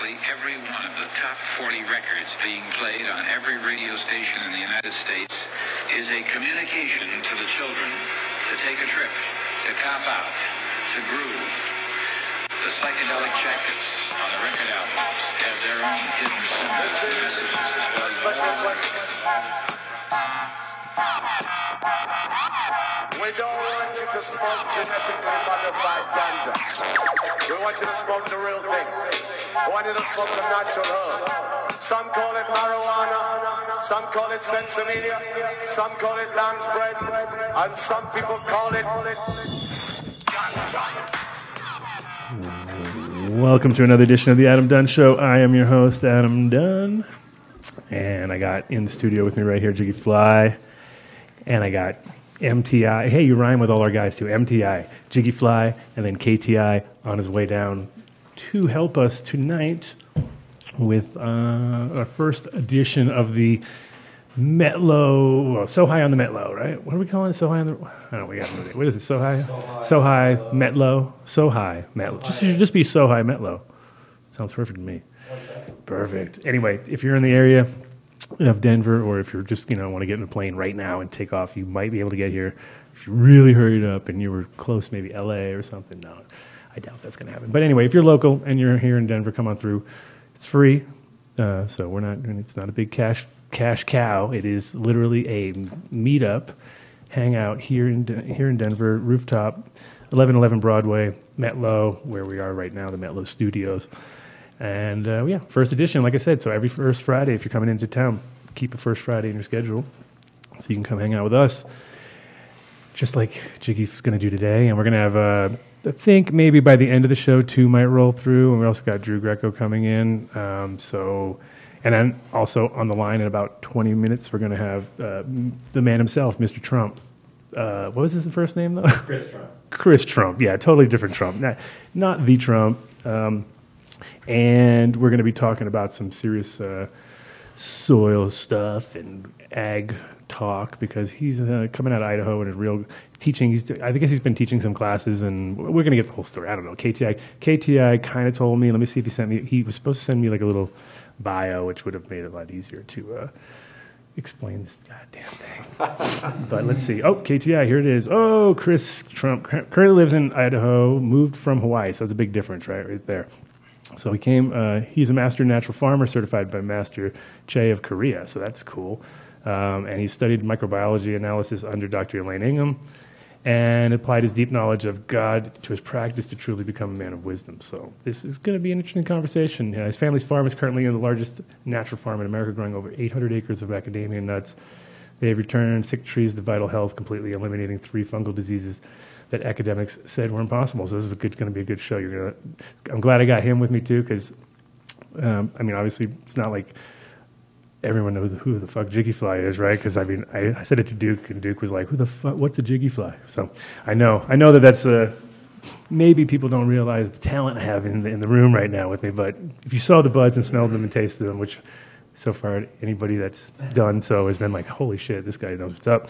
practically every one of the top 40 records being played on every radio station in the United States is a communication to the children to take a trip, to cop out, to groove. The psychedelic jackets on the record albums have their own hidden This is a special question. We don't want you to smoke genetically modified ganja. We want you to smoke the real thing. We want you to smoke the natural herb. Some call it marijuana, some call it sensibilia, some call it lamb's bread, and some people call it ganja. Welcome to another edition of the Adam Dunn Show. I am your host, Adam Dunn, and I got in the studio with me right here, Jiggy Fly, and I got MTI. Hey, you rhyme with all our guys too. MTI, Jiggy Fly, and then KTI on his way down to help us tonight with our first edition of the Metlo. Well, So High on the Metlo, right? What are we calling it? So High on the... I don't know. We got it. What is it? So High? So High Metlo. So High Metlo. Just be So High Metlo. Sounds perfect to me. Perfect. Anyway, if you're in the area of Denver, or if you're just want to get in a plane right now and take off, you might be able to get here. If you really hurried up and you were close, maybe LA or something. No, I doubt that's going to happen. But anyway, if you're local and you're here in Denver, come on through. It's free, so we're not. It's not a big cash cow. It is literally a meetup, hangout here in Denver, rooftop, 1111 Broadway, Metlo, where we are right now, the Metlo Studios. And yeah, first edition, like I said. So every first Friday, if you're coming into town, keep a first Friday in your schedule, so you can come hang out with us, just like Jiggy's going to do today. And we're going to have, I think maybe by the end of the show, 2 might roll through, and we also got Drew Greco coming in. And then also on the line in about 20 minutes, we're going to have the man himself, Mr. Trump. What was his first name, though? Chris Trump. Chris Trump. Yeah, totally different Trump. Not the Trump. And we're going to be talking about some serious soil stuff and ag talk, because he's coming out of Idaho and is real teaching. I guess he's been teaching some classes, and we're going to get the whole story. I don't know. KTI kind of told me. Let me see if he sent me. He was supposed to send me like a little bio, which would have made it a lot easier to explain this goddamn thing. But let's see. Oh, KTI, here it is. Oh, Chris Trump currently lives in Idaho, moved from Hawaii. So that's a big difference, right there. So he came. He's a master natural farmer, certified by Master Che of Korea. So that's cool. And he studied microbiology analysis under Dr. Elaine Ingham, and applied his deep knowledge of God to his practice to truly become a man of wisdom. So this is going to be an interesting conversation. His family's farm is currently in the largest natural farm in America, growing over 800 acres of macadamia nuts. They have returned sick trees to vital health, completely eliminating 3 fungal diseases that academics said were impossible. So this is going to be a good show. I'm glad I got him with me too, because obviously it's not like everyone knows who the fuck Jiggy Fly is, right? Because I said it to Duke, and Duke was like, "Who the fuck? What's a Jiggy Fly?" So I know that's maybe people don't realize the talent I have in the room right now with me. But if you saw the buds and smelled them and tasted them, which so far anybody that's done so has been like, "Holy shit, this guy knows what's up."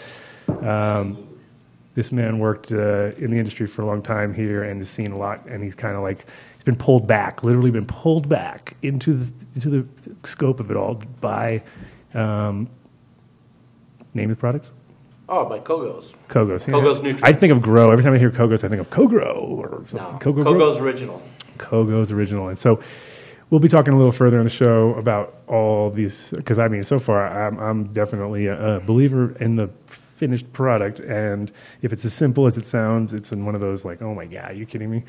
This man worked in the industry for a long time here and has seen a lot, and he's kind of like, he's been pulled back, literally been pulled back into the scope of it all by, name the product? Oh, by Kogos. Kogos. Kogos Nutrients. I think of Grow. Every time I hear Kogos, I think of Kogro or something. No, Kogos Original. Kogos Original. And so we'll be talking a little further on the show about all these, because so far I'm definitely a believer in the finished product, and if it's as simple as it sounds, it's in one of those like, oh my god, are you kidding me?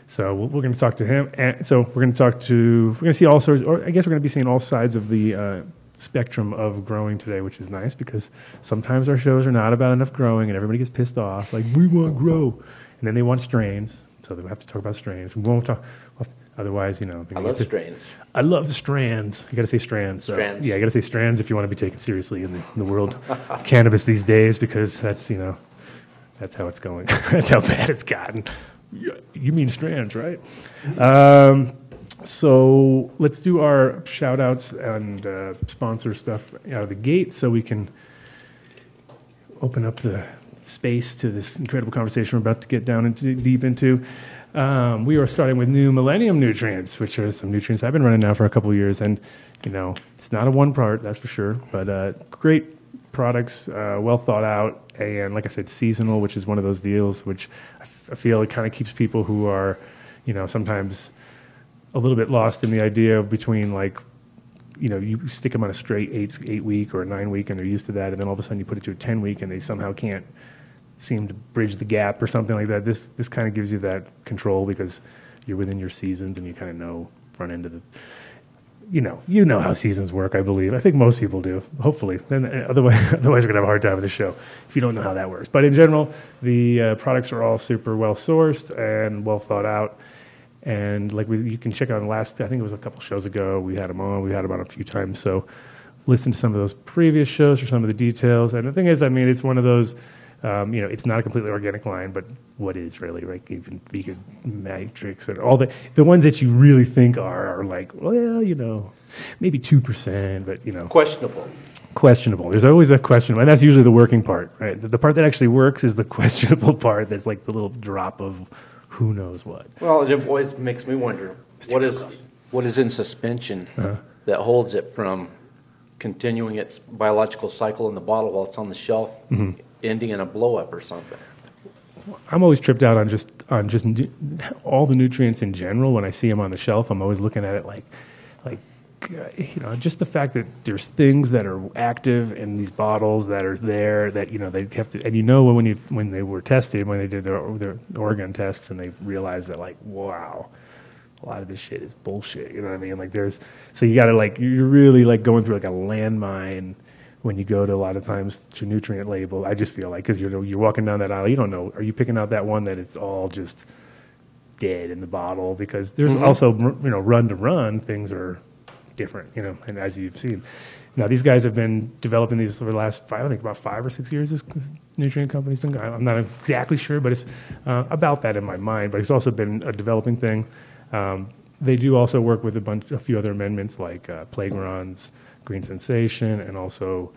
So we're going to talk to him, and so we're going to see all sorts, or I guess we're going to be seeing all sides of the spectrum of growing today, which is nice, because sometimes our shows are not about enough growing, and everybody gets pissed off, like, we want grow, and then they want strains, so they have to talk about strains. We won't talk. Otherwise, I love strains. I love the strands. You got to say strands. So, strands. Yeah, you got to say strands if you want to be taken seriously in the world of cannabis these days, because that's that's how it's going. That's how bad it's gotten. You mean strands, right? So let's do our shout outs and sponsor stuff out of the gate, so we can open up the space to this incredible conversation we're about to get down deep into. We are starting with new Millennium nutrients, which are some nutrients I've been running now for a couple of years. And, it's not a one part, that's for sure. But great products, well thought out. And like I said, seasonal, which is one of those deals, which I feel it kind of keeps people who are, sometimes a little bit lost in the idea of between you stick them on a straight 8-week or a 9-week and they're used to that. And then all of a sudden you put it to a 10-week and they somehow can't seem to bridge the gap or something like that. This kind of gives you that control because you're within your seasons and you kind of know front end of the, you know how seasons work, I believe. I think most people do, hopefully. Then otherwise we're going to have a hard time with the show if you don't know how that works. But in general, the products are all super well sourced and well thought out. And you can check out I think it was a couple shows ago, we had them on. We had them on a few times. So listen to some of those previous shows for some of the details. And the thing is, it's one of those, it's not a completely organic line, but what is really, even vegan matrix and all the ones that you really think are maybe 2%, but questionable. There's always a questionable, and that's usually the working part, right? The part that actually works is the questionable part. That's like the little drop of who knows what. Well, it always makes me wonder what is in suspension that holds it from continuing its biological cycle in the bottle while it's on the shelf, ending in a blow up or something. I'm always tripped out on just all the nutrients in general. When I see them on the shelf, I'm always looking at it like just the fact that there's things that are active in these bottles that are there that they have to, and when they were tested, when they did their Oregon tests, and they realized that wow, a lot of this shit is bullshit. You know what I mean? So you got to you're really going through a landmine when you go to a lot of times to nutrient label. I just feel because you're walking down that aisle, you don't know, are you picking out that one that is all just dead in the bottle? Because there's also run to run things are different, and as you've seen. Now, these guys have been developing these for the last about 5 or 6 years, this nutrient company's been going. I'm not exactly sure, but it's about that in my mind, but it's also been a developing thing. They do also work with a few other amendments like Plagrons, Green Sensation, and also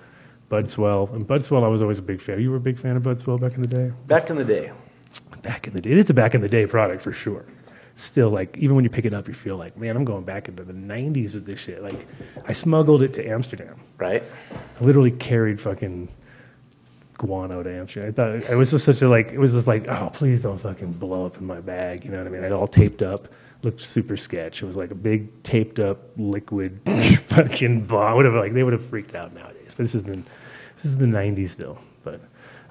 Budswell. And Budswell, I was always a big fan. You were a big fan of Budswell back in the day? Back in the day. It is a back in the day product for sure. Still, even when you pick it up, you feel man, I'm going back into the 90s with this shit. I smuggled it to Amsterdam. Right. I literally carried fucking guano to Amsterdam. I thought it was just it was just oh, please don't fucking blow up in my bag. You know what I mean? It all taped up, looked super sketch. It was like a big taped up liquid fucking bomb. Whatever. They would have freaked out nowadays. But this is the 90s still. But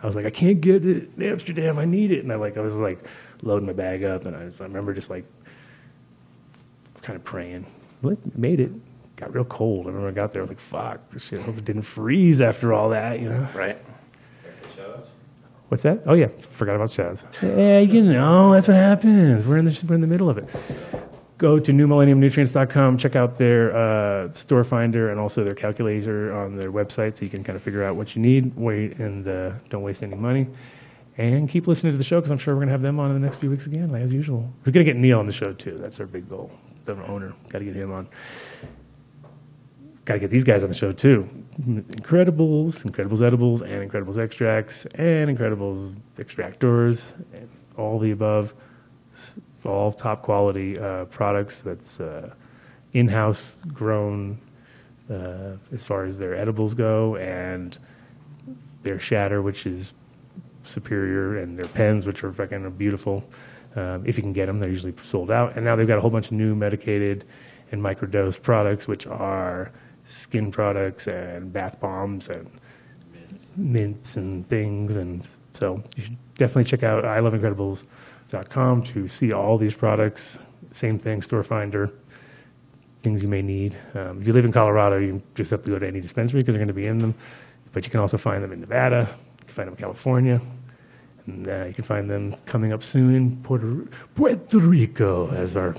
I was I can't get it in Amsterdam. I need it. And I was loading my bag up, and I remember just kind of praying. Well, it made it. Got real cold. I remember I got there. I was fuck, this shit. I hope it didn't freeze after all that, Right. What's that? Oh yeah, forgot about Shaz. Yeah, that's what happens. We're in the middle of it. Go to newmillenniumnutrients.com. Check out their store finder and also their calculator on their website, so you can kind of figure out what you need. Wait and don't waste any money. And keep listening to the show because I'm sure we're going to have them on in the next few weeks again, as usual. We're going to get Neil on the show, too. That's our big goal. The owner. Got to get him on. Got to get these guys on the show, too. Incredibles Edibles, and Incredibles Extracts, and Incredibles Extractors, and all the above. All top quality products that's in-house grown as far as their edibles go, and their shatter, which is superior, and their pens, which are fucking beautiful. If you can get them, they're usually sold out. And now they've got a whole bunch of new medicated and microdose products, which are skin products and bath bombs and mints and things. And so you should definitely check out iloveincredibles.com to see all these products. Same thing, store finder, things you may need. If you live in Colorado, you just have to go to any dispensary because they're going to be in them. But you can also find them in Nevada. You can find them in California. And you can find them coming up soon in Puerto Rico as our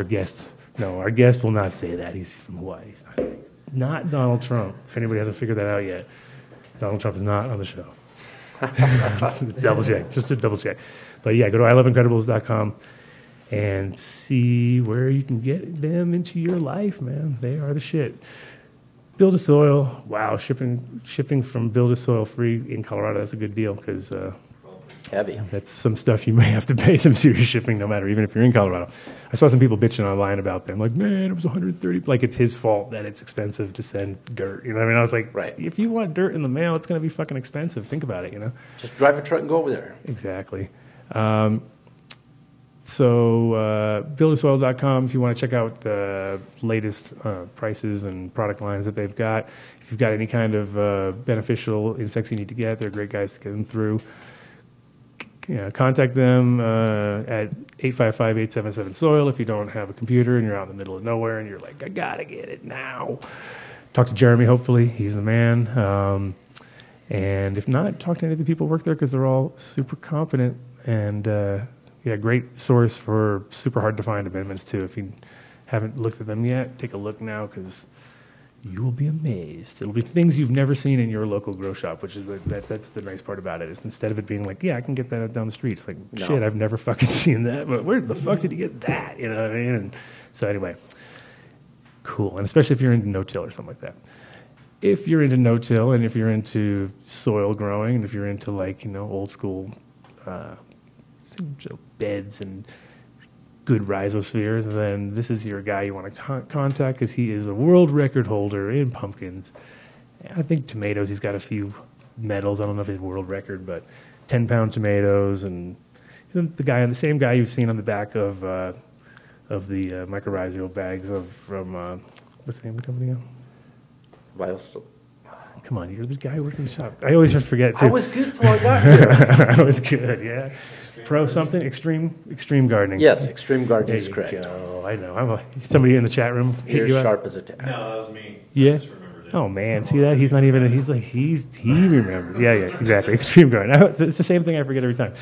guest. No, our guest will not say that. He's from Hawaii. He's not Donald Trump. If anybody hasn't figured that out yet, Donald Trump is not on the show. Double check, just to double check. But yeah, go to iloveincredibles.com and see where you can get them into your life, man. They are the shit. Build a Soil, wow, shipping from Build a Soil free in Colorado, that's a good deal because Heavy. That's some stuff you may have to pay some serious shipping, no matter, even if you're in Colorado. I saw some people bitching online about them, like, man, it was 130. Like, it's his fault that it's expensive to send dirt. You know what I mean? I was like, right. If you want dirt in the mail, it's going to be fucking expensive. Think about it, you know? Just drive a truck and go over there. Exactly. So buildasoil.com if you want to check out the latest prices and product lines that they've got. If you've got any kind of beneficial insects you need to get, they're great guys to get them through. Contact them at 855-877-SOIL if you don't have a computer and you're out in the middle of nowhere and you're like, I got to get it now. Talk to Jeremy, hopefully. He's the man. And if not, talk to any of the people who work there because they're all super competent and great source for super hard to find amendments too. If you haven't looked at them yet, take a look now because you will be amazed. It'll be things you've never seen in your local grow shop, which is that's the nice part about it. Is instead of it being like, I can get that down the street, it's like, shit, I've never fucking seen that. But where the fuck did you get that? You know what I mean? And so anyway, cool. And especially if you're into no-till or something like that. If you're into no-till and if you're into soil growing and if you're into old school beds and good rhizospheres, then this is your guy you want to contact because he is a world record holder in pumpkins. I think tomatoes, he's got a few medals. I don't know if he's world record, but 10-pound tomatoes, and the same guy you've seen on the back of the Mycorrhizae bags from what's the name of the company again? Come on, you're the guy working the shop. I always forget too. I was good till I got here. I was good, yeah. Pro something? Extreme gardening. Yes, extreme gardening is correct. Go. I know. Somebody in the chat room hit You're you up? sharp as a tack. No, that was me. Yeah. I just remembered it. Oh man, see that? He's not even. He remembers. Yeah, exactly. Extreme gardening. It's the same thing I forget every time.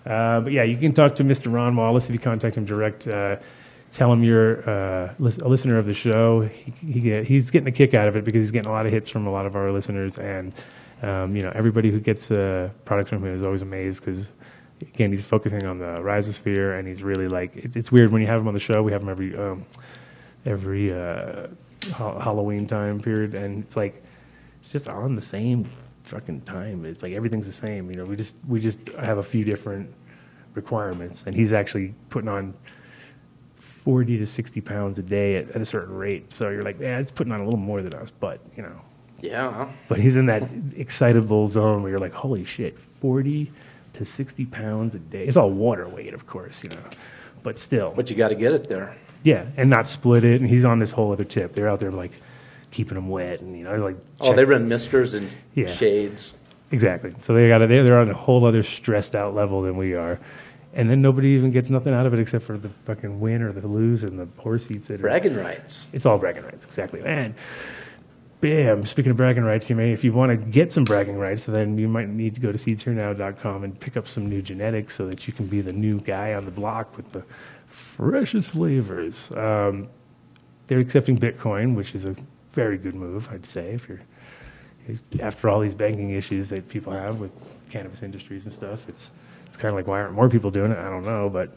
But yeah, you can talk to Mr. Ron Wallace if you contact him direct. Tell him you're a listener of the show. He's getting a kick out of it because he's getting a lot of hits from a lot of our listeners, and everybody who gets products from him is always amazed because, again, he's focusing on the rhizosphere, and he's really like it's weird when you have him on the show. We have him every Halloween time period, and it's like it's just on the same fucking time. It's like everything's the same. We just have a few different requirements, and he's actually putting on 40 to 60 pounds a day at a certain rate. So you're like, it's putting on a little more than us, but, Yeah. But he's in that excitable zone where you're like, holy shit, 40 to 60 pounds a day. It's all water weight, of course, but still. But you got to get it there. Yeah, and not split it. And he's on this whole other tip. They're out there, like, keeping them wet and, they run misters and shades. Exactly. So they're on a whole other stressed out level than we are. And then nobody even gets nothing out of it except for the fucking win or the lose and the horse eats it. Bragging rights. It's all bragging rights, exactly. And bam, speaking of bragging rights, if you want to get some bragging rights, then you might need to go to seedsherenow.com and pick up some new genetics so that you can be the new guy on the block with the freshest flavors. They're accepting Bitcoin, which is a very good move, I'd say, after all these banking issues that people have with cannabis industries and stuff. It's kind of like, why aren't more people doing it? I don't know, but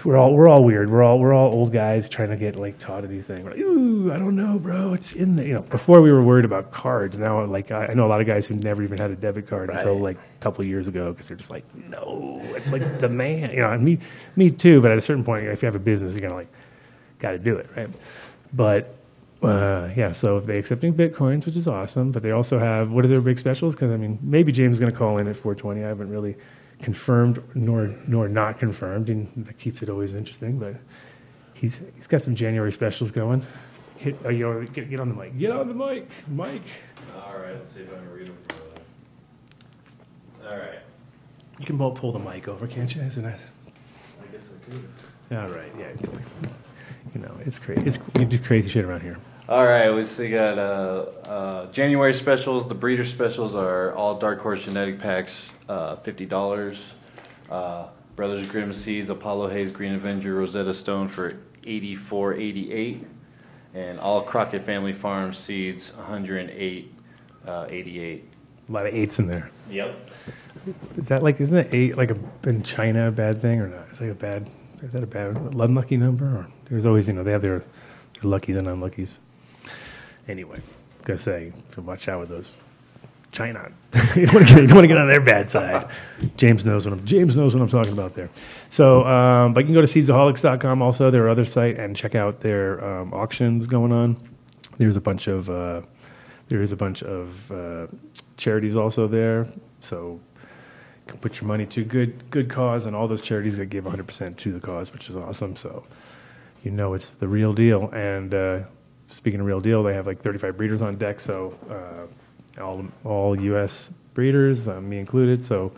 we're all weird. We're all old guys trying to get taught to these things. We're like, ooh, I don't know, bro. It's in there. Before we were worried about cards. Now, I know a lot of guys who never even had a debit card until a couple of years ago because they're just like, no, it's like the man. And me too. But at a certain point, if you have a business, you're gonna got to do it, right? But so they're accepting Bitcoins, which is awesome, but they also have, what are their big specials? Because, maybe James is going to call in at 420. I haven't really confirmed nor not confirmed, and that keeps it always interesting, but he's got some January specials going. Get on the mic. Get on the mic, Mike. All right, let's see if I can read them. All right. You can both pull the mic over, can't you? Isn't it? I guess I could. All right, yeah. It's crazy. We do crazy shit around here. All right, we got January specials. The breeder specials are all Dark Horse genetic packs, $50. Brothers Grimm Seeds, Apollo Hayes Green Avenger, Rosetta Stone for $84.88, and all Crockett Family Farm seeds, $108.88. A lot of eights in there. Yep. Isn't it eight in China a bad thing or not? Is that a bad unlucky number? Or there's always, they have their luckies and unluckies. Anyway, gotta say, watch out with those China. You don't want to get on their bad side. James knows what I'm talking about there. So, but you can go to seedsaholics.com also, their other site, and check out their auctions going on. There's a bunch of charities also there. So you can put your money to good cause, and all those charities that give 100% to the cause, which is awesome. So you know it's the real deal. And speaking of real deal, they have like 35 breeders on deck. So all U.S. breeders, me included. So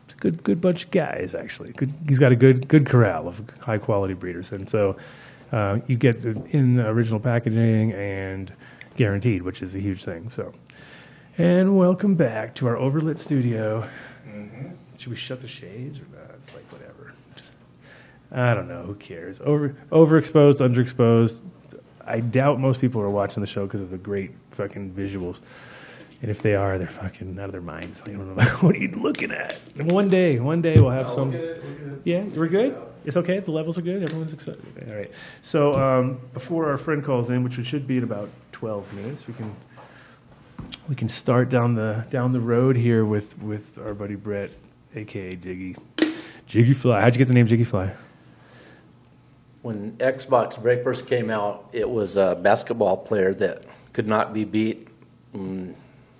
it's a good bunch of guys actually. He's got a good corral of high quality breeders, and so you get in the original packaging and guaranteed, which is a huge thing. So, and welcome back to our overlit studio. Mm-hmm. Should we shut the shades or not? It's like whatever. Just I don't know. Who cares? Overexposed, underexposed. I doubt most people are watching the show because of the great fucking visuals. And if they are, they're fucking out of their minds. I don't know what are you looking at. And one day we'll have some. Look at it. Yeah, we're good. It's okay. The levels are good. Everyone's excited. All right. So before our friend calls in, which should be in about 12 minutes, we can start down the road here with our buddy Brett, aka Jiggy Fly. How'd you get the name Jiggy Fly? When Xbox very first came out, it was a basketball player that could not be beat.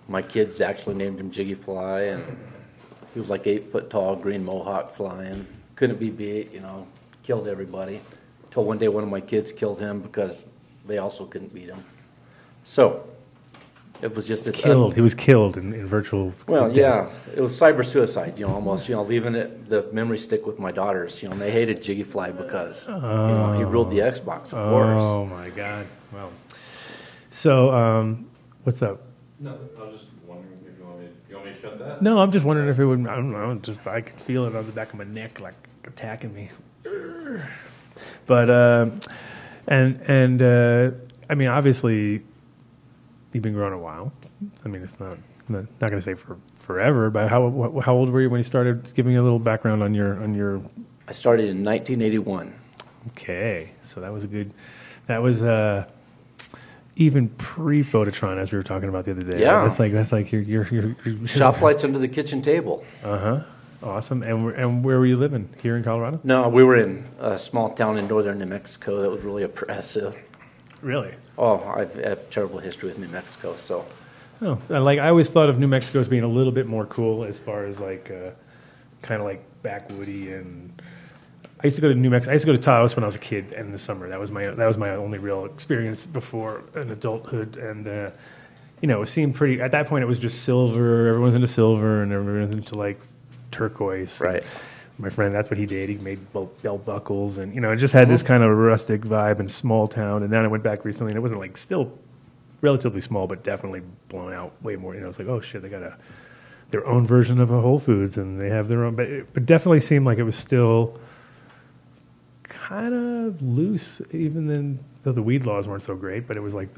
My kids actually named him Jiggy Fly, and he was like 8 foot tall, green mohawk flying. Couldn't be beat, killed everybody. Until one day one of my kids killed him because they also couldn't beat him. So it was just this. Killed. He was killed in virtual. Well, death. Yeah, it was cyber suicide. Almost. Leaving the memory stick with my daughters. And they hated Jiggy Fly because he ruled the Xbox, of course. Oh my God. Well, so what's up? No, I was just wondering if you want me to shut that? No, I'm just wondering if it would. I don't know. Just I can feel it on the back of my neck, like attacking me. But I mean, obviously, you've been growing a while. I mean, it's not going to say for forever. But how old were you when you started? Give me a little background on your. I started in 1981. Okay, so that was a good. That was even pre-Phototron, as we were talking about the other day. Yeah, that's like your shop lights under the kitchen table. Awesome. And where were you living? Here in Colorado? No, we were in a small town in northern New Mexico that was really oppressive. Really? Oh, I've had terrible history with New Mexico. So, I always thought of New Mexico as being a little bit more cool as far as like kind of like backwoody. And I used to go to New Mexico. I used to go to Taos when I was a kid, and in the summer that was my only real experience before an adulthood. And it seemed pretty. At that point, it was just silver. Everyone's into silver, and everyone's into like turquoise. Right. My friend, that's what he did. He made belt buckles, and it just had this kind of rustic vibe and small town. And then I went back recently, and it wasn't like still relatively small, but definitely blown out way more. It's like, oh shit, they got their own version of a Whole Foods, and they have their own. But it definitely seemed like it was still kind of loose, even though the weed laws weren't so great. But it was like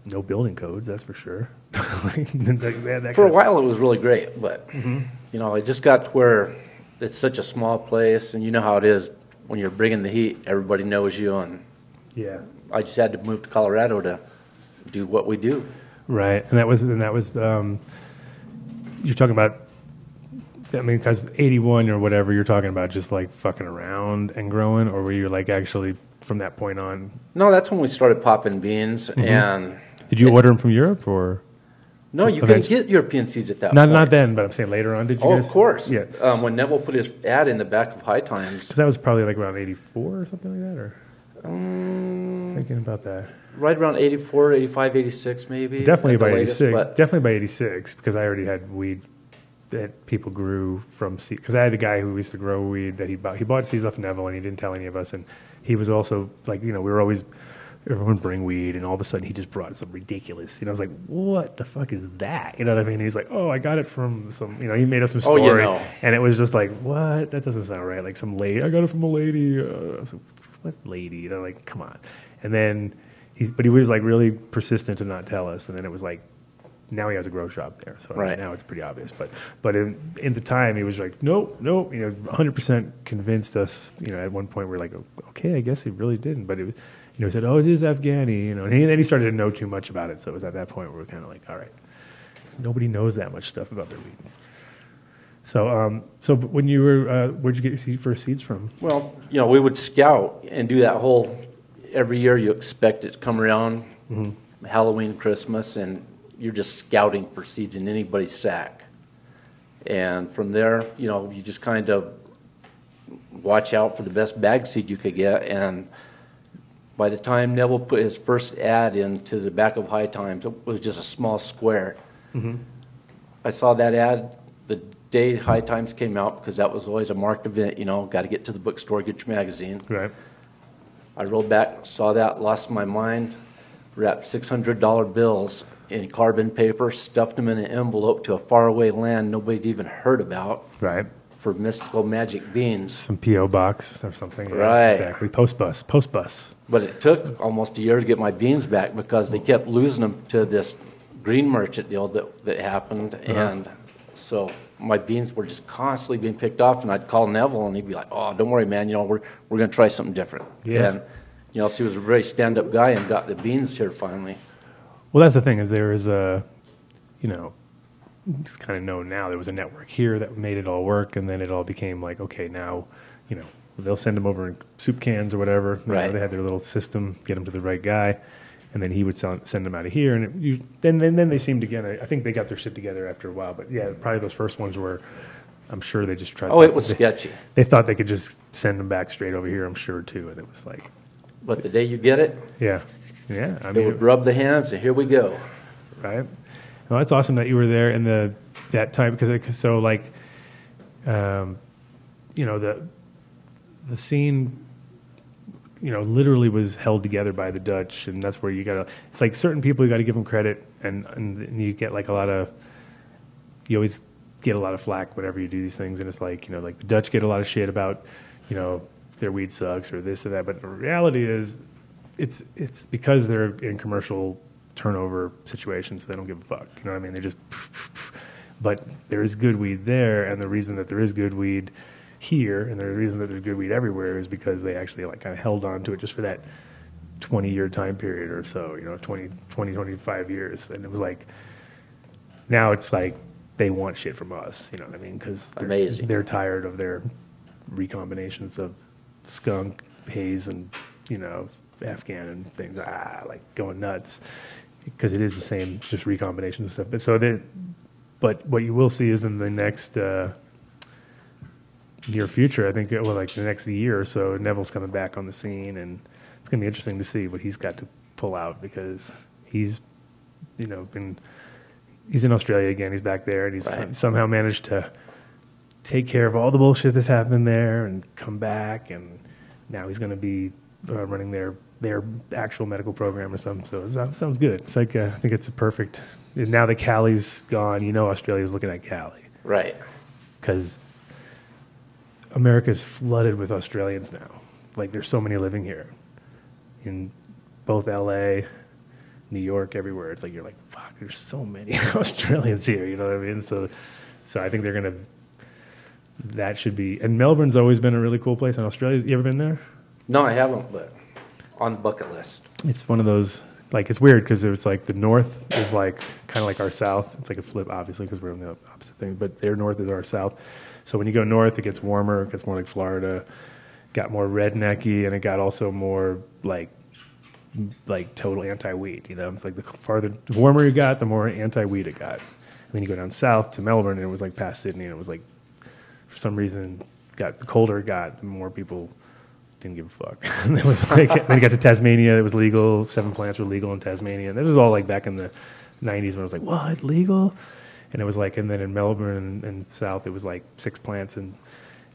no building codes, that's for sure. For a while, it was really great, but it just got to where it's such a small place, and you know how it is when you're bringing the heat. Everybody knows you, and yeah, I just had to move to Colorado to do what we do. Right, and that was you're talking about. I mean, because 81 or whatever, you're talking about just like fucking around and growing, or were you like actually from that point on? No, that's when we started popping beans. And did you order them from Europe or? No, you couldn't get European seeds at that point. Not then, but I'm saying later on. Did you? Of course. Yeah. When Neville put his ad in the back of High Times. Because that was probably like around 84 or something like that, or thinking about that. Right around 84, 85, 86 maybe. Definitely by 86. Definitely by 86, because I already had weed that people grew from seed. Because I had a guy who used to grow weed that he bought seeds off Neville, and he didn't tell any of us. And he was also like, we were always. Everyone bring weed, and all of a sudden he just brought some ridiculous. I was like, "What the fuck is that?" You know what I mean? He's like, "Oh, I got it from some." He made up some story, and it was just like, "What? That doesn't sound right." Like some lady, I got it from a lady. I was like, "What lady?" Like, come on. And then he was like really persistent to not tell us. And then it was like, now he has a grow shop there, so right. Now it's pretty obvious. But in the time he was like, nope. 100% convinced us. At one point we're like, okay, I guess he really didn't. But it was. He said, "Oh, it is Afghani," and then he started to know too much about it. So it was at that point where we were kind of like, "All right, nobody knows that much stuff about their weed. So, so when you were, where'd you get your first seeds from? Well, you know, we would scout and do that whole, every year you expect it to come around, Halloween, Christmas, and you're just scouting for seeds in anybody's sack. And from there, you know, you just kind of watch out for the best bag seed you could get. And by the time Neville put his first ad into the back of High Times, it was just a small square. I saw that ad the day High Times came out, because that was always a marked event, you know, got to get to the bookstore, get your magazine. Right. I rolled back, saw that, lost my mind, wrapped $600 bills in carbon paper, stuffed them in an envelope to a faraway land nobody'd even heard about. Right. For mystical magic beans. Some P.O. box or something. Right. Exactly. Post bus. But it took almost a year to get my beans back, because they kept losing them to this green merchant deal that happened. And so my beans were just constantly being picked off, and I'd call Neville, and he'd be like, "Oh, don't worry, man. You know, we're going to try something different." Yeah. And you know, so he was a very stand-up guy and got the beans here finally. Well, that's the thing, is there is a, you know, it's kind of known now, there was a network here that made it all work, and then it all became like, okay, now, you know, they'll send them over in soup cans or whatever. You know, they had their little system, get them to the right guy, and then he would send them out of here. And then they seemed to get, I think they got their shit together after a while. But yeah, probably those first ones were, I'm sure they just tried. Oh, it was sketchy. They thought they could just send them back straight over here, I'm sure, too. And it was like. But the day you get it, yeah. I mean, it would rub the hands, and here we go. Right. Well, that's awesome that you were there in that time, because so like, you know, the scene, you know, literally was held together by the Dutch, and that's where you gotta. It's like certain people you got to give them credit, and you get like you always get a lot of flack whenever you do these things, and it's like, you know, like the Dutch get a lot of shit about, you know, their weed sucks or this or that, but the reality is, it's because they're in commercial turnover situations, so they don't give a fuck. You know what I mean? They just. But there is good weed there, and the reason that there is good weed here, and the reason that there's good weed everywhere, is because they actually like kind of held on to it just for that 20-year time period or so, you know, 25 years. And it was like, now it's like they want shit from us, you know what I mean? Because they're tired of their recombinations of skunk, haze, and, you know, Afghan and things, like going nuts, because it is the same, just recombinations and stuff. But so but what you will see is in the next near future, I think, well, like the next year or so, Neville's coming back on the scene, and it's going to be interesting to see what he's got to pull out, because he's, you know, he's in Australia again. He's back there, and he's somehow managed to take care of all the bullshit that's happened there and come back, and now he's going to be running their actual medical program or something. So it sounds good. It's like, I think it's a perfect. Now that Cali's gone, you know, Australia's looking at Cali. Right. Because America's flooded with Australians now. Like, there's so many living here. In both L.A., New York, everywhere. It's like, you're like, fuck, there's so many Australians here, you know what I mean? So I think they're going to, that should be, and Melbourne's always been a really cool place in Australia. You ever been there? No, I haven't, but on the bucket list. It's one of those, like, it's weird because it's like the north is like kind of like our south. It's like a flip, obviously, because we're on the opposite thing, but their north is our south. So when you go north, it gets warmer, it gets more like Florida, got more rednecky, and it got also more like total anti-weed, you know? It's like the warmer you got, the more anti-weed it got. And then you go down south to Melbourne, and it was like past Sydney, and it was like, for some reason, the colder it got, the more people didn't give a fuck. And it was like, then you got to Tasmania, it was legal, 7 plants were legal in Tasmania. And this was all like back in the 90s when it was like, what, legal? And it was like, and then in Melbourne and south, it was like 6 plants and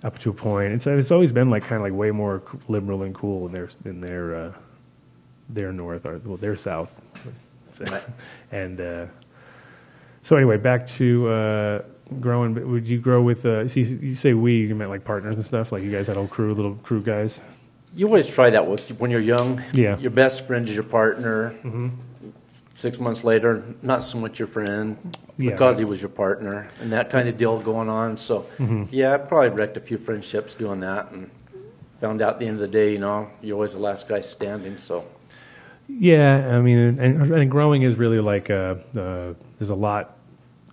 up to a point. And so it's always been like kind of like way more liberal and cool in their north, or well, their south. And so anyway, back to growing. Would you grow with? You say we, you meant like partners and stuff. Like you guys had a little crew guys. You always try that when you're young. Yeah. Your best friend is your partner. Mm-hmm. 6 months later, not so much your friend, because he was your partner, and that kind of deal going on. So, I probably wrecked a few friendships doing that, and found out at the end of the day, you know, you're always the last guy standing. So, yeah, I mean, and growing is really like there's a lot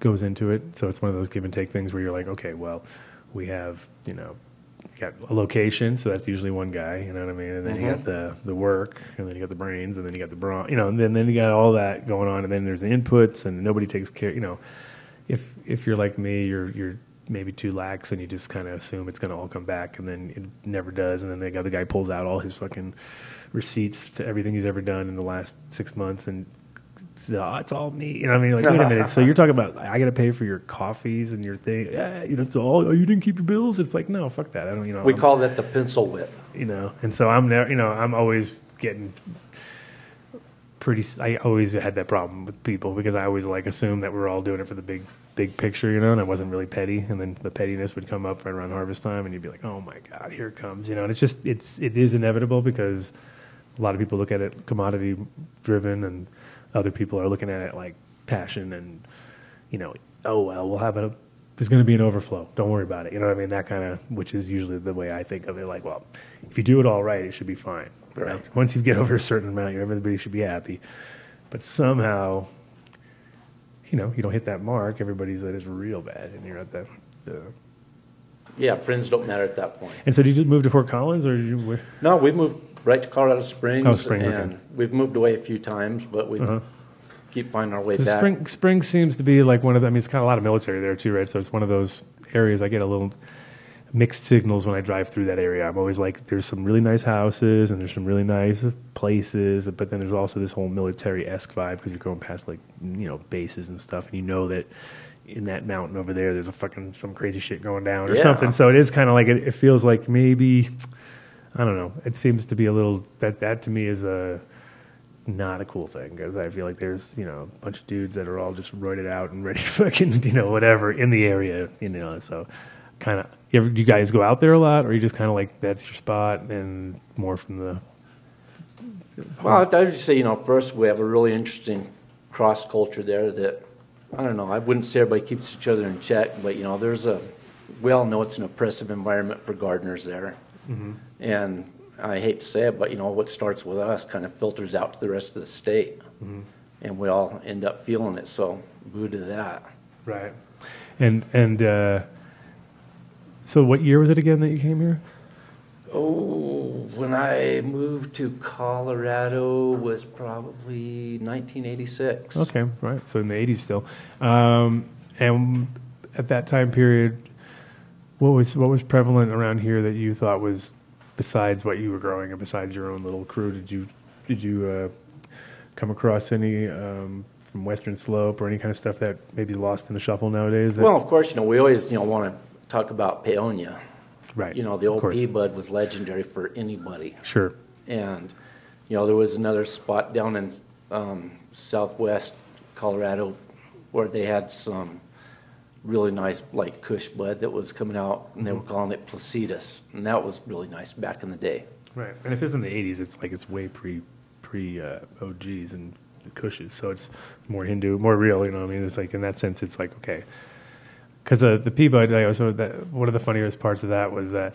goes into it. So it's one of those give and take things where you're like, okay, well, we have, got a location, so that's usually one guy, you know what I mean? And then you got the work, and then you got the brains, and then you got the brawn, and then you got all that going on, and then there's the inputs, and nobody takes care, if you're like me, you're maybe too lax, and you just kind of assume it's going to all come back, and then it never does, and then the other guy pulls out all his fucking receipts to everything he's ever done in the last 6 months, and it's all me. You know what I mean? Like, wait a minute. So you're talking about I got to pay for your coffees and your thing. Yeah, it's all. Oh, you didn't keep your bills. It's like, no, fuck that. I don't. We call that the pencil whip. And so I'm there. I'm always getting pretty. I always had that problem with people because I always assume that we're all doing it for the big picture, and I wasn't really petty. And then the pettiness would come up right around harvest time, and you'd be like, oh my god, here it comes. And it's just it is inevitable because a lot of people look at it commodity driven and other people are looking at it like passion and, oh, well, there's going to be an overflow. Don't worry about it. You know what I mean? That kind of, which is usually the way I think of it. Like, well, if you do it all right, it should be fine. Right? Once you get over a certain amount, everybody should be happy. But somehow, you don't hit that mark. Everybody's that is real bad. And you're at the Yeah, friends don't matter at that point. And so did you move to Fort Collins or did you? No, we moved right to Colorado Springs. Oh, Springs, and okay. We've moved away a few times, but we keep finding our way back. Springs seems to be like one of the, it's kind of a lot of military there too, right? So it's one of those areas I get a little mixed signals when I drive through that area. I'm always like, there's some really nice houses and there's some really nice places, but then there's also this whole military-esque vibe because you're going past bases and stuff, and that in that mountain over there, there's some crazy shit going down or something. So it is kind of like, it feels like maybe, I don't know. It seems to be a little, that to me is not a cool thing because I feel like there's, a bunch of dudes that are all just roided out and ready to fucking, whatever in the area, so kind of, do you guys go out there a lot or you just kind of like, that's your spot and more from the... Well, I would say, first we have a really interesting cross culture there that, I don't know, I wouldn't say everybody keeps each other in check, but, we all know it's an oppressive environment for gardeners there. Mm-hmm. And I hate to say it, but, what starts with us kind of filters out to the rest of the state. Mm-hmm. And we all end up feeling it, so boo to that. Right. And so what year was it again that you came here? Oh, when I moved to Colorado was probably 1986. Okay, right. So in the 80s still. And at that time period, what was prevalent around here that you thought was, besides what you were growing and besides your own little crew, did you come across any from Western Slope or any kind of stuff that maybe is lost in the shuffle nowadays? Well, of course, we always want to talk about peonia. Right. The old pea bud was legendary for anybody. Sure. And, there was another spot down in southwest Colorado where they had some really nice, Kush bud that was coming out, and they were calling it Placidus. And that was really nice back in the day. Right. And if it's in the 80s, it's way pre OGs and Kushes. So it's more Hindu, more real, It's like, in that sense, it's like, okay. Because the pea bud, one of the funniest parts of that was that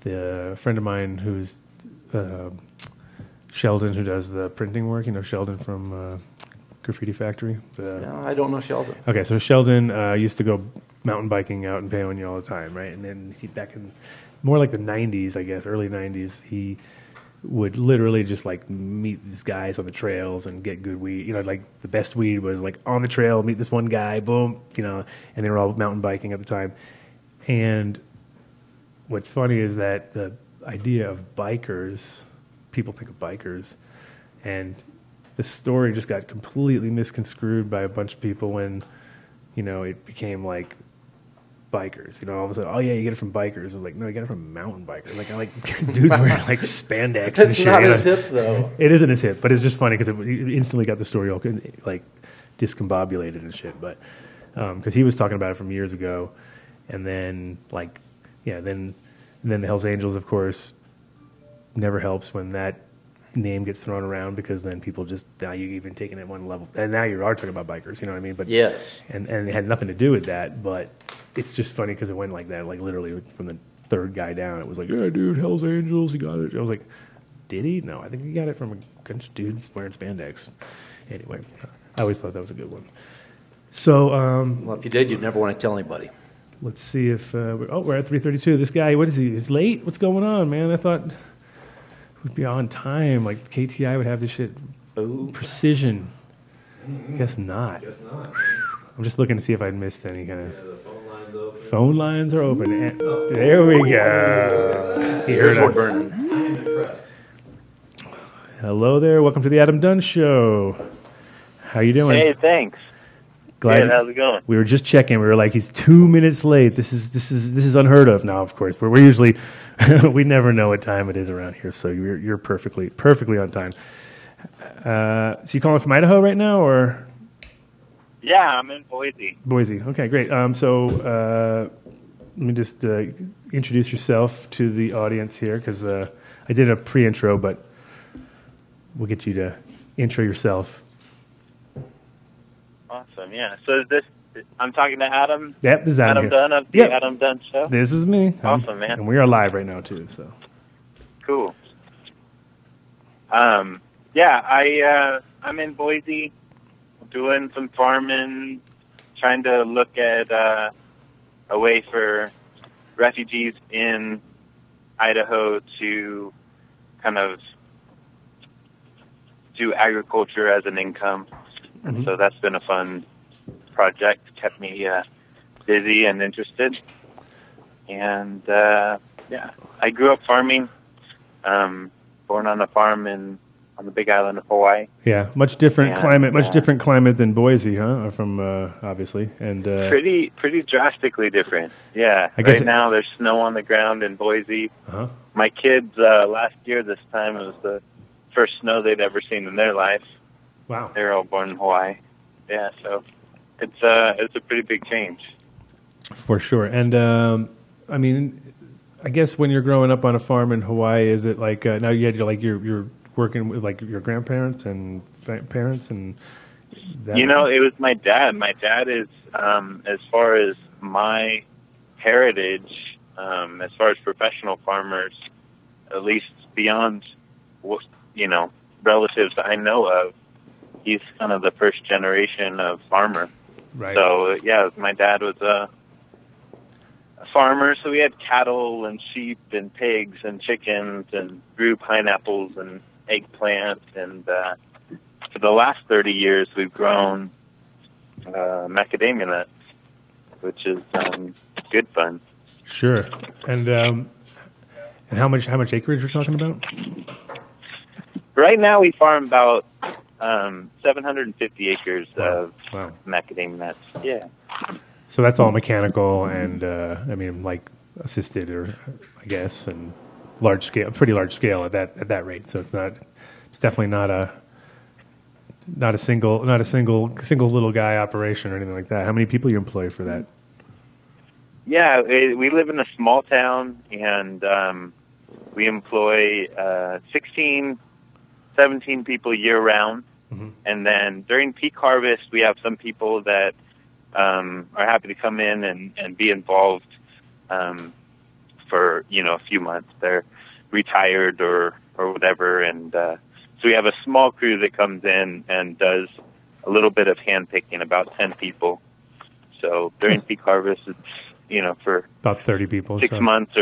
the friend of mine who's Sheldon, who does the printing work, Sheldon from Graffiti Factory. No, I don't know Sheldon. Okay, so Sheldon used to go mountain biking out in Paonia all the time, right? And then back in more like the 90s, I guess, early 90s, he would literally just meet these guys on the trails and get good weed. The best weed was on the trail, meet this one guy, boom, and they were all mountain biking at the time. And what's funny is that the idea of bikers, people think of bikers, and the story just got completely misconstrued by a bunch of people when, it became bikers, all of a sudden, oh yeah, you get it from bikers. It's like, no, you get it from mountain bikers. I like dudes wearing spandex and shit. It's not as hip though. It isn't as hip, but it's just funny because it instantly got the story all discombobulated and shit. But because he was talking about it from years ago, and then then the Hells Angels, of course, never helps when that name gets thrown around because then people just, now you're even taking it one level, and now you are talking about bikers, you know what I mean? But yes, and it had nothing to do with that, but it's just funny because it went like that, literally from the third guy down. It was like, yeah, dude, Hell's Angels, he got it. I was like, did he? No, I think he got it from a bunch of dudes wearing spandex. Anyway, I always thought that was a good one. So, Well, if you did, you'd never want to tell anybody. let's see if we're at 3:32. This guy, what is he? He's late. What's going on, man? I thought we'd be on time. Like KTI would have this shit precision. Guess not. Guess not. I'm just looking to see if I missed any kind of. The phone line's open. Phone lines are open. There we go. He heard us. burning. I am impressed. Hello there. Welcome to the Adam Dunn Show. How you doing? Hey, thanks. Glad Good, how's it going? We were just checking. We were like, he's 2 minutes late. This is unheard of now. Of course, we're usually we never know what time it is around here. So you're perfectly on time. So you calling from Idaho right now, or Yeah, I'm in Boise. Boise? Okay, great. Let me just introduce yourself to the audience here, because I did a pre-intro, but we'll get you to intro yourself. Awesome, yeah. So is this, I'm talking to Adam? Yep, this is Adam. Adam Dunn of the Yep. Adam Dunn Show? This is me. Awesome, man. And we are live right now too. So Cool. I'm in Boise doing some farming, trying to look at a way for refugees in Idaho to kind of do agriculture as an income. And so that's been a fun project, kept me busy and interested. And I grew up farming, born on a farm on the Big Island of Hawaii. yeah, much different And, different climate than Boise, huh? From obviously, and Pretty drastically different. Yeah. I guess right now there's snow on the ground in Boise. uh-huh. My kids last year this time it was the first snow they'd ever seen in their life. Wow. They were all born in Hawaii. Yeah, so it's a pretty big change. For sure. And I mean, I guess when you're growing up on a farm in Hawaii, is it like now you're working with like your grandparents and parents and that? You know, it was my dad. My dad is, as far as my heritage, as far as professional farmers, at least beyond, relatives I know of, he's kind of the first generation of farmer. Right. So, yeah, my dad was a farmer, so we had cattle and sheep and pigs and chickens and grew pineapples and eggplant. And for the last 30 years, we've grown macadamia nuts, which is good fun. Sure. And how much acreage we're talking about? Right now, we farm about 750 acres of Wow. macadamia nuts. Yeah. So that's all mechanical and I mean like assisted, or I guess, and pretty large scale at that rate. So it's definitely not a single little guy operation or anything like that. How many people you employ for that? Yeah, we live in a small town, and we employ 16, 17 people year-round. Mm-hmm. And then during peak harvest, we have some people that are happy to come in and be involved for, a few months. They're retired or whatever, and so we have a small crew that comes in and does a little bit of hand-picking, about 10 people. So during peak harvest, it's, for About 30 people. 6 months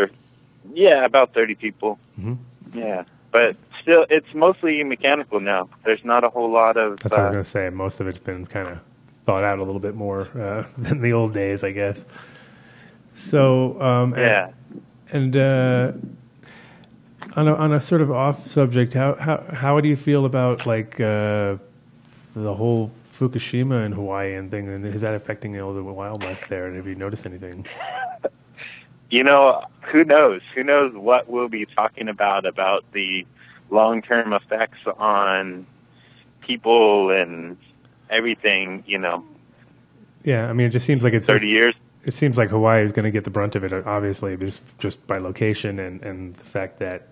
about 30 people. Mm-hmm. Yeah. But still, it's mostly mechanical now. There's not a whole lot of... That's what I was going to say. Most of it's been kind of thought out a little bit more than the old days, I guess. So, yeah. And on a sort of off subject, how do you feel about like the whole Fukushima and Hawaii and thing? And is that affecting all the wildlife there? And have you noticed anything? Who knows? Who knows what we'll be talking about the long-term effects on people and everything, Yeah, I mean, it just seems like it's 30 years. It seems like Hawaii is going to get the brunt of it, obviously, just by location and the fact that,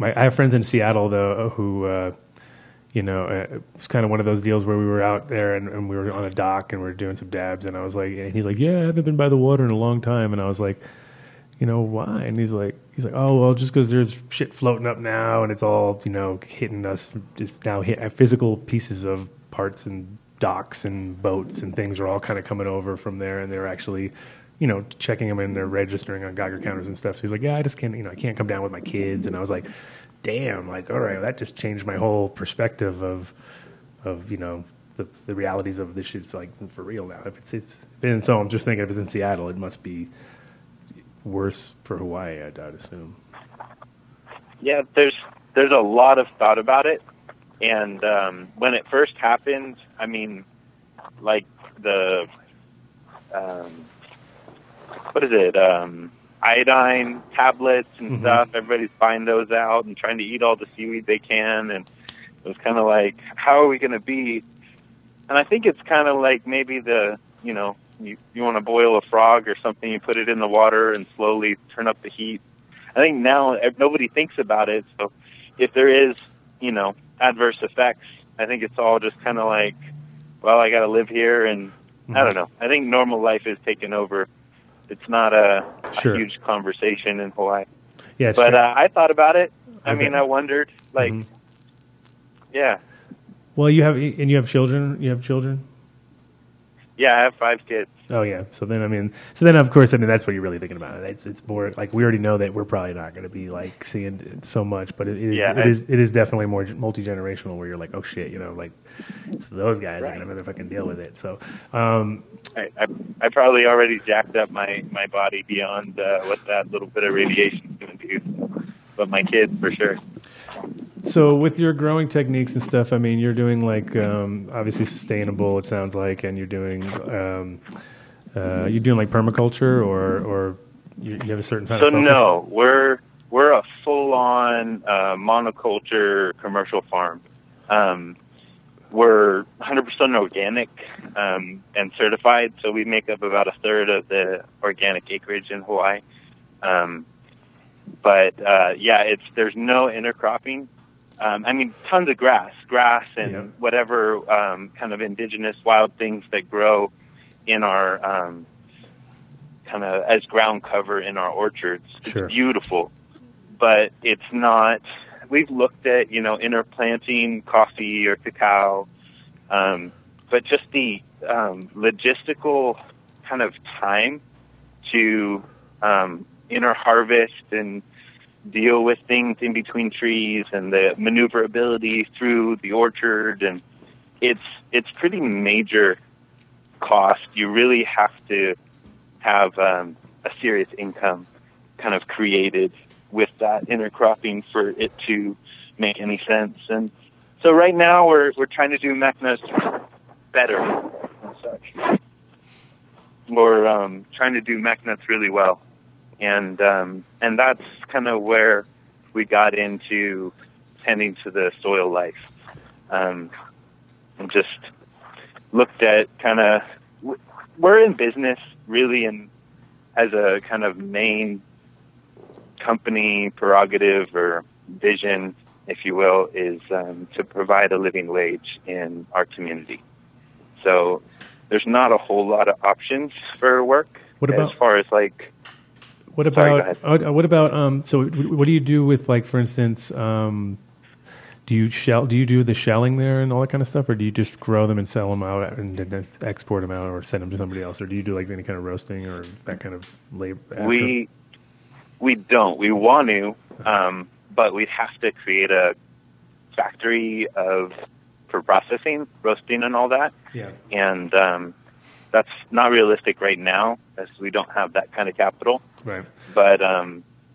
I have friends in Seattle, though, who, it's kind of one of those deals where we were out there and we were on a dock and we were doing some dabs, and he's like, yeah, I haven't been by the water in a long time. And I was like, why? And he's like, oh, well, just because there's shit floating up now and it's all, hitting us. It's now physical pieces of parts and docks and boats and things are all kind of coming over from there, and they're actually, checking them in, they're registering on Geiger counters and stuff. So he's like, yeah, I just can't, I can't come down with my kids. And I was like, damn, like, all right, that just changed my whole perspective of the realities of this shit's like for real now. And so I'm just thinking if it's in Seattle, it must be worse for Hawaii, I'd assume. Yeah, there's a lot of thought about it. And when it first happened, I mean, like the, iodine tablets and stuff, everybody's buying those out and trying to eat all the seaweed they can. And it was kind of like, how are we going to be? And I think it's kind of like maybe you want to boil a frog or something, you put it in the water and slowly turn up the heat. I think now nobody thinks about it. So if there is, adverse effects, I think it's all just kind of like, well, I got to live here. And I don't know. I think normal life is taken over. It's not a huge conversation in Hawaii. Yeah, but I thought about it. I mean, I wondered, like, yeah. Well, you have children? You have children? Yeah, I have 5 kids. Oh yeah. So then of course, that's what you're really thinking about. It's more like we already know that we're probably not going to be like seeing it so much, but it is definitely more multi-generational where you're like, oh shit, like so those guys are going to motherfucking deal with it. So, I probably already jacked up my body beyond what that little bit of radiation is going to do. But my kids for sure. So with your growing techniques and stuff, I mean, you're doing like obviously sustainable. It sounds like, and you're doing like permaculture, or you have a certain kind of focus? So no, we're a full-on monoculture commercial farm. We're 100% organic and certified, so we make up about a third of the organic acreage in Hawaii. But there's no intercropping. I mean, tons of grass and whatever kind of indigenous wild things that grow in our kind of as ground cover in our orchards. It's beautiful, but it's not. We've looked at interplanting coffee or cacao, but just the logistical kind of time to inter-harvest and deal with things in between trees and the maneuverability through the orchard, and it's pretty major cost. You really have to have a serious income kind of created with that intercropping for it to make any sense. And so right now we're trying to do Mackinac better and such. We're trying to do Mackinac really well. And that's kind of where we got into tending to the soil life. And just looked at kind of, we're in business really as a kind of main company prerogative or vision, if you will, is to provide a living wage in our community. So there's not a whole lot of options for work as far as like. What about so what do you do with, like, for instance, do you do the shelling there and all that kind of stuff, or do you just grow them and sell them out and then export them out or send them to somebody else, or do you do like any kind of roasting or that kind of labor? We don't. We want to, but we'd have to create a factory for processing, roasting, and all that. Yeah. And that's not realistic right now, as we don't have that kind of capital. Right. But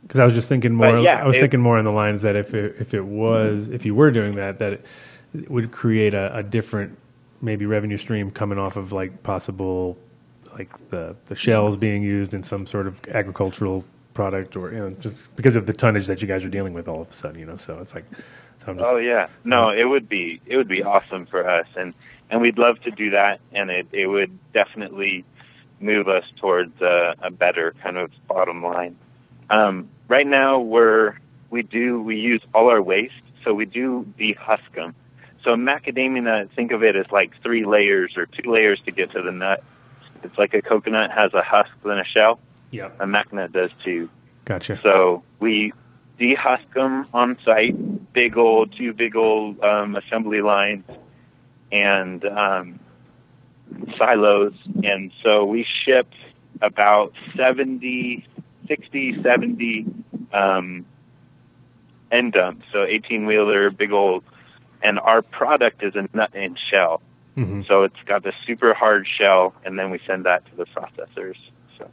because I was just thinking more. I was thinking more on the lines that if you were doing that it would create a different maybe revenue stream coming off of like possible like the shells being used in some sort of agricultural product, or just because of the tonnage that you guys are dealing with all of a sudden, so it's like. So I'm just, it would be awesome for us, and we'd love to do that, and it would definitely move us towards a better kind of bottom line. Right now we use all our waste, so we do dehusk them. So macadamia nut, think of it as like 3 layers or 2 layers to get to the nut. It's like a coconut has a husk and a shell. Yeah, a mac nut does too. Gotcha. So we dehusk them on site, two big old assembly lines, and silos, and so we ship about 70 end dumps, so 18-wheeler, big old, and our product is a nut and shell. Mm-hmm. So it's got this super hard shell, and then we send that to the processors. So,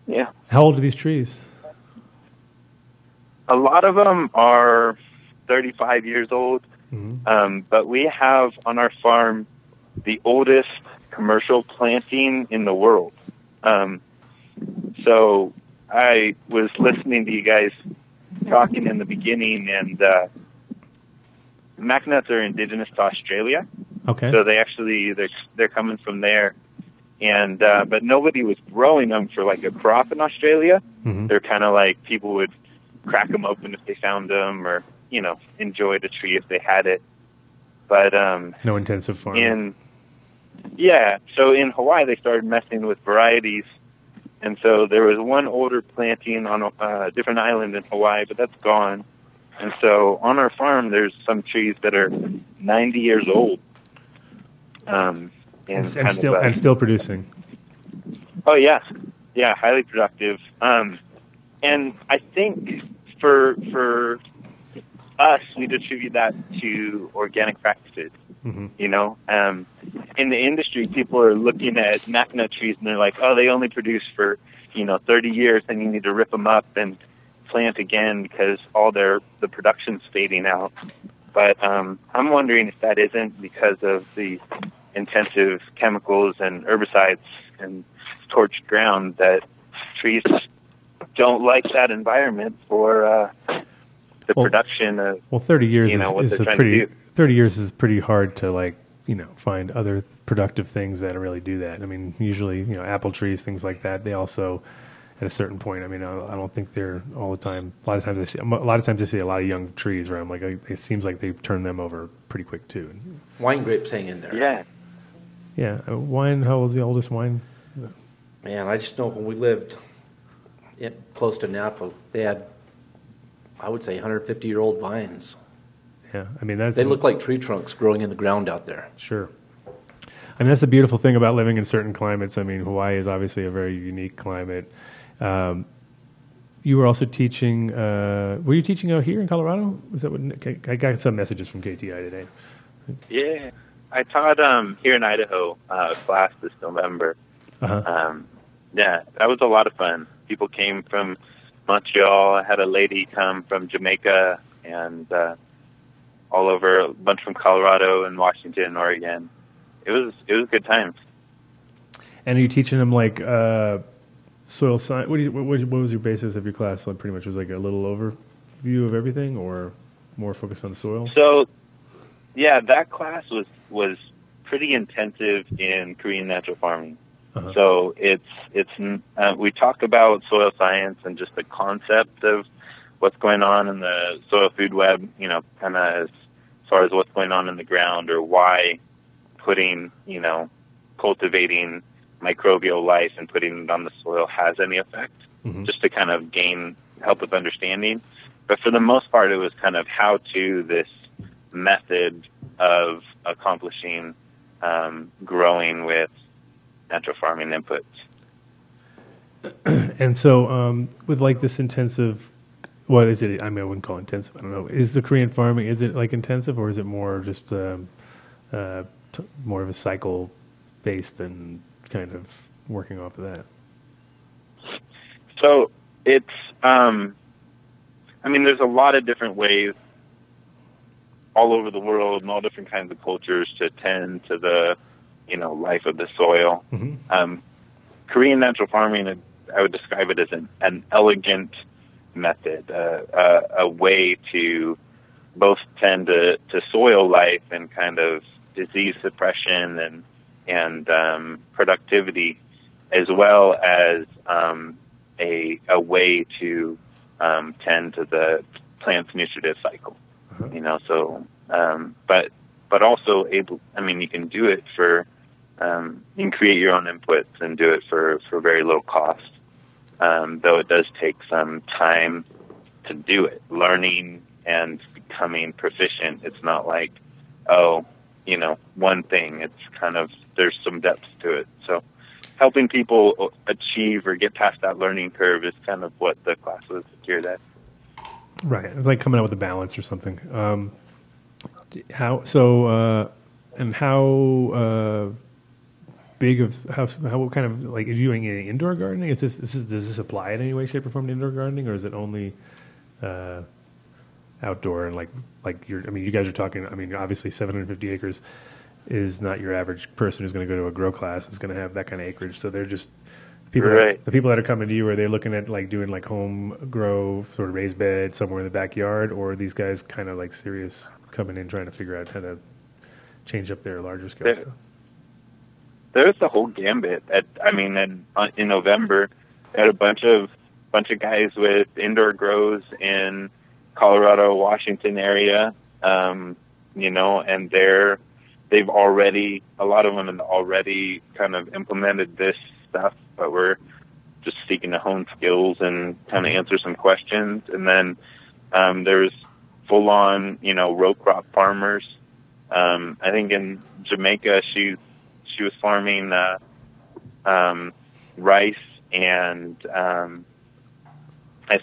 yeah. How old are these trees? A lot of them are 35 years old, but we have on our farm the oldest commercial planting in the world. So I was listening to you guys talking in the beginning, and MacNuts are indigenous to Australia. Okay. So they actually they're coming from there, and but nobody was growing them for like a crop in Australia. Mm-hmm. They're kind of like people would crack them open if they found them, or enjoy the tree if they had it. But no intensive farming. So in Hawaii they started messing with varieties, and so there was one older planting on a different island in Hawaii, but that's gone. And so on our farm there's some trees that are 90 years old. And still producing. Oh yeah, highly productive. And I think for us, we attribute that to organic practices. Mm-hmm. In the industry, people are looking at MacNut trees and they're like, oh, they only produce for 30 years, and you need to rip them up and plant again because the production's fading out. But I'm wondering if that isn't because of the intensive chemicals and herbicides and torched ground, that trees don't like that environment for the production of 30 years what is they're trying to do. 30 years is pretty hard to find other productive things that really do that. I mean, usually apple trees, things like that, they also at a certain point, I mean, I don't think they're all the time. A lot of times I see a lot of young trees where I'm like, it seems like they turn them over pretty quick too. Wine grapes hang in there. Yeah. Wine, how old's the oldest wine? Man, I just know when we lived close to Napa, they had, I would say, 150-year-old vines. Yeah, I mean, they look like tree trunks growing in the ground out there. Sure. I mean, that's the beautiful thing about living in certain climates. I mean, Hawaii is obviously a very unique climate. You were also teaching, were you teaching out here in Colorado? Was that what, I got some messages from KTI today. Yeah, I taught here in Idaho class this November. Uh-huh. Yeah, that was a lot of fun. People came from Montreal. I had a lady come from Jamaica, and all over, a bunch from Colorado and Washington and Oregon. It was good times. And are you teaching them like soil science? What was your basis of your class? Like pretty much was like a little overview of everything, or more focused on soil? So, yeah, that class was pretty intensive in Korean natural farming. Uh-huh. So we talk about soil science and just the concept of what's going on in the soil food web, kind of as far as what's going on in the ground, or why putting, cultivating microbial life and putting it on the soil has any effect, just to kind of gain help with understanding. But for the most part, it was kind of how to this method of accomplishing growing with natural farming inputs. And so with like this intensive, what is it? I mean, I wouldn't call it intensive. I don't know. Is the Korean farming, is it like intensive, or is it more just more of a cycle based and kind of working off of that? So it's, there's a lot of different ways all over the world and all different kinds of cultures to tend to the, life of the soil. Mm-hmm. Korean natural farming, I would describe it as an elegant method, a way to both tend to soil life and kind of disease suppression and productivity, as well as a way to tend to the plant's nutritive cycle. Uh-huh. But also you can do it for, you can create your own inputs and do it for very low cost. Though it does take some time to do it, learning and becoming proficient. It's not like, one thing. It's kind of, there's some depth to it. So helping people achieve or get past that learning curve is kind of what the class was geared at. Right. It's like coming up with a balance or something. How big of how kind of like, are you doing any indoor gardening? Does this apply in any way, shape, or form to indoor gardening, or is it only outdoor? And you guys are talking. I mean, obviously, 750 acres is not your average person who's going to go to a grow class is going to have that kind of acreage. So they're just the people that are coming to you. Are they looking at like doing like home grow, sort of raised bed somewhere in the backyard, or are these guys kind of like serious coming in trying to figure out how to change up their larger scale stuff? There's the whole gambit. In November, we had a bunch of guys with indoor grows in Colorado, Washington area, and they've already, a lot of them have already kind of implemented this stuff, but we're just seeking to hone skills and kind of answer some questions. And then there's full-on, row crop farmers. I think in Jamaica, she was farming rice and I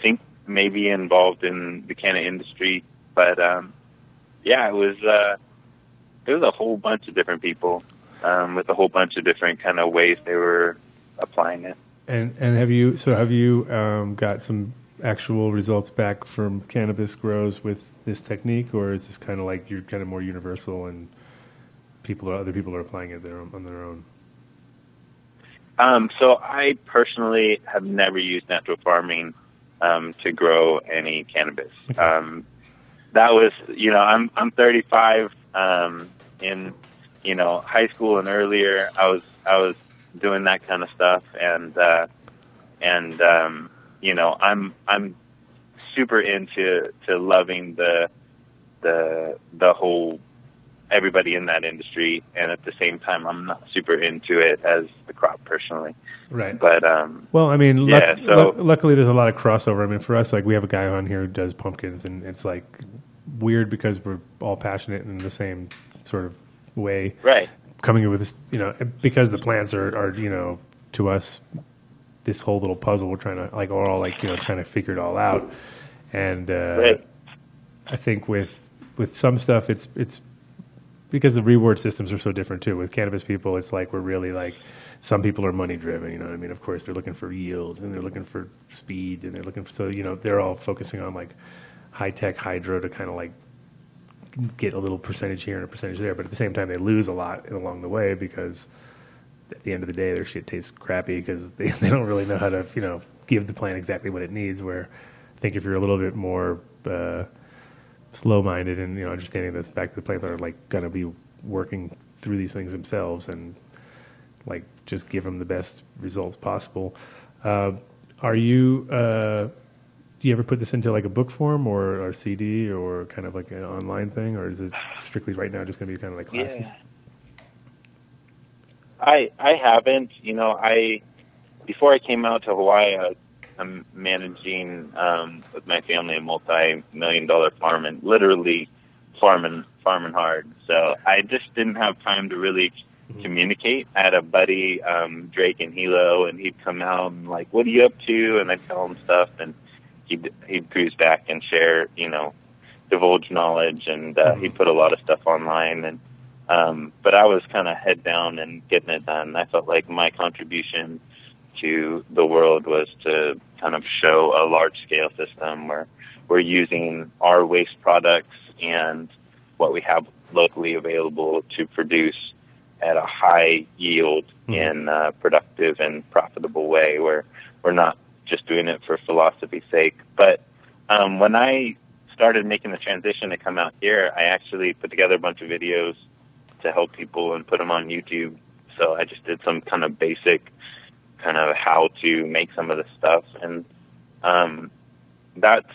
think maybe involved in the canna industry. But it was a whole bunch of different people with a whole bunch of different kind of ways they were applying it. And have you got some actual results back from cannabis grows with this technique, or is this kind of like you're kind of more universal and other people are applying it on their own? So I personally have never used natural farming to grow any cannabis. Okay. That was, I'm 35. In high school and earlier, I was doing that kind of stuff, and I'm super into loving the whole everybody in that industry, and at the same time, I'm not super into it as the crop personally. Right. But luckily there's a lot of crossover. I mean, for us, like we have a guy on here who does pumpkins, and it's like weird because we're all passionate in the same sort of way. Right. Coming in with this, because the plants are to us this whole little puzzle. We're trying to trying to figure it all out, and right. I think with some stuff it's because the reward systems are so different too. With cannabis people, it's like we're really like, some people are money driven, you know what I mean? Of course, they're looking for yields and they're looking for speed and they're looking for, they're all focusing on like high tech hydro to kind of like get a little percentage here and a percentage there. But at the same time, they lose a lot along the way because at the end of the day, their shit tastes crappy because they don't really know how to, give the plant exactly what it needs. Where I think if you're a little bit more slow-minded and understanding the fact that the plants are like going to be working through these things themselves and like just give them the best results possible. Are you? Do you ever put this into like a book form or a CD or kind of like an online thing, or is it strictly right now just going to be kind of like classes? Yeah. I haven't. Before I came out to Hawaii, I'm managing with my family a multi-million-dollar farm and literally farming hard. So I just didn't have time to really communicate. I had a buddy, Drake and Hilo, and he'd come out and like, "What are you up to?" And I'd tell him stuff, and he'd cruise back and share, divulge knowledge, and he'd put a lot of stuff online. And but I was kind of head down and getting it done. I felt like my contribution to the world was to kind of show a large-scale system where we're using our waste products and what we have locally available to produce at a high yield in a productive and profitable way, where we're not just doing it for philosophy's sake. But when I started making the transition to come out here, I actually put together a bunch of videos to help people and put them on YouTube. So I just did some kind of basic kind of how to make some of this stuff, and that's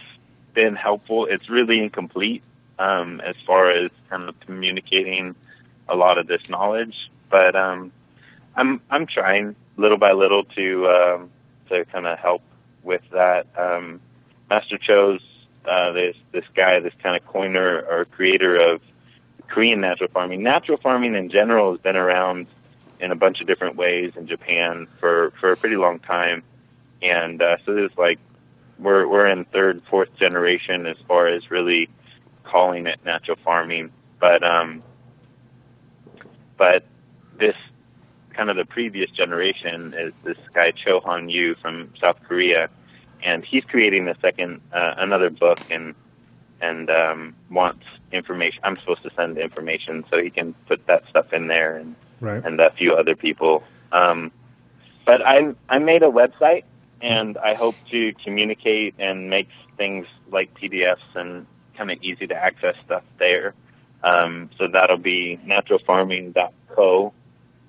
been helpful. It's really incomplete as far as kind of communicating a lot of this knowledge, but I'm trying little by little to kind of help with that. Master Cho's this guy, this kind of coiner or creator of Korean natural farming. Natural farming in general has been around in a bunch of different ways in Japan for a pretty long time. And so there's like, we're in third, fourth generation as far as really calling it natural farming. But this kind of the previous generation is this guy Cho Han Yu from South Korea, and he's creating another book and wants information. I'm supposed to send the information so he can put that stuff in there and a few other people. But I made a website, and I hope to communicate and make things like PDFs and kind of easy to access stuff there. So that'll be naturalfarming.co.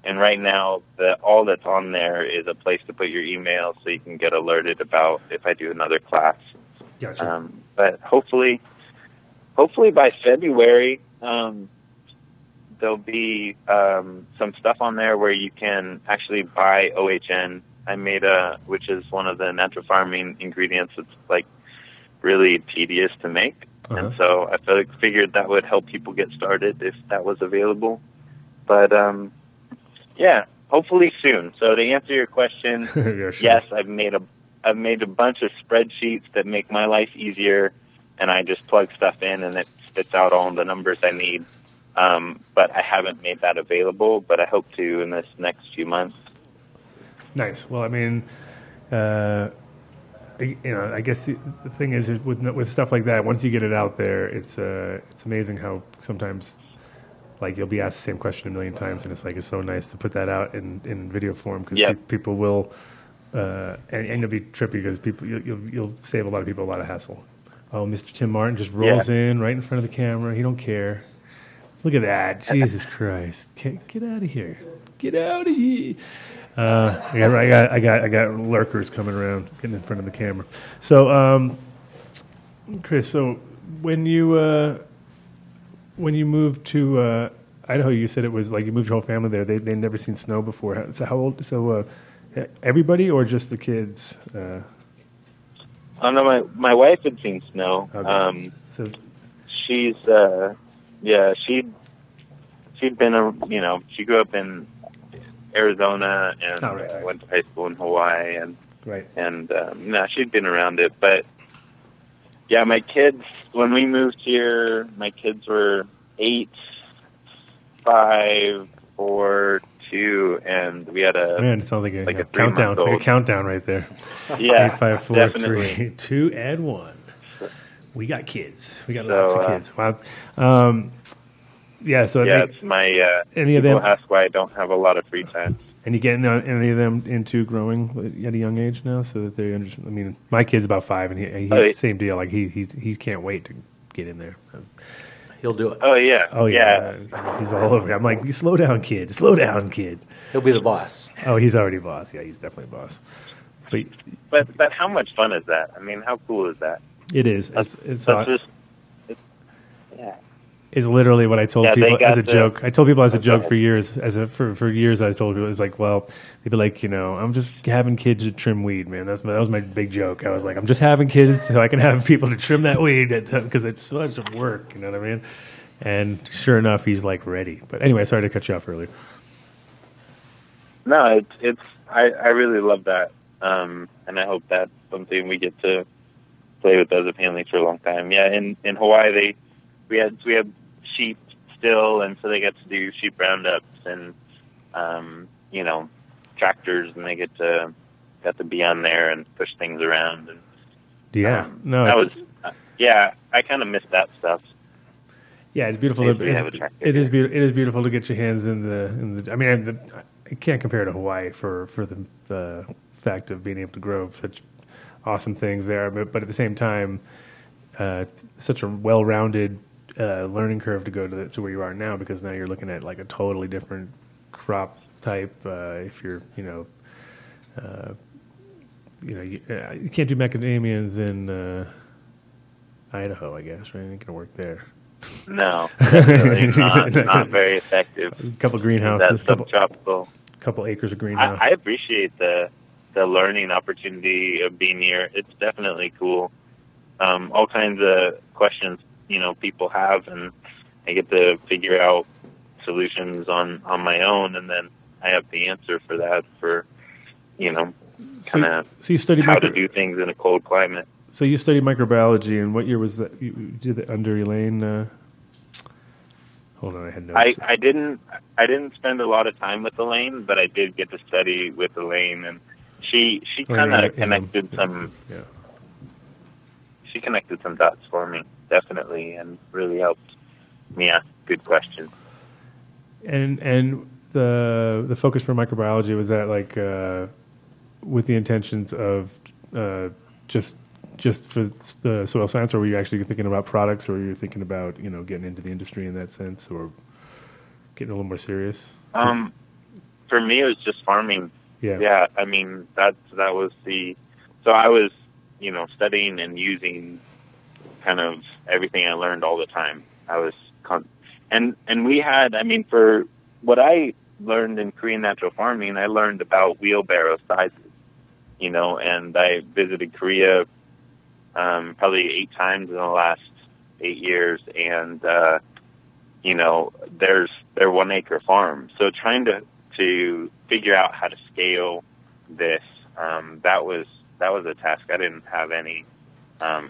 And right now, all that's on there is a place to put your email so you can get alerted about if I do another class. Gotcha. But hopefully by February, there'll be some stuff on there where you can actually buy OHN. I made which is one of the natural farming ingredients that's like really tedious to make. And so I figured that would help people get started if that was available. But yeah, hopefully soon. So to answer your question, yeah, sure. Yes, I've made a bunch of spreadsheets that make my life easier, and I just plug stuff in and it spits out all the numbers I need. But I haven't made that available, but I hope to in this next few months. Nice. Well, I mean, I guess the thing is with stuff like that, once you get it out there, it's amazing how sometimes, like, you'll be asked the same question a million times, and it's so nice to put that out in video form because people will, and it'll be trippy because you'll save a lot of people a lot of hassle. Oh, Mr. Tim Martin just rolls in right in front of the camera. He don't care. Look at that. Jesus Christ. Get out of here. Get out of here. I got lurkers coming around, getting in front of the camera. So, Chris, so when you moved to Idaho, you said it was like you moved your whole family there. They'd never seen snow before. So how old? So everybody or just the kids? Oh no, my wife had seen snow. Okay. So she's she'd been she grew up in Arizona and went to high school in Hawaii and she'd been around it. But yeah, my kids, when we moved here, my kids were 8, 5, 4, 2, and we had it sounds like a countdown, right there. Yeah, 8, 5, 4, definitely. 3, 2, and 1. We got kids. We got lots of kids. Wow. It's my. Any of people them ask why I don't have a lot of free time. And you getting any of them into growing at a young age now, so that they understand? I mean, my kid's about 5, and he same deal. Like he can't wait to get in there. He'll do it. Oh yeah. Oh yeah. He's all over. I'm like, slow down, kid. Slow down, kid. He'll be the boss. Oh, he's already boss. Yeah, he's definitely boss. But how much fun is that? I mean, how cool is that? It is. It's literally what I told people as a joke. I told people as a joke for years. For years, I told people, it's like, well, they'd be like, I'm just having kids to trim weed, man. That was my big joke. I was like, I'm just having kids so I can have people to trim that weed because it's so much work. You know what I mean? And sure enough, he's like ready. But anyway, sorry to cut you off earlier. No, I really love that, and I hope that's something we get to play with as a family for a long time. Yeah, in Hawaii, we had sheep still, and so they get to do sheep roundups and tractors, and they got to be on there and push things around. And I kind of miss that stuff. Yeah, it's beautiful. It is beautiful to get your hands in the. I mean, I can't compare to Hawaii for the fact of being able to grow such awesome things there, but at the same time, such a well-rounded learning curve to go to where you are now, because now you're looking at like a totally different crop type. If you're, you can't do macadamias in Idaho, I guess, right? It ain't gonna work there. No, definitely not very effective. A couple greenhouses, that's subtropical. Couple acres of greenhouse. I appreciate the learning opportunity of being here. It's definitely cool. All kinds of questions, people have, and I get to figure out solutions on my own, and then I have the answer for that for, kind of so you studied how to do things in a cold climate. So you studied microbiology, and what year was that? You did it under Elaine. Hold on, I had notes. I didn't spend a lot of time with Elaine, but I did get to study with Elaine, and she kind of connected some. Yeah. She connected some dots for me, definitely, and really helped me ask good questions. And the focus for microbiology, was that like with the intentions of just for the soil science, or were you actually thinking about products, or were you thinking about getting into the industry in that sense, or getting a little more serious? For me, it was just farming. Yeah. I mean, that was so I was studying and using kind of everything I learned all the time. I was and we had, I mean, for what I learned in Korean natural farming, I learned about wheelbarrow sizes, and I visited Korea probably 8 times in the last 8 years, and they're 1 acre farms. So trying to figure out how to scale this, that was a task I didn't have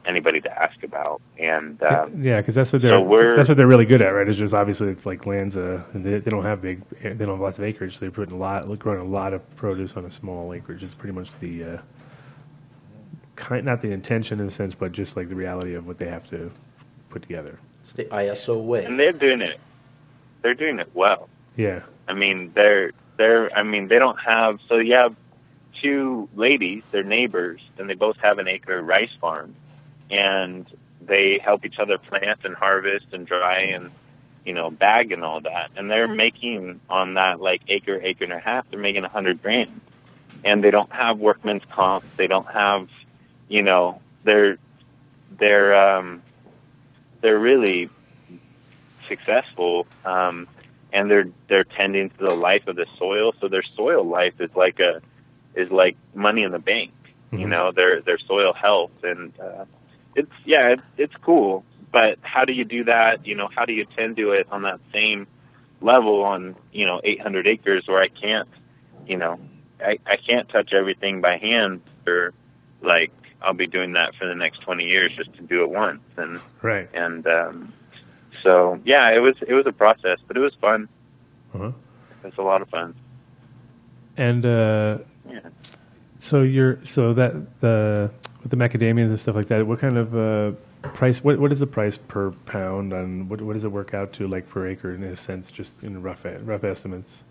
anybody to ask about, and because that's what they're really good at, right? It's just obviously it's like lands. They don't have lots of acreage. So they're growing a lot of produce on a small acreage. It's pretty much the not the intention in a sense, but just like the reality of what they have to put together. It's the ISO way, and they're doing it. They're doing it well. Yeah, I mean they don't have, so you have 2 ladies, they're neighbors, and they both have an acre rice farm, and they help each other plant and harvest and dry and bag and all that, and they're making on that like acre and a half, they're making $100,000, and they don't have workman's comp, they don't have they're really successful, and they're tending to the life of the soil, so their soil life is like money in the bank, their soil health, and it's cool. But how do you do that? How do you tend to it on that same level on 800 acres where I can't I can't touch everything by hand, or like I'll be doing that for the next 20 years just to do it once, and right. And so it was a process, but it was fun. Uh-huh. It was a lot of fun. And so with the macadamias and stuff like that, what kind of price? What is the price per pound, and what does it work out to, like, per acre in a sense, just in rough estimates?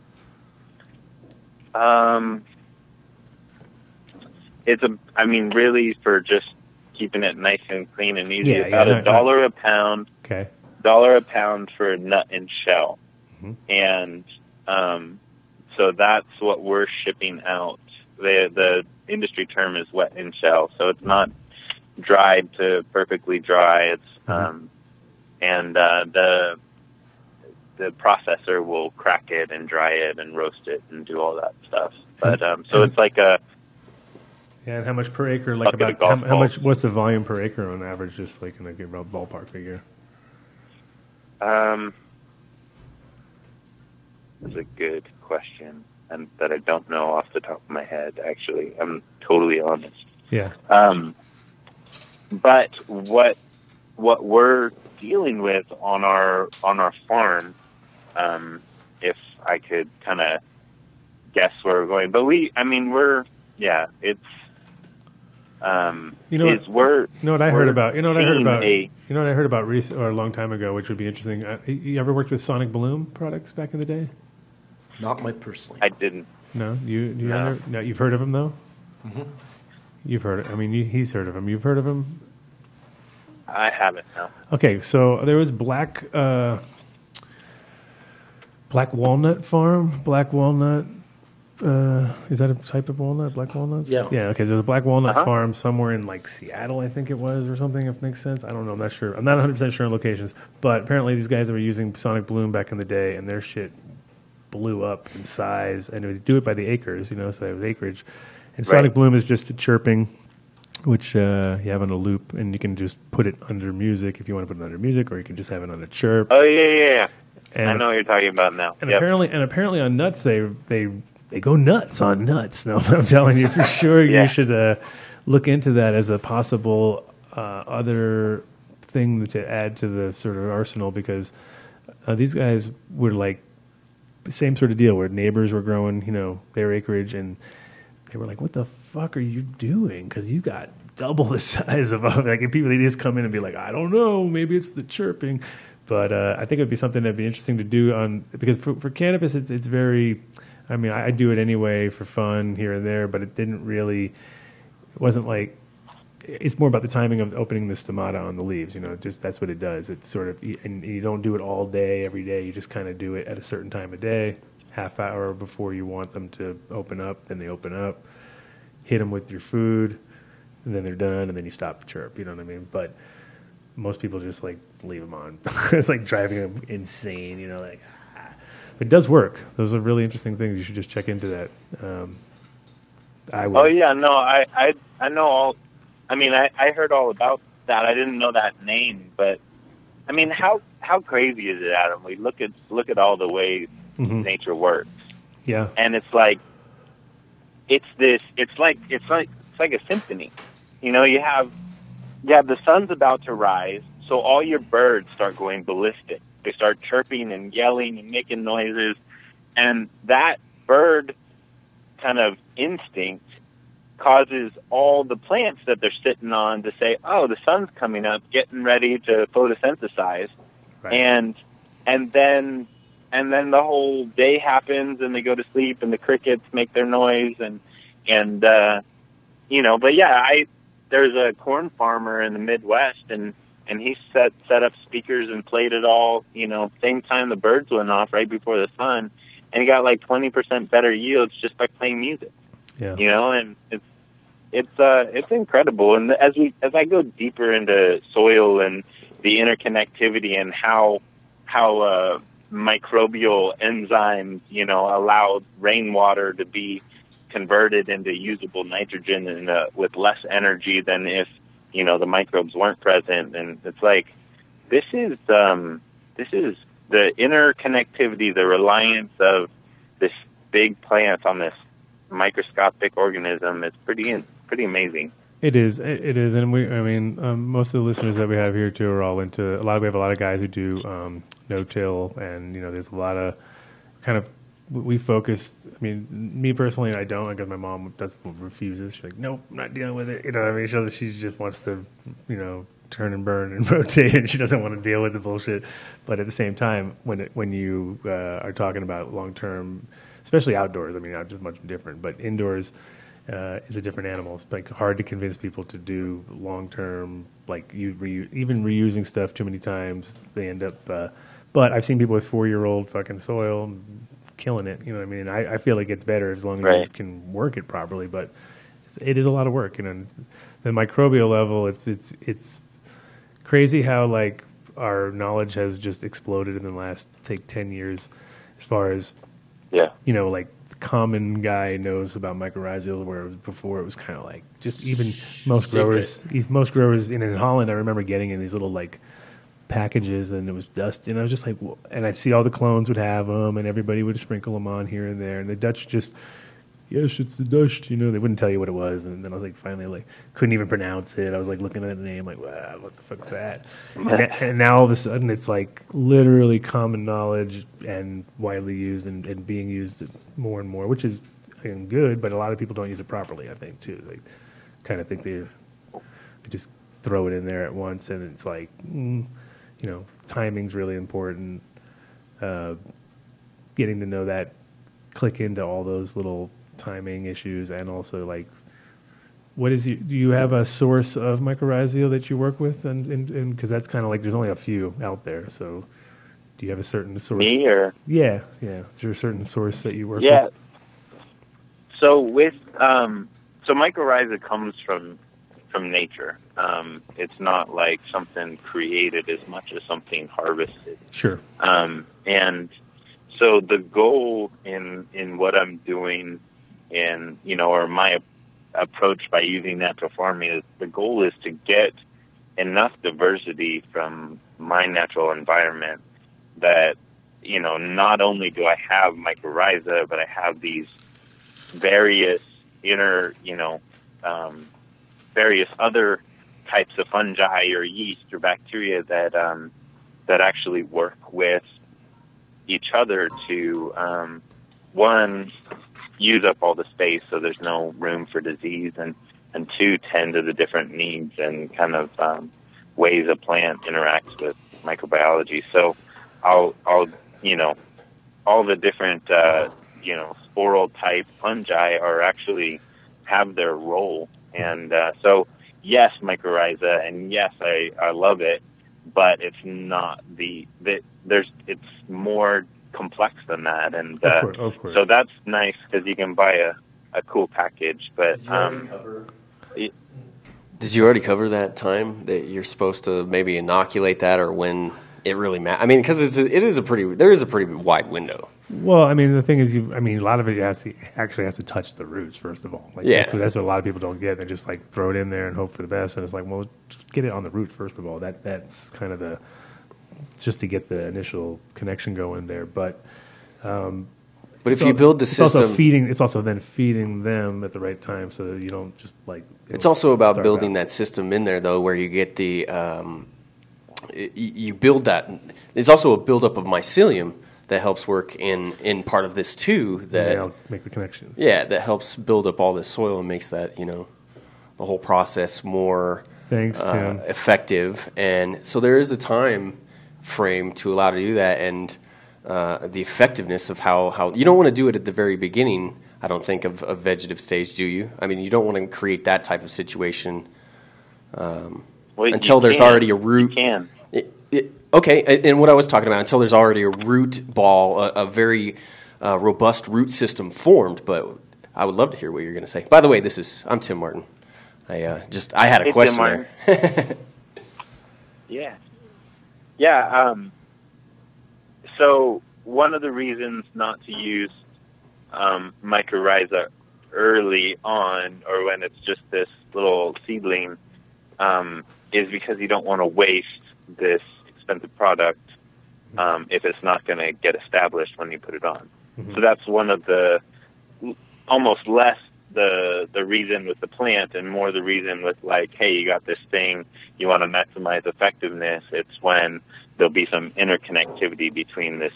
Really for just keeping it nice and clean and easy, about $1 a pound. Okay. $1 a pound for a nut and shell, and so that's what we're shipping out. The industry term is wet in shell, so it's not dried to perfectly dry. It's and the processor will crack it and dry it and roast it and do all that stuff. But so it's like a and how much per acre? Like about how much? What's the volume per acre on average? Just like in a good ballpark figure. That's a good question, and that I don't know off the top of my head. Actually, I'm totally honest. Yeah. But what we're dealing with on our farm, if I could kind of guess where we're going, but it's. What I heard about a long time ago, which would be interesting. You ever worked with Sonic Bloom products back in the day? Not my personally. I didn't. No, no. You've heard of him though. Mm-hmm. You've heard. He's heard of him. You've heard of him. I haven't. No. Okay, so there was Black Walnut Farm. Black Walnut. Is that a type of walnut? Black walnuts? Yeah. Yeah. Okay. There's a black walnut farm somewhere in like Seattle, I think it was, or something. If it makes sense. I don't know. I'm not sure. I'm not 100% sure on locations, but apparently these guys were using Sonic Bloom back in the day, and their shit blew up in size, and it would do it by the acres, so it was acreage. And Sonic Bloom is just chirping which you have on a loop, and you can just put it under music if you want to put it under music, or you can just have it on a chirp. Oh yeah. And, I know what you're talking about now. And apparently on nuts they go nuts on nuts. No, I'm telling you for sure. You should look into that as a possible other thing to add to the sort of arsenal, because these guys were like same sort of deal where neighbors were growing, their acreage, and they were like, "What the fuck are you doing? Because you got double the size of like." And people, they just come in and be like, "I don't know, maybe it's the chirping," but I think it'd be something that'd be interesting to do because for cannabis, it's very. I mean, I do it anyway for fun here and there, but it wasn't like. It's more about the timing of opening the stomata on the leaves. Just that's what it does. It's sort of, and you don't do it all day, every day. You just kind of do it at a certain time of day, half hour before you want them to open up. Then they open up, hit them with your food, and then they're done, and then you stop the chirp. You know what I mean? But most people just like leave them on. It's like driving them insane. But it does work. Those are really interesting things. You should just check into that. I would. Oh yeah, no, I know all. I mean, I heard all about that. I didn't know that name, but I mean, how crazy is it, Adam? We look at all the ways nature works. Yeah, and it's like it's like a symphony. You have the sun's about to rise, so all your birds start going ballistic. They start chirping and yelling and making noises, and that bird kind of instinct causes all the plants that they're sitting on to say, "Oh, the sun's coming up, getting ready to photosynthesize," right. and then the whole day happens, and they go to sleep, and the crickets make their noise, and But yeah, there's a corn farmer in the Midwest, and he set up speakers and played it all, same time the birds went off, right before the sun, and he got like 20% better yields just by playing music. Yeah. And it's incredible. And as I go deeper into soil and the interconnectivity and how microbial enzymes, allow rainwater to be converted into usable nitrogen and with less energy than if the microbes weren't present. And it's like this is the interconnectivity, the reliance of this big plant on this microscopic organism. It's pretty amazing. It is, and most of the listeners that we have here too are all into we have a lot of guys who do no-till, and there's a lot of kind of we focused. I mean, me personally, I don't, because my mom refuses. She's like, "Nope, I'm not dealing with it." She just wants to, turn and burn and rotate, and she doesn't want to deal with the bullshit. But at the same time, when you are talking about long-term, especially outdoors, I mean, not just much different, but indoors. Is a different animal. It's like hard to convince people to do long term. Like even reusing stuff too many times, they end up. But I've seen people with 4-year-old fucking soil killing it. You know what I mean? I feel it gets better as long as you can work it properly. But it is a lot of work. And the microbial level, it's crazy how like our knowledge has just exploded in the last 10 years, as far as like. Common guy knows about mycorrhizae, where before it was kind of like just even most growers in Holland. I remember getting in these little like packages, and it was dust, and I was just like, and I'd see all the clones would have them, and everybody would sprinkle them on here and there, and the Dutch just, yes, it's the dust, they wouldn't tell you what it was, and then I was like, finally, like, couldn't even pronounce it. I was like looking at the name, like, wow, what the fuck's that? And now all of a sudden, it's like literally common knowledge and widely used and being used more and more, which is good, but a lot of people don't use it properly, I think, too. They kind of think they just throw it in there at once, and it's like, timing's really important. Getting to know that, click into all those little timing issues, and also like, do you have a source of mycorrhizae that you work with, and because that's kind of like there's only a few out there, so do you have a certain source? Me or yeah, is there a certain source that you work with? Yeah. So with so mycorrhizae comes from nature. It's not like something created as much as something harvested. Sure. And so the goal in what I'm doing, or my approach by using natural farming is the goal is to get enough diversity from my natural environment that, you know, not only do I have mycorrhiza, but I have these various various other types of fungi or yeast or bacteria that actually work with each other to one, use up all the space so there's no room for disease, and two, tend to the different needs and kind of ways a plant interacts with microbiology. So I'll you know, all the different sporal type fungi are actually have their role, and so yes, mycorrhiza, and yes, I love it, but it's not it's more complex than that, and of course. So that's nice because you can buy a cool package. But did you already cover that time that you're supposed to maybe inoculate that, or when it really matters? I mean, because there is a pretty wide window. Well, I mean, the thing is, a lot of it actually has to touch the roots first of all. Like, yeah, that's what a lot of people don't get. They just like throw it in there and hope for the best. And it's like, well, just get it on the root first of all. That's kind of just to get the initial connection going there. But if you build the system, it's also then feeding them at the right time, so that you don't just like. It's also about building that system in there, though, where you get the you build that. There's also a buildup of mycelium that helps work in part of this too. That I'll make the connections. Yeah, that helps build up all this soil and makes that the whole process more effective. And so there is a time frame to allow to do that, and the effectiveness of how you don't want to do it at the very beginning. I don't think of vegetative stage, do you? I mean, you don't want to create that type of situation until there's already a root. You can. Okay, and what I was talking about, until there's already a root ball, a very robust root system formed. But I would love to hear what you're going to say. By the way, I'm Tim Martin. I had a question there. Yeah. So one of the reasons not to use mycorrhiza early on, or when it's just this little seedling, is because you don't want to waste this expensive product if it's not going to get established when you put it on. Mm-hmm. So that's one of the almost less the reason with the plant and more the reason with like, hey, you got this thing, you want to maximize effectiveness. It's when there'll be some interconnectivity between this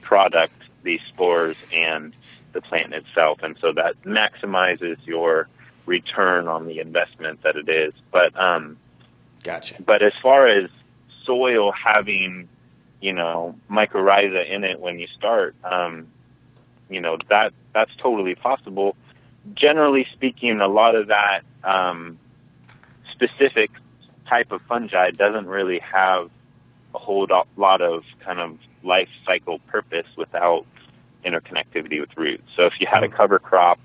product, these spores, and the plant itself, and so that maximizes your return on the investment that it is. But gotcha. But as far as soil having, mycorrhiza in it when you start, that's totally possible. Generally speaking, a lot of that specific type of fungi doesn't really have a whole lot of kind of life cycle purpose without interconnectivity with roots. So if you had a cover crop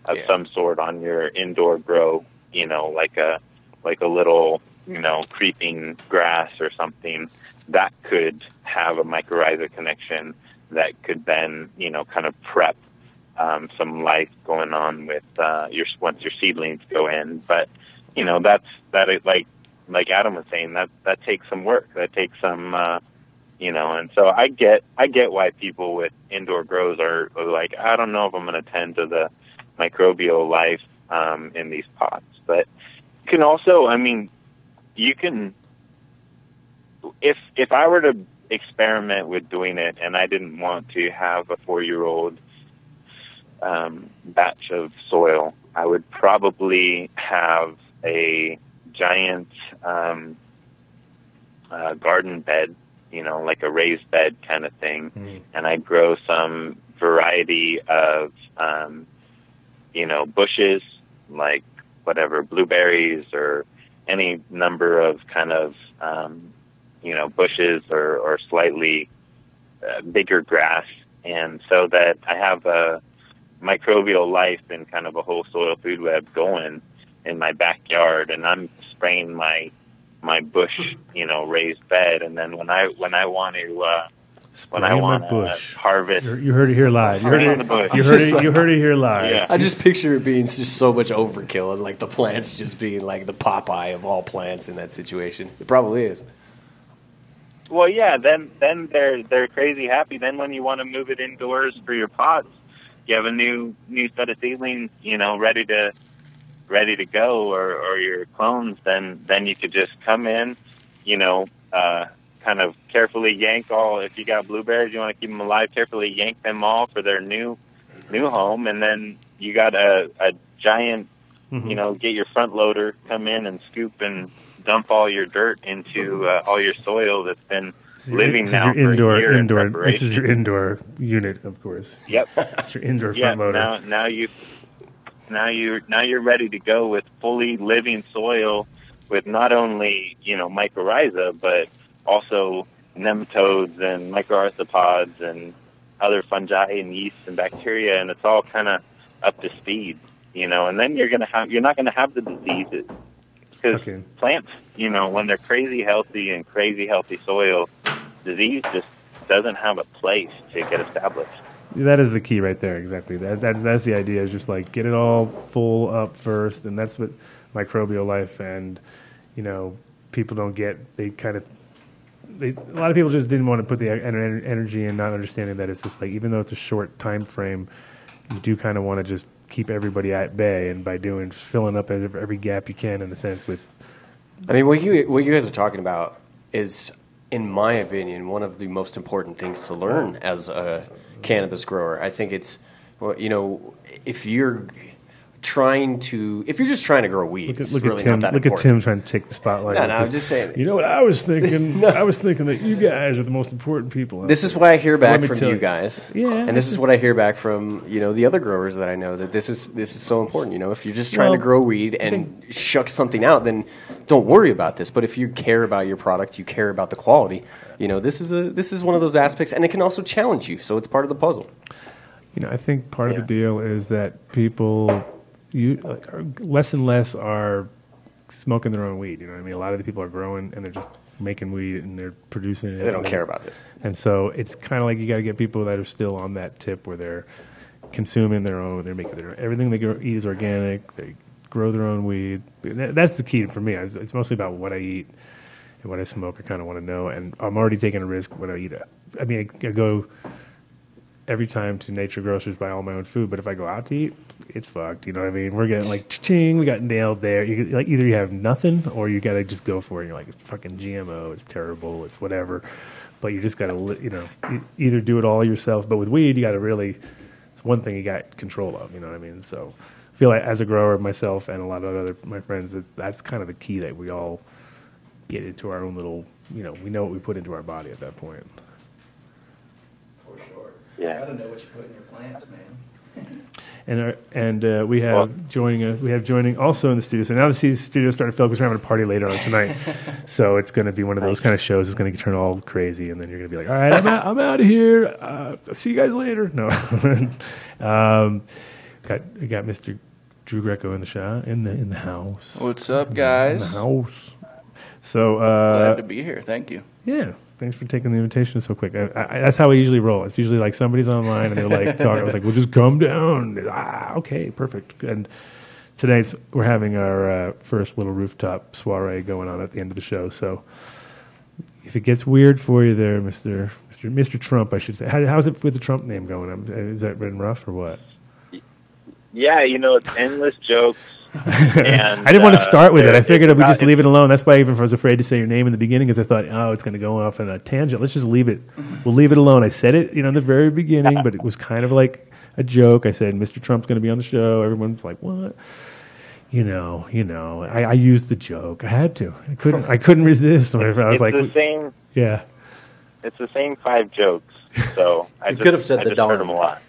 of some sort on your indoor grow, like a little, creeping grass or something, that could have a mycorrhiza connection that could then, kind of prep some life going on with once your seedlings go in. But like Adam was saying, that takes some work. That takes some and so I get why people with indoor grows are like, I don't know if I'm going to tend to the microbial life in these pots. But you can also, you can, if I were to experiment with doing it and I didn't want to have a 4-year-old batch of soil, I would probably have a giant garden bed, like a raised bed kind of thing, and I'd grow some variety of, bushes, like whatever, blueberries or any number of kind of, bushes or slightly bigger grass, and so that I have a microbial life and kind of a whole soil food web going in my backyard, and I'm spraying my bush, raised bed, and then when I want to when I want to harvest. You heard it here live. You heard it here live. Yeah. I just picture it being just so much overkill and like the plants just being like the Popeye of all plants in that situation. It probably is. Well, yeah. Then they're crazy happy. Then when you want to move it indoors for your pots, you have a new set of seedlings, ready to go, or your clones. Then you could just come in, kind of carefully yank all. If you got blueberries, you want to keep them alive. Carefully yank them all for their new home, and then you got a giant, get your front loader, come in and scoop and dump all your dirt into all your soil that's been living now for a year in preparation. This is your indoor unit, of course. Yep, it's your indoor front loader. Now you're ready to go with fully living soil with not only mycorrhiza, but also nematodes and mycorrhizapods and other fungi and yeast and bacteria, and it's all kind of up to speed, and then you're not gonna have the diseases, because plants, when they're crazy healthy soil, disease just doesn't have a place to get established. That is the key right there, exactly. That's the idea, is just like get it all full up first, and that's what microbial life and people don't get. A lot of people just didn't want to put the energy in, not understanding that it's just like, even though it's a short time frame, you do kind of want to just keep everybody at bay, and by just filling up every gap you can, in a sense. I mean, what you guys are talking about is, in my opinion, one of the most important things to learn as a cannabis grower. I think it's, if you're just trying to grow weed, it's really not that important. Look at Tim trying to take the spotlight. No, I'm just saying. You know what I was thinking? I was thinking that you guys are the most important people. This is what I hear back from you guys. Yeah. And this is what I hear back from, the other growers that I know, that this is so important. If you're just trying to grow weed and shuck something out, then don't worry about this. But if you care about your product, you care about the quality, this is one of those aspects, and it can also challenge you. So it's part of the puzzle. I think part of the deal is that people, less and less are smoking their own weed. A lot of the people are growing and they're just making weed and they're producing it. They don't care about this. And so it's kind of like you got to get people that are still on that tip where they're consuming their own. They're making everything they eat is organic. They grow their own weed. That's the key for me. It's mostly about what I eat and what I smoke. I kind of want to know, and I'm already taking a risk when I eat it. I go every time to Nature Grocers, buy all my own food, but if I go out to eat, it's fucked. You know what I mean? We're getting like, ching, we got nailed there. Either you have nothing, or you got to just go for it. You're like, it's fucking GMO, it's terrible, it's whatever. But you just got to, either do it all yourself. But with weed, you got to really, it's one thing you got control of. You know what I mean? So I feel like as a grower myself and a lot of my friends, that's kind of the key, that we all get into our own little, we know what we put into our body at that point. For sure. Yeah. You gotta know what you put in your plants, man. And we have joining also in the studio. So now the studio started to fill because we're having a party later on tonight. So it's going to be one of those kind of shows. It's going to turn all crazy, and then you're going to be like, "All right, I'm out of here. See you guys later." No, got Mr. Drew Greco in the shot in the house. What's up, guys? In the house. So glad to be here. Thank you. Yeah. Thanks for taking the invitation so quick. That's how I usually roll. It's usually like somebody's online and they're like talking. I was like, well, just come down. Okay, perfect. And today we're having our first little rooftop soiree going on at the end of the show. So if it gets weird for you there, Mr. Trump, I should say. How's it with the Trump name going? Has that been rough or what? Yeah, it's endless jokes. And, I didn't want to start with it. I figured we just leave it alone. That's why I was afraid to say your name in the beginning, because I thought, it's going to go off on a tangent. Let's just leave it. We'll leave it alone. I said it, in the very beginning, but it was kind of like a joke. I said, Mr. Trump's going to be on the show. Everyone's like, what? I used the joke. I had to. I couldn't resist. I was like, the same. Yeah. It's the same 5 jokes. So I could have said I just heard them a lot.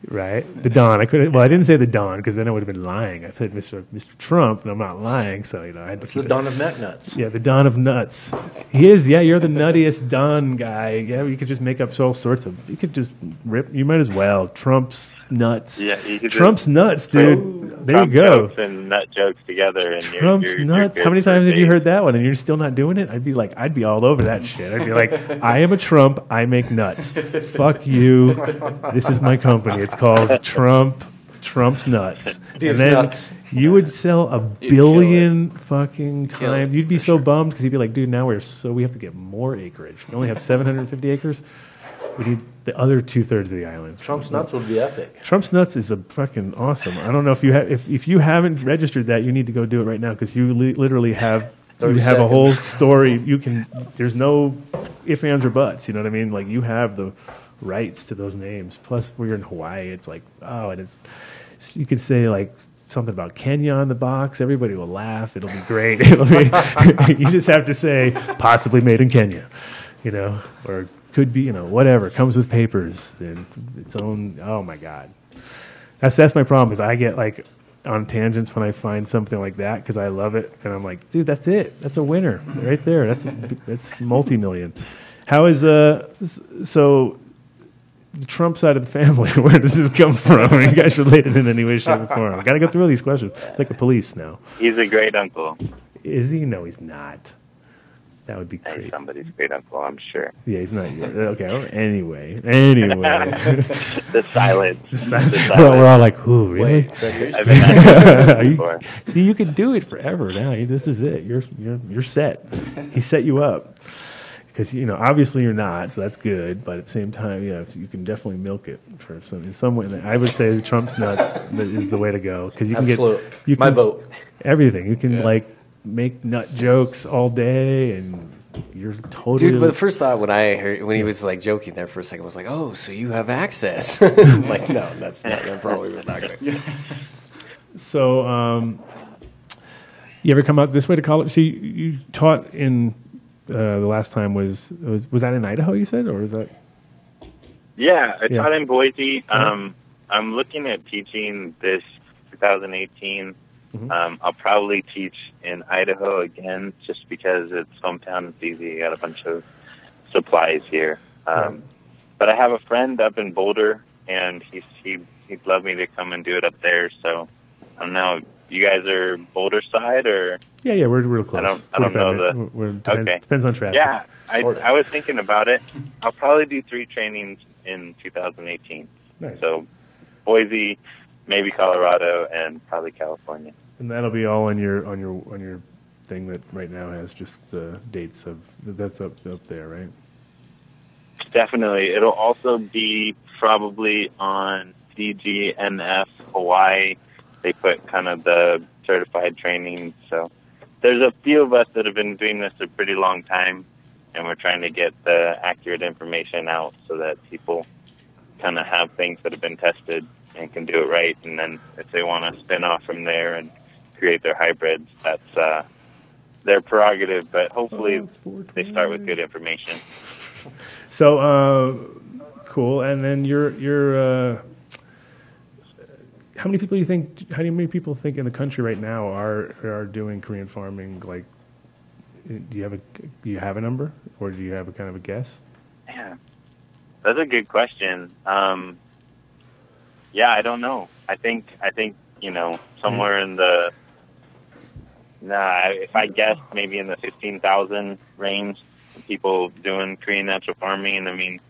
Right, the Don. I couldn't. Well, I didn't say the Don because then I would have been lying. I said Mr. Trump, and I'm not lying. So I had to. It's the Don of nut nuts. Yeah, the Don of nuts. He is. Yeah, you're the nuttiest Don guy. Yeah, you could just make up all sorts of. You could just rip. You might as well. Trump's nuts. Yeah, you could Trump's nuts, dude. There Trump you go. Jokes and nut jokes together. And Trump's nuts. How many times have you heard that one? And you're still not doing it? I'd be all over that shit. I'd be like, I am a Trump. I make nuts. Fuck you. This is my company. It's called Trump's Nuts. These and then nuts. you would sell a billion fucking times. You'd be so bummed because you'd be like, dude, now we have to get more acreage. We only have 750 acres. We need the other 2/3 of the island. Trump's nuts would be epic. Trump's nuts is a fucking awesome. I don't know if you have if you haven't registered that, you need to go do it right now because you literally have a whole story. There's no ifs, ands, or buts. You know what I mean? Like you have the rights to those names. Plus, we're in Hawaii. It's like and it's you could say like something about Kenya on the box. Everybody will laugh. It'll be great. You just have to say possibly made in Kenya. Or could be, whatever, comes with papers and its own. Oh my God, that's my problem. Is I get like on tangents when I find something like that because I love it and I'm like, dude, that's it. That's a winner right there. That's multi-million. How is so the Trump side of the family? Where does this come from? Are you guys related in any way, shape, or form? I got to go through all these questions. It's like the police now. He's a great uncle. Is he? No, he's not. That would be crazy. He's somebody's great uncle, I'm sure. Yeah, he's not yours. Okay, well, anyway. The silence. Well, we're all like, ooh, really? See, you can do it forever now. This is it. You're set. He set you up. Because, obviously you're not, so that's good. But at the same time, you can definitely milk it for in some way. I would say Trump's nuts is the way to go. Because you can get my vote. Everything. You can, make nut jokes all day and you're totally... Dude, but the first thought when he was like joking there for a second was like, oh, so you have access. Like, no, that probably was not going to... So, you ever come out this way to college? See, you taught in the last time was that in Idaho, you said, or is that... Yeah, I taught in Boise. I'm looking at teaching this 2018. I'll probably teach in Idaho again just because it's hometown. It's easy. I got a bunch of supplies here. But I have a friend up in Boulder, and he'd love me to come and do it up there. So I don't know. You guys are Boulder side or? Yeah, we're real close. I don't know okay. Depends on traffic. Yeah, I was thinking about it. I'll probably do 3 trainings in 2018. Nice. So Boise, maybe Colorado, and probably California. And that'll be all on your thing that right now has just the dates of that's up there, right? Definitely. It'll also be probably on DGNF Hawaii. They put kind of the certified training. So there's a few of us that have been doing this a pretty long time, and we're trying to get the accurate information out so that people kind of have things that have been tested and can do it right. And then if they want to spin off from there and create their hybrids, that's their prerogative. But hopefully they start with good information. So cool. And then you're how many people think in the country right now are doing Korean farming? Like, do you have a number, or do you have a kind of a guess? Yeah, that's a good question. Yeah, I don't know. I think somewhere in the if I guess maybe in the 15,000 range, people doing Korean natural farming. I mean,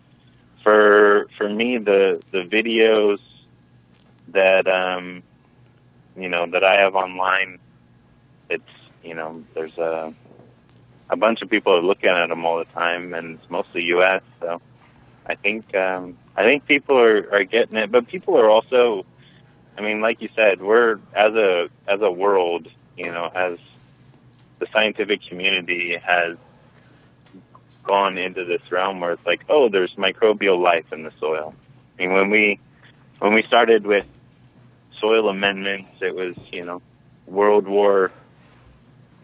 for me, the videos that that I have online, it's there's a bunch of people are looking at them all the time, and it's mostly U.S. So I think people are getting it, but people are also, I mean, like you said, we're as a world, as the scientific community has gone into this realm where it's like, oh, there's microbial life in the soil. I mean, when we started with soil amendments, it was, World War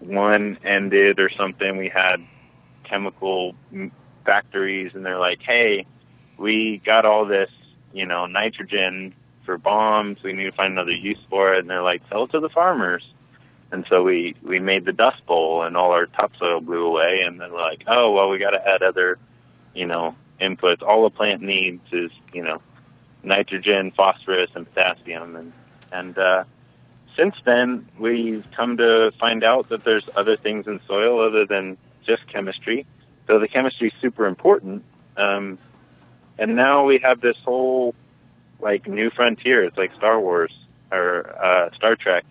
I ended or something. We had chemical factories, and they're like, hey, we got all this nitrogen for bombs. We need to find another use for it. And they're like, sell it to the farmers. And so we made the Dust Bowl, and all our topsoil blew away. And then we're like, oh, well, we got to add other, inputs. All a plant needs is, nitrogen, phosphorus, and potassium. And since then, we've come to find out that there's other things in soil other than just chemistry. So the chemistry is super important. And now we have this whole, new frontier. It's like Star Wars or Star Trek,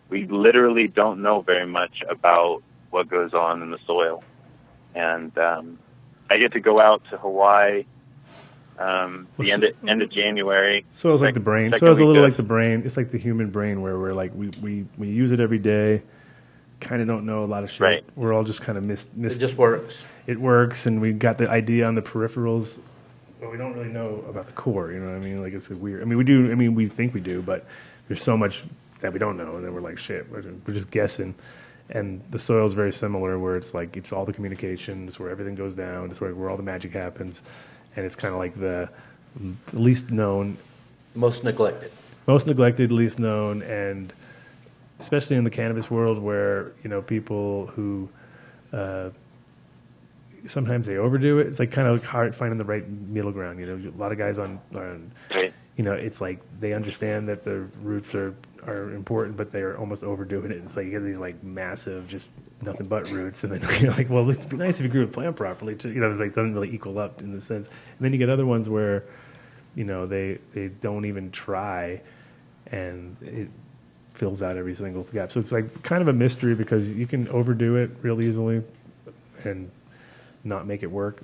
we literally don't know very much about what goes on in the soil. And I get to go out to Hawaii the end of January. So it's like the brain. So it's a little like the brain. It's like the human brain where we're like, we use it every day, kind of don't know a lot of shit. Right. We're all just kind of It just works. It works, and we got the idea on the peripherals, but we don't really know about the core, you know what I mean? Like, it's weird. I mean, we do. I mean, we think we do, but there's so much that we don't know, and then we're like, shit, we're just guessing. And the soil is very similar, where it's like, it's all the communication, it's where everything goes down, it's where all the magic happens, and it's kind of like the least known. Most neglected, least known, and especially in the cannabis world where, people who sometimes they overdo it. It's like kind of hard finding the right middle ground. A lot of guys on right. It's like they understand that the roots are important, but they're almost overdoing it. It's like you get these like massive, just nothing but roots, and then you're like, well, it'd be nice if you grew a plant properly too. It's like doesn't really equal up in the sense. And then you get other ones where, they don't even try, and it fills out every single gap. So it's like kind of a mystery because you can overdo it real easily, and not make it work.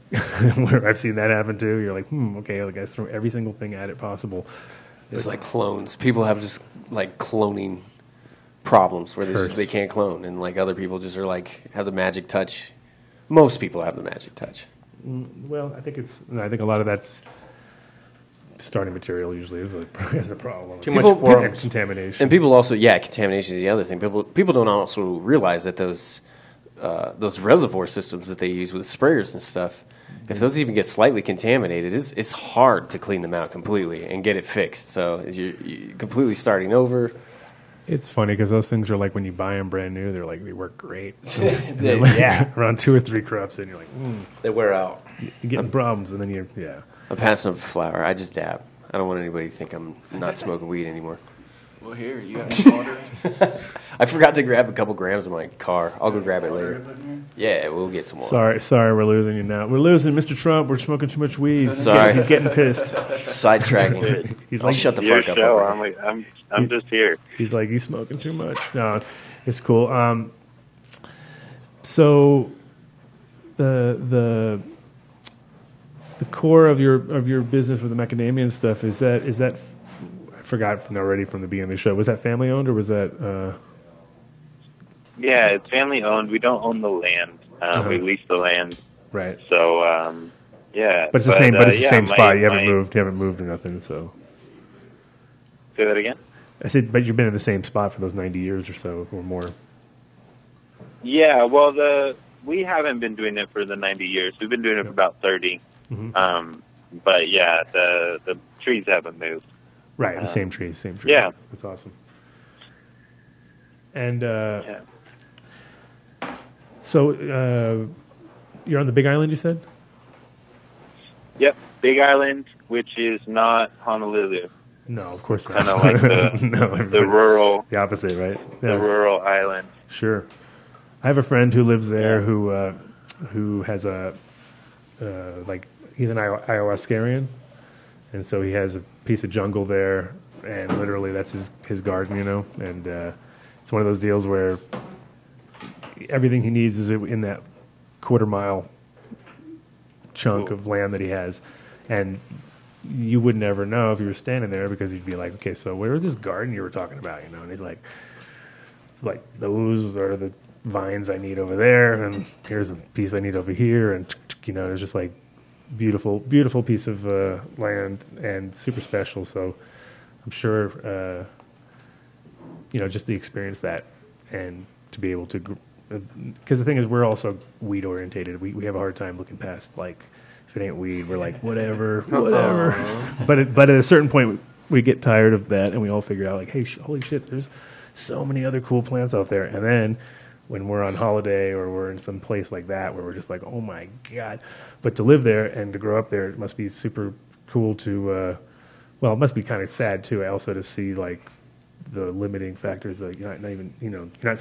Where I've seen that happen too. You're like, okay, I guess throw every single thing at it possible. It's like clones. People have just like cloning problems where they can't clone, and like other people just are like have the magic touch. Most people have the magic touch. Well, I think a lot of that's starting material usually is a problem. Too much forums. Contamination. And people also, contamination is the other thing. People don't also realize that those reservoir systems that they use with sprayers and stuff, if those even get slightly contaminated, it's hard to clean them out completely and get it fixed. So you're completely starting over. It's funny because those things are like when you buy them brand new, they work great. Around 2 or 3 crops, and you're like, they wear out. You're getting problems, and then I'm passing up flower. I just dab. I don't want anybody to think I'm not smoking weed anymore. Well, here, you got some water? I forgot to grab a couple grams in my car. I'll go grab it later. Yeah, we'll get some water. Sorry, we're losing you now. We're losing Mr. Trump. We're smoking too much weed. Sorry. He's getting pissed. Sidetracking. He's I'll like, shut the fuck up. Show. I'm just here. He's like, he's smoking too much. No, it's cool. So the core of your business with the macadamia and stuff is that I forgot already from the beginning of the show. Was that family owned or was that? Yeah, it's family owned. We don't own the land. We lease the land. Right. So yeah. But it's the same. But it's the same spot. You haven't moved. You haven't moved or nothing. So. Say that again. I said, but you've been in the same spot for those 90 years or so or more. Yeah. Well, we haven't been doing it for the 90 years. We've been doing it for about 30. Mm-hmm. But yeah, the trees haven't moved. Right, the same trees. Yeah. That's awesome. And so you're on the Big Island, you said? Yep, Big Island, which is not Honolulu. No, of course not. Kind of like the rural... The opposite, right? Yeah, the rural island. Sure. I have a friend who lives there who has he's an ayahuascarian, and so he has a piece of jungle there, and literally that's his garden, and it's one of those deals where everything he needs is in that quarter-mile chunk of land that he has, and you would never know if you were standing there because you'd be like, okay, so where is this garden you were talking about, and he's like, it's like, those are the vines I need over there, and here's the piece I need over here, and it's just like beautiful piece of land and super special. So I'm sure just to experience that and to be able to, because the thing is we're also weed orientated. We have a hard time looking past like if it ain't weed, we're like, whatever. But at a certain point, we get tired of that, and we all figure out, like, hey, holy shit, there's so many other cool plants out there. And then when we're on holiday or we're in some place like that where we're just like, oh, my God. But to live there and to grow up there, it must be super cool to, well, it must be kind of sad, too, also to see, like, the limiting factors that you're not even, you're not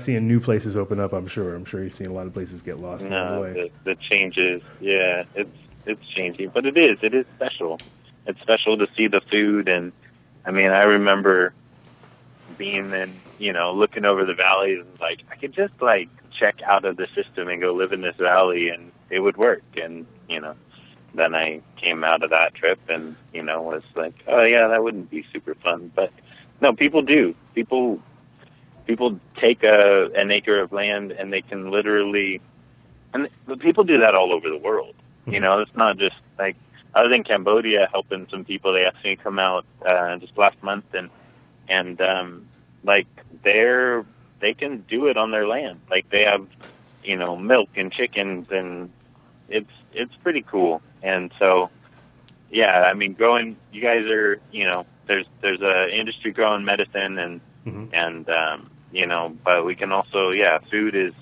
seeing new places open up. I'm sure you're seeing a lot of places get lost along the way. The changes, yeah, it's changing, but it is special. It's special to see the food, and I mean, I remember being in, looking over the valleys, and like I could just like check out of the system and go live in this valley, and it would work, and then I came out of that trip and, was like, oh, yeah, that wouldn't be super fun. But, no, people do. People take an acre of land and they can literally – and people do that all over the world. It's not just like – I was in Cambodia helping some people. They asked me to come out just last month, and like, they can do it on their land. Like, they have, milk and chickens, and it's pretty cool. And so, yeah, I mean, you guys are, there's a industry growing medicine and but we can also, food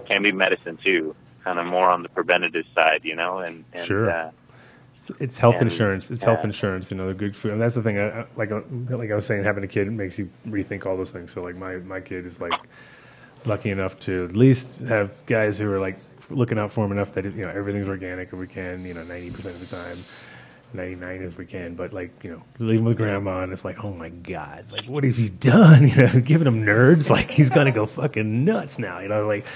can be medicine too, kind of more on the preventative side, and sure. It's health insurance. It's health insurance, the good food. And that's the thing, like I was saying, having a kid makes you rethink all those things. So like my kid is like lucky enough to at least have guys who are like looking out for him enough that everything's organic if we can, 90% of the time, 99 if we can. But like leave him with grandma, and it's like, oh my God, like what have you done? Giving him nerds, like he's gonna go fucking nuts now. Like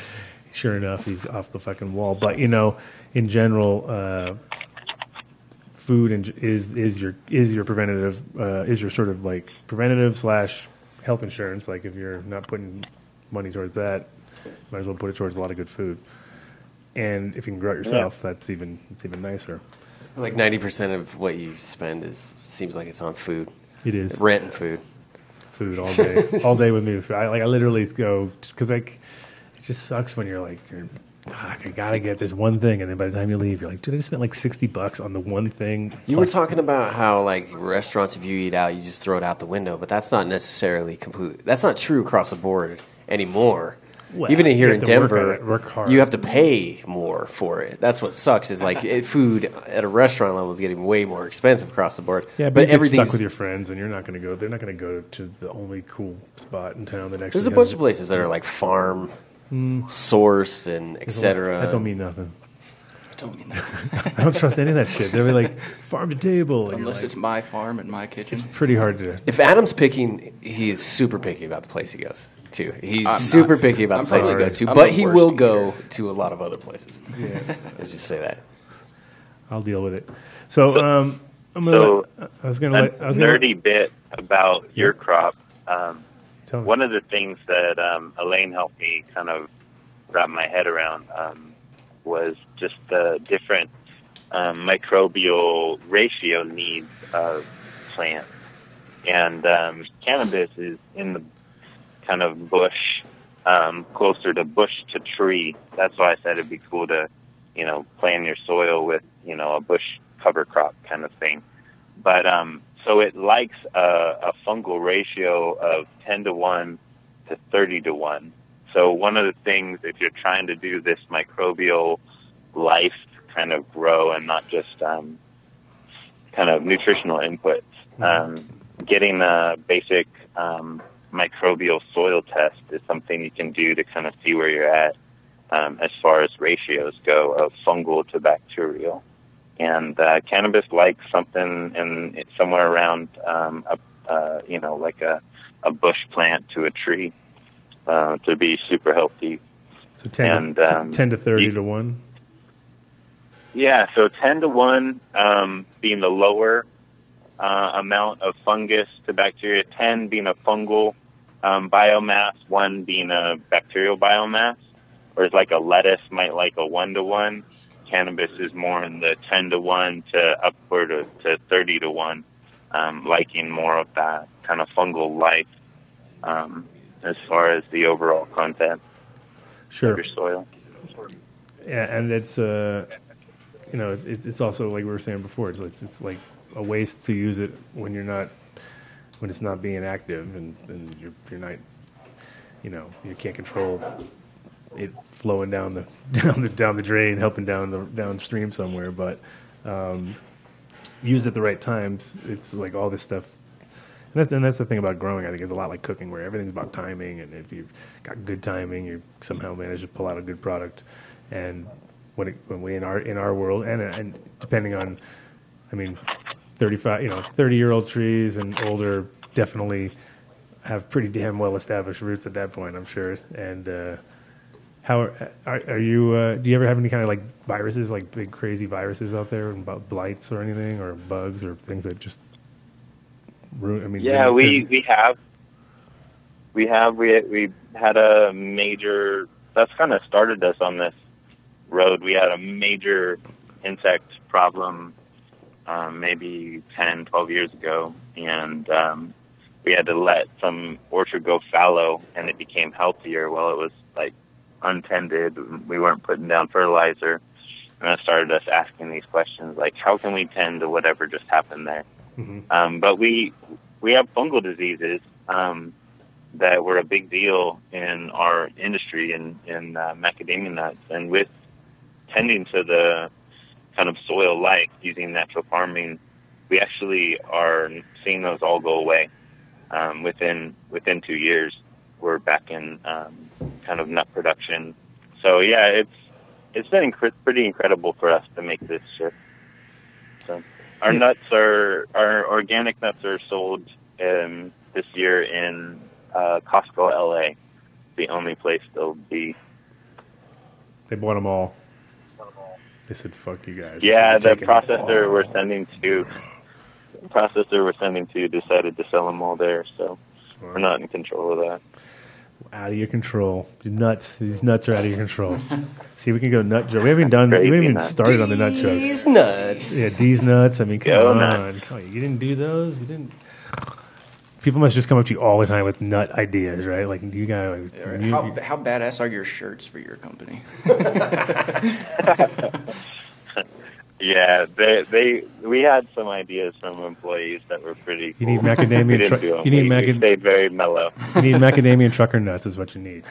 sure enough, he's off the fucking wall. But in general, food is your preventative is your sort of like preventative / health insurance. Like if you're not putting money towards that, might as well put it towards a lot of good food. And if you can grow it yourself, it's even nicer. Like 90% of what you spend seems like it's on food. It is rent and food. Food all day, all day with me. I literally go because it just sucks when you're like I gotta get this one thing, and then by the time you leave, you're like, dude, I just spent like $60 on the one thing. You were talking about how like restaurants, if you eat out, you just throw it out the window, but that's not necessarily completely. That's not true across the board anymore. Well, even here in Denver, work hard. You have to pay more for it. That's what sucks. Is like food at a restaurant level is getting way more expensive across the board. Yeah, but everything's stuck with your friends, and you're not going to go. They're not going to go to the only cool spot in town that actually. There's a bunch of places that are like farm sourced and etc. That don't mean nothing. I don't trust any of that shit. They'll be like farm to table, unless it's my farm and my kitchen. It's pretty hard to. If Adam's picking, he is super picky about the place he goes to. He's super picky about the place he goes to, but he will go to a lot of other places. Yeah. Let's just say that. I'll deal with it. So, I'm gonna. I was gonna. Nerdy bit about your crop. One of the things that Elaine helped me kind of wrap my head around was just the different microbial ratio needs of plants. And cannabis is in the kind of bush, closer to bush to tree. That's why I said it'd be cool to, plan your soil with, a bush cover crop kind of thing. But so it likes a fungal ratio of 10-to-1 to 30-to-1. So one of the things, if you're trying to do this microbial life kind of grow and not just kind of nutritional inputs, getting a basic microbial soil test is something you can do to kind of see where you're at as far as ratios go of fungal to bacterial. And cannabis likes something in somewhere around like a bush plant to a tree to be super healthy. So 10 to 30 to 1? Yeah, so 10-to-1 being the lower amount of fungus to bacteria, 10 being a fungal biomass, 1 being a bacterial biomass. Whereas like a lettuce might like a 1-to-1. Cannabis is more in the 10-to-1 to upward to 30-to-1, liking more of that kind of fungal life as far as the overall content of your soil. Yeah, and it's it's also like we were saying before. It's like a waste to use it when it's not being active and you're not, you can't control it flowing down the drain, helping downstream somewhere. But used at the right times, it's like all this stuff. And that's the thing about growing. I think it's a lot like cooking, where everything's about timing. And if you've got good timing, you somehow manage to pull out a good product. And when we in our world, and depending on, 30-year-old trees and older definitely have pretty damn well established roots at that point, I'm sure. And how are you? Do you ever have any kind of like viruses, like big crazy viruses out there, about blights or anything, or bugs or things that just ruin? Yeah, we have. We had a major. That's kind of started us on this road. We had a major insect problem maybe 10, 12 years ago, and we had to let some orchard go fallow, and it became healthier. Well, it was like untended. We weren't putting down fertilizer, and it started us asking these questions like, how can we tend to whatever just happened there? Mm-hmm. But we have fungal diseases that were a big deal in our industry in macadamia nuts, and with tending to the kind of soil life using natural farming, we actually are seeing those all go away. Within 2 years, we're back in kind of nut production. So yeah, it's been pretty incredible for us to make this shift. So our our organic nuts are sold this year in Costco, LA, the only place they'll be. They bought them all. They said, "Fuck you guys." Yeah, the processor we're sending to decided to sell them all there, so we're not in control of that. Out of your control. These nuts are out of your control. See, we can go nut joke. We haven't even started on the nut jokes. These nuts. Yeah, these nuts. Come on. You didn't do those? You didn't. People must just come up to you all the time with nut ideas, right? Like, you got how badass are your shirts for your company? Yeah, we had some ideas from employees that were pretty cool. You need macadamia. We stayed very mellow. You need macadamia and trucker nuts is what you need.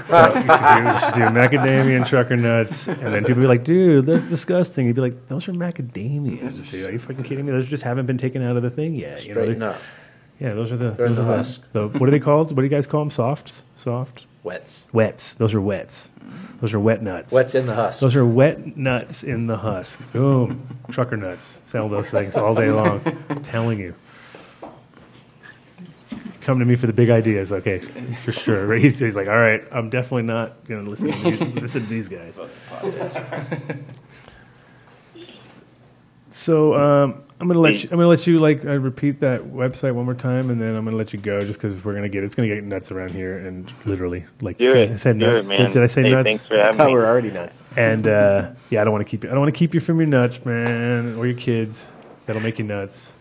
So you should do macadamia and trucker nuts, and then people be like, "Dude, that's disgusting." You'd be like, "Those are macadamias. Are you fucking kidding me? Those just haven't been taken out of the thing yet." Straighten up. Yeah, those are the husk. What are they called? What do you guys call them? Soft. Wets. Those are wets. Those are wet nuts. Wets in the husk. Those are wet nuts in the husk. Boom. Trucker nuts. Sell those things all day long. I'm telling you. Come to me for the big ideas, okay, for sure. He's like, all right, I'm definitely not going to listen to these guys. So I'm gonna let you repeat that website one more time, and then I'm gonna let you go, just because it's gonna get nuts around here, and literally I said nuts. Man. Did I say nuts? Thanks for having me. We're already nuts. And I don't want to keep you. I don't want to keep you from your nuts, man, or your kids. That'll make you nuts.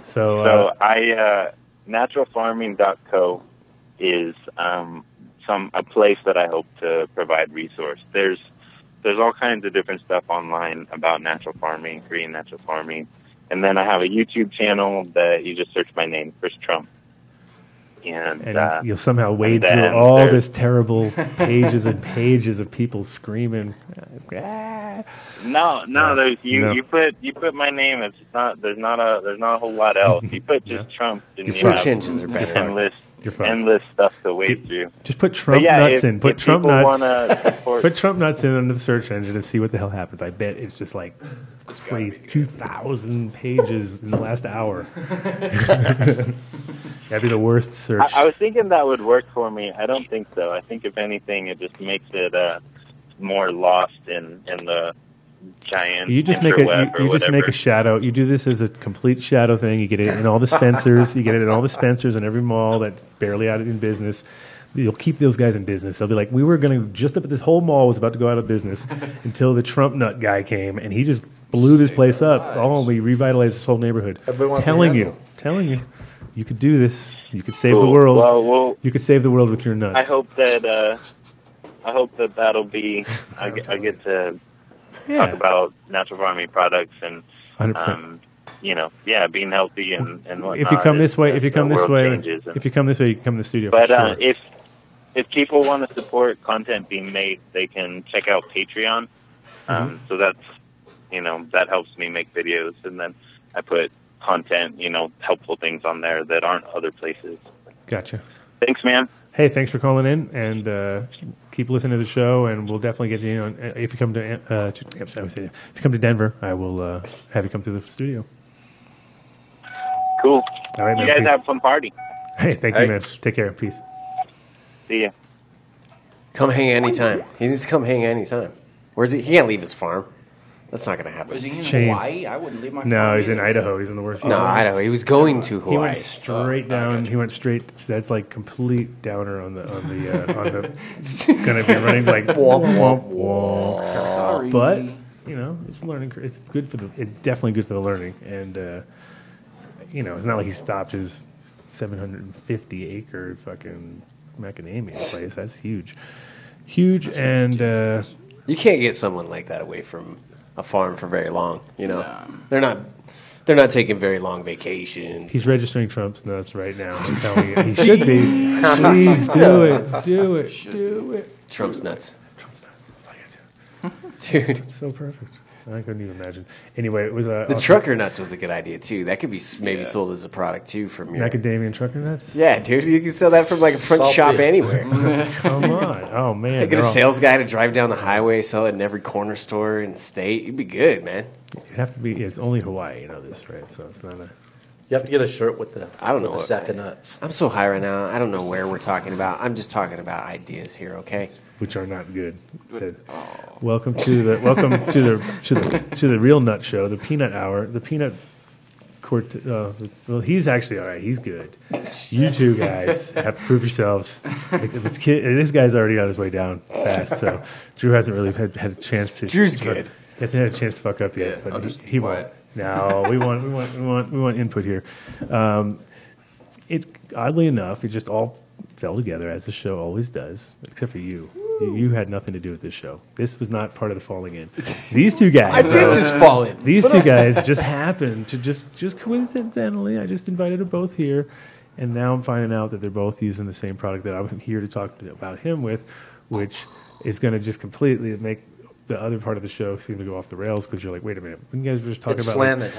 So naturalfarming.co is a place that I hope to provide resource. There's all kinds of different stuff online about natural farming, Korean natural farming. And then I have a YouTube channel that you just search my name, Chris Trump. And you'll somehow wade through all this terrible pages and pages of people screaming. No. You put my name. It's not. There's not a whole lot else. You put just Trump. And search engines are bad. Endless stuff to wade through. Just put Trump nuts in. Put Trump nuts. Put Trump nuts in under the search engine and see what the hell happens. I bet it's just like crazy. 2,000 pages in the last hour. That'd be the worst search. I was thinking that would work for me. I don't think so. I think if anything, it just makes it more lost in the giant. You just make a shadow. You do this as a complete shadow thing. You get it in all the Spencers. You get it in all the Spencers in every mall that's barely out in business. You'll keep those guys in business. They'll be like, we were going to just up at this whole mall was about to go out of business until the Trump nut guy came and he just blew this place up. Oh, we revitalized this whole neighborhood. Telling you, you could do this. You could save the world. Well, you could save the world with your nuts. I hope that hope that that'll be. I get to talk about natural farming products and 100%. Being healthy and whatnot. If you come this way, you can come to the studio. But for sure. if people want to support content being made, they can check out Patreon. So that's that helps me make videos, and then I put content, helpful things on there that aren't other places. Gotcha. Thanks, man. Hey, thanks for calling in, and keep listening to the show. And we'll definitely get you on. If you come to Denver, I will have you come to the studio. Cool. All right, man. You guys Peace. have a fun party. Hey, thank you, man. Take care. Peace. See ya. Come hang anytime. He needs to come hang anytime. Where's he? He can't leave his farm. That's not going to happen. Was he in Chain. Hawaii? I wouldn't leave my No, farm he's in either. Idaho. He's in the worst. No, Idaho. He was going to Hawaii. He went straight down. He went straight. That's like complete downer on the. It's gonna be running like womp womp. Sorry. But it's learning. It's good for it's definitely good for the learning, and it's not like he stopped his 750 acre fucking macadamia place. That's huge, and you can't get someone like that away from a farm for very long. They're not taking very long vacations. he's registering Trump's nuts right now. I'm telling you, he should be. Please do it. Trump's nuts. That's all you do. Dude. It's so perfect. I couldn't even imagine. Anyway, it was The trucker nuts was a good idea too. That could be maybe sold as a product too from your macadamia and trucker nuts. Yeah, dude, you can sell that from like a front shop anywhere. Come on, oh man! Get a sales guy to drive down the highway, sell it in every corner store in the state. You'd be good, man. You have to be. It's only Hawaii, this, right? So it's not a. You have to get a shirt with the the sack of nuts. I'm so high right now. I don't know where we're talking about. I'm just talking about ideas here, okay? Which are not good. Welcome to the real nut show, the peanut hour, the peanut court. Well, he's actually all right. He's good. You two guys have to prove yourselves. This guy's already on his way down fast, so Drew hasn't really had a chance to. Drew's good. He hasn't had a chance to fuck up yet, but he won't. No, we want input here. Oddly enough, it just all fell together as the show always does, except for you. You had nothing to do with this show. This was not part of the falling in. These two guys. I did just fall in. These two guys just happened to just coincidentally. I just invited them both here, and now I'm finding out that they're both using the same product that I'm here to talk about him with, which is going to just completely make the other part of the show seem to go off the rails because you're like, wait a minute, when you guys were just talking about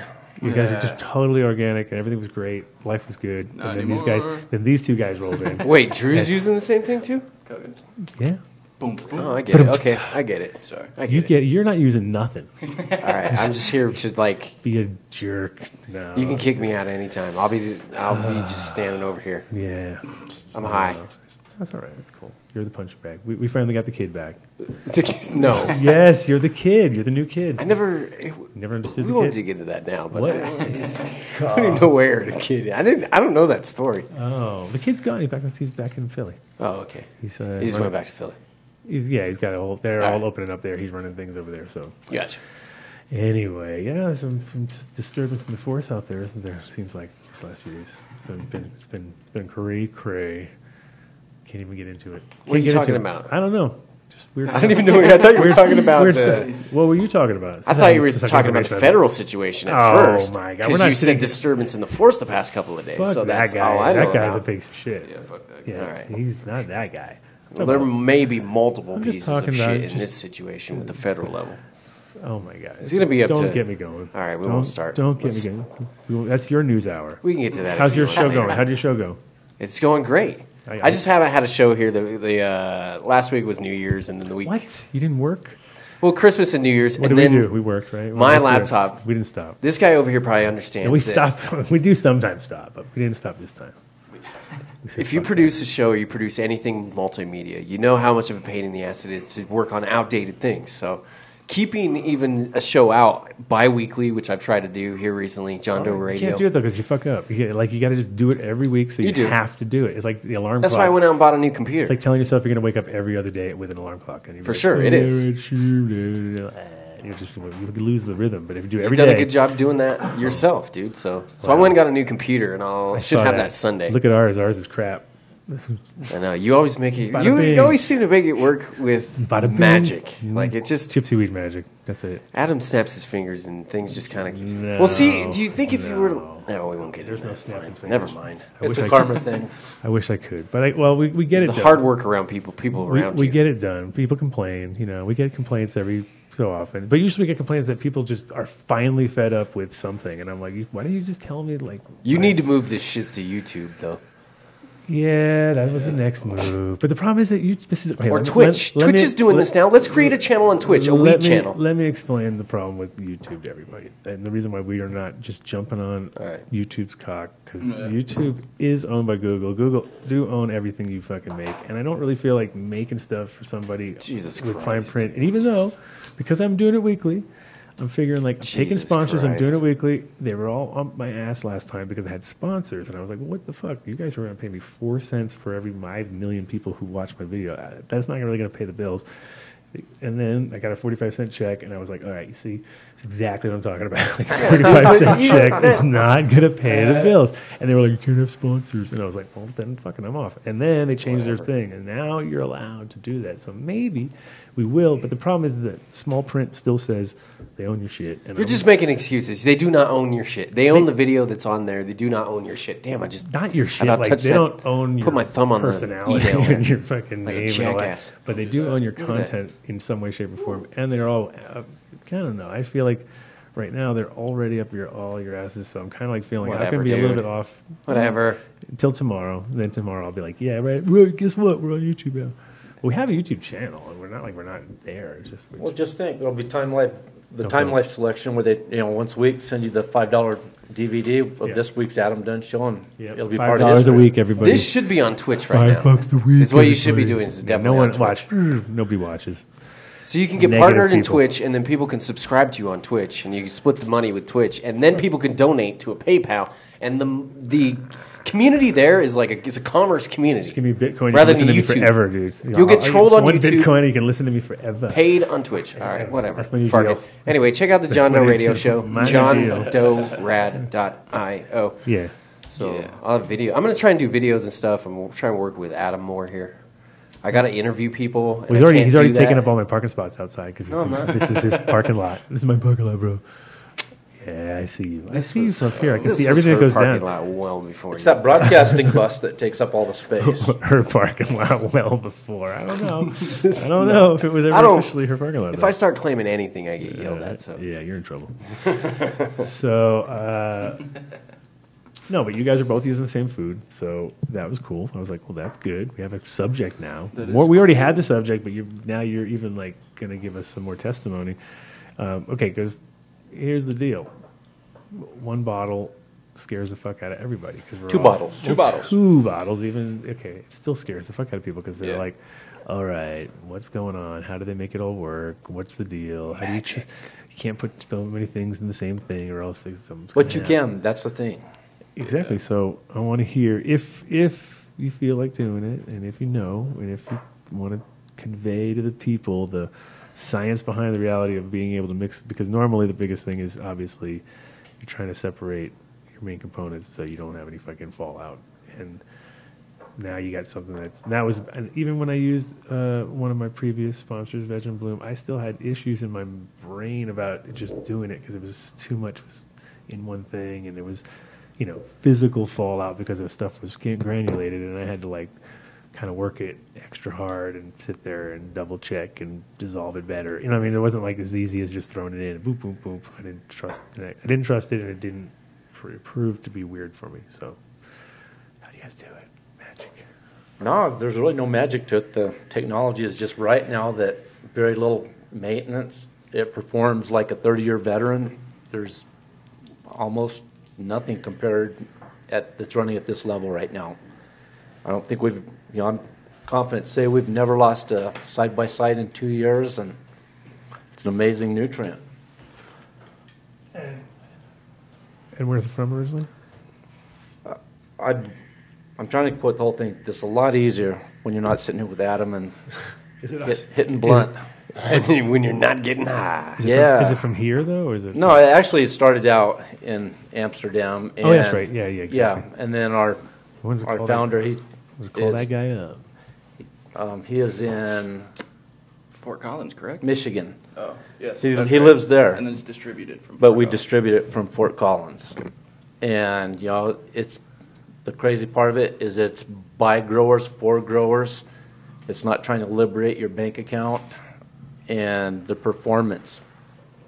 you guys are just totally organic and everything was great, life was good, Not and anymore. then these two guys rolled in. Wait, Drew's using the same thing too? Yeah. Boom, boom. Oh, I get it. Okay, I get it. Sorry. You're not using nothing. All right, I'm just here to Be a jerk. No. You can kick me out anytime. I'll be just standing over here. Yeah. I'm high. That's all right. That's cool. You're the punching bag. We finally got the kid back. No. Yes, you're the kid. You're the new kid. I never understood we the won't kid. dig into that now, but What? I don't even know where the kid. I don't know that story. Oh, the kid's gone. He's back in Philly. Oh, okay. He He's just went back to Philly. He's got a whole. They're All all right. opening up there. He's running things over there. So Gotcha. anyway, yeah, some disturbance in the force out there, isn't there? Seems like these last few days. So it's been cray. Can't even get into it. What are you Can't get talking into it. about? I don't know. Just weird. I don't even know. I thought you were talking about weird the. stuff. What were you talking about? I thought you were This is like talking about the information federal situation at Oh, first. my God. We're Because not you sitting- said disturbance in the force the past couple of days. Fuck so that that's guy. all I know That guy's about. a piece of shit. Yeah, fuck that. Yeah, All right. he's not that guy. Well, there may be multiple I'm just pieces of talking about shit in just- this situation with the federal level. Oh my God! It's gonna be up Don't to- get me going. All right, we Don't- won't start. Don't get Let's- me going. That's your news hour. We can get to that. How's if your you show want going? later. How'd your show go? It's going great. I just haven't had a show here. The last week was New Year's, and then the week. What? You didn't work? Well, Christmas and New Year's. What and did we then do? We worked, right? My We worked there. laptop. We didn't stop. This guy over here probably understands. And we that stopped. We do sometimes stop, but we didn't stop this time. We said, If you "Fuck produce a show or you produce anything multimedia, you know how much of a pain in the ass it is to work on outdated things. So keeping even a show out bi-weekly, which I've tried to do here recently, John Doe that." You Radio. can't do it though because you fuck up. You got to just do it every week. So you do. have to do it. It's like the alarm That's clock. why I went out and bought a new computer. It's like telling yourself you're going to wake up every other day with an alarm clock. And you're For like, sure, it is. You're just going to lose the rhythm. But if you do it You've every done day, a good job doing that yourself, dude. So I Wow. went and got a new computer, and I should saw have that Sunday. Look at ours. Ours is crap. I know you always make it. Bada You bing. always seem to make it work with Bada bing. magic. Like it just gypsy weed magic. That's it. Adam snaps his fingers and things just kind of. No, well, see, do you think if you were? no. No, we won't get There's into no that. snapping Fine. fingers. Never mind. It's a karma thing. I wish I could, but we get it The done. hard work around people around We you. get it done. People complain. We get complaints every so often, but usually we get complaints that people just are finally fed up with something, and I'm like, why don't you just tell me like? You need to move this shit to YouTube though. Yeah, that was the next move. But the problem is that this is okay, Or let me- Twitch. let Twitch me- is doing this now. Let's create a channel on Twitch, a weed channel. Let me explain the problem with YouTube to everybody, and the reason why we are not just jumping on YouTube's cock, because YouTube is owned by Google. Google do own everything you fucking make, and I don't really feel like making stuff for somebody with fine print. And even though, because I'm doing it weekly, I'm figuring like I'm taking sponsors. I'm doing it weekly. They were all on my ass last time because I had sponsors, and I was like, "What the fuck? You guys were going to pay me 4 cents for every 5 million people who watch my video. That's not really going to pay the bills." And then I got a 45-cent check, and I was like, "All right, you see, it's exactly what I'm talking about. Like a 45-cent check is not going to pay the bills." And they were like, "You can't have sponsors," and I was like, "Well, then fucking I'm off." And then they changed their thing, and now you're allowed to do that. So maybe we will, but the problem is that small print still says they own your shit. And You're just making excuses. They do not own your shit. They own the video that's on there. They do not own your shit. Damn, I just not your shit. Like Like they don't own your put my thumb on personality the email. and your fucking Like a name and all that. jackass. But they do own your content in some way, shape, or form. And they're all I don't know. I feel like right now they're already up all your asses. So I'm kind of like feeling like I can be a little bit off. Whatever. Until tomorrow. And then tomorrow I'll be like, yeah, right. Well, guess what? We're on YouTube now. Well, we have a YouTube channel, and we're not there. It's just Just think, it'll be Time Life selection where they, once a week send you the $5 DVD of this week's Adam Dunn show, and it'll be part of $5 a week, everybody. This should be on Twitch right now. $5 a week. It's what you should be doing. Is definitely on Twitch. Nobody watches. So you can get partnered in Twitch, and then people can subscribe to you on Twitch, and you can split the money with Twitch, and then people can donate to a PayPal, and the community there is like it's a commerce community. Just give me Bitcoin. Rather you can than listen to YouTube. me forever, dude. You'll get trolled on one YouTube. Bitcoin, you can listen to me forever. Paid on Twitch. All right, whatever. That's my new Fuck deal. it. Anyway, check out the That's John my Doe new Radio deal. Show. My new deal. JohnDoeRad.io. Yeah. So I'll have video. I'm going to try and do videos and stuff, and we'll try and work with Adam more here. I got to interview people. And He's I already can't do taken that. up all my parking spots outside because No, I'm not. this is his parking lot. This is my parking lot, bro. Yeah, I see you. I see you up here. I can see everything that goes down. Lot well before It's that broadcasting bus that takes up all the space. Her parking lot well before. I don't know. I don't know if it was ever officially her parking lot. If I start claiming anything, I get yelled at. So yeah, you're in trouble. So no, but you guys are both using the same food, so that was cool. I was like, well, that's good. We have a subject now. We already had the subject, but now you're even like going to give us some more testimony. Okay, because here's the deal. One bottle scares the fuck out of everybody. Two bottles even. Okay, it still scares the fuck out of people because they're like, all right, what's going on? How do they make it all work? What's the deal? How do you can't put so many things in the same thing or else something's But you can. That's the thing. Exactly. So I want to hear if you feel like doing it, and if you know, and if you want to convey to the people the science behind the reality of being able to mix, because normally the biggest thing is obviously you're trying to separate your main components so you don't have any fucking fallout. And now you got something and even when I used one of my previous sponsors, Veg and Bloom, I still had issues in my brain about just doing it because it was too much in one thing, and there was physical fallout because the stuff was granulated, and I had to like kind of work it extra hard and sit there and double check and dissolve it better. It wasn't like as easy as just throwing it in. Boop, boop, boop. I didn't trust it, and it didn't prove to be weird for me. So, how do you guys do it? Magic? No, there's really no magic to it. The technology is just right now that very little maintenance. It performs like a 30-year veteran. There's almost nothing compared that's running at this level right now. I don't think I'm confident to say we've never lost a side-by-side in 2 years, and it's an amazing nutrient. And where's it from originally? I'm trying to put the whole thing just a lot easier when you're not sitting here with Adam and hitting blunt. when you're not getting high. Is it from here though, or is it? No, it actually started out in Amsterdam. And, that's right. Yeah, exactly. Yeah, and then our founder, Call that guy up. He is in Fort Collins, correct? Michigan. Oh, yes. He lives there. And then it's distributed from But Fort we Collins. distribute it from Fort Collins. And, it's the crazy part of it is it's by growers, for growers. It's not trying to liberate your bank account. And the performance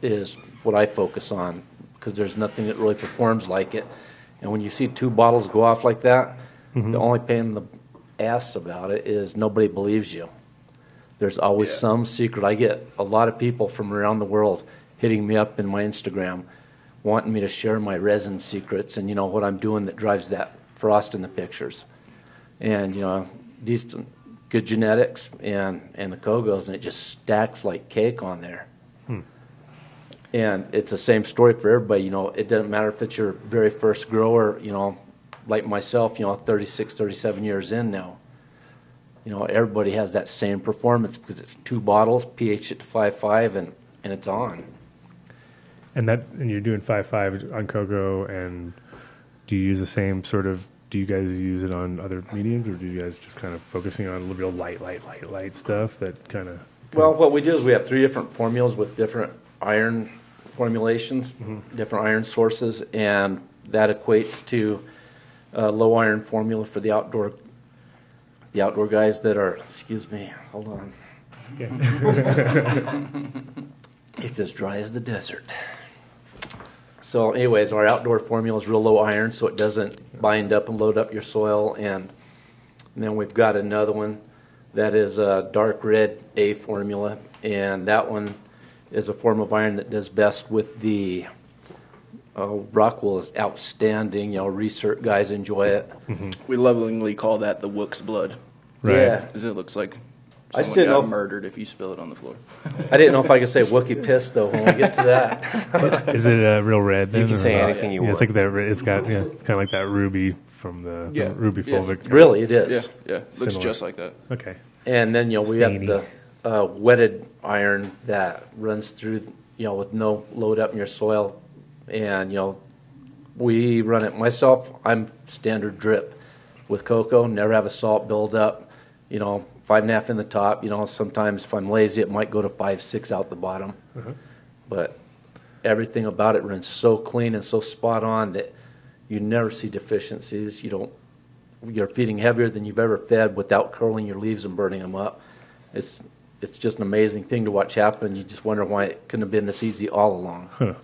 is what I focus on because there's nothing that really performs like it. And when you see 2 bottles go off like that, the only pain in the ass about it is nobody believes you. There's always some secret. I get a lot of people from around the world hitting me up in my Instagram wanting me to share my resin secrets and, what I'm doing that drives that frost in the pictures. And, these good genetics and the Kogos, and it just stacks like cake on there. And it's the same story for everybody. It doesn't matter if it's your very first grower, like myself, 36, 37 years in now. Everybody has that same performance because it's 2 bottles, pH at 5.5, and it's on. And you're doing 5.5 on Cocoa, and do you use the same sort of? Do you guys use it on other mediums, or do you guys just kind of focusing on real light stuff that kind of? Well, what we do is we have 3 different formulas with different iron formulations, different iron sources, and that equates to a low iron formula for the outdoor guys that are. Excuse me, hold on. It's as dry as the desert. So, anyways, our outdoor formula is real low iron, so it doesn't bind up and load up your soil. And then we've got another one that is a dark red A formula, and that one is a form of iron that does best with the Rockwool is outstanding. Research guys enjoy it. We lovingly call that the Wook's blood. Right. Yeah. Because it looks like I someone didn't got know- murdered if you spill it on the floor. I didn't know if I could say Wookiee piss, though, when we get to that. Is it real red? You then, can or say not? anything you Yeah, want. it's like that. It's got kind of like that ruby from the ruby fulvic. Really, it Yeah, is. looks Similar. just like that. Okay. And then, we have Stainy. the wetted iron that runs through, with no load up in your soil. And, we run it. Myself, I'm standard drip with cocoa, never have a salt buildup, 5.5 in the top. Sometimes if I'm lazy, it might go to 5, 6 out the bottom. But everything about it runs so clean and so spot on that you never see deficiencies. You're feeding heavier than you've ever fed without curling your leaves and burning them up. It's just an amazing thing to watch happen. You just wonder why it couldn't have been this easy all along. Huh.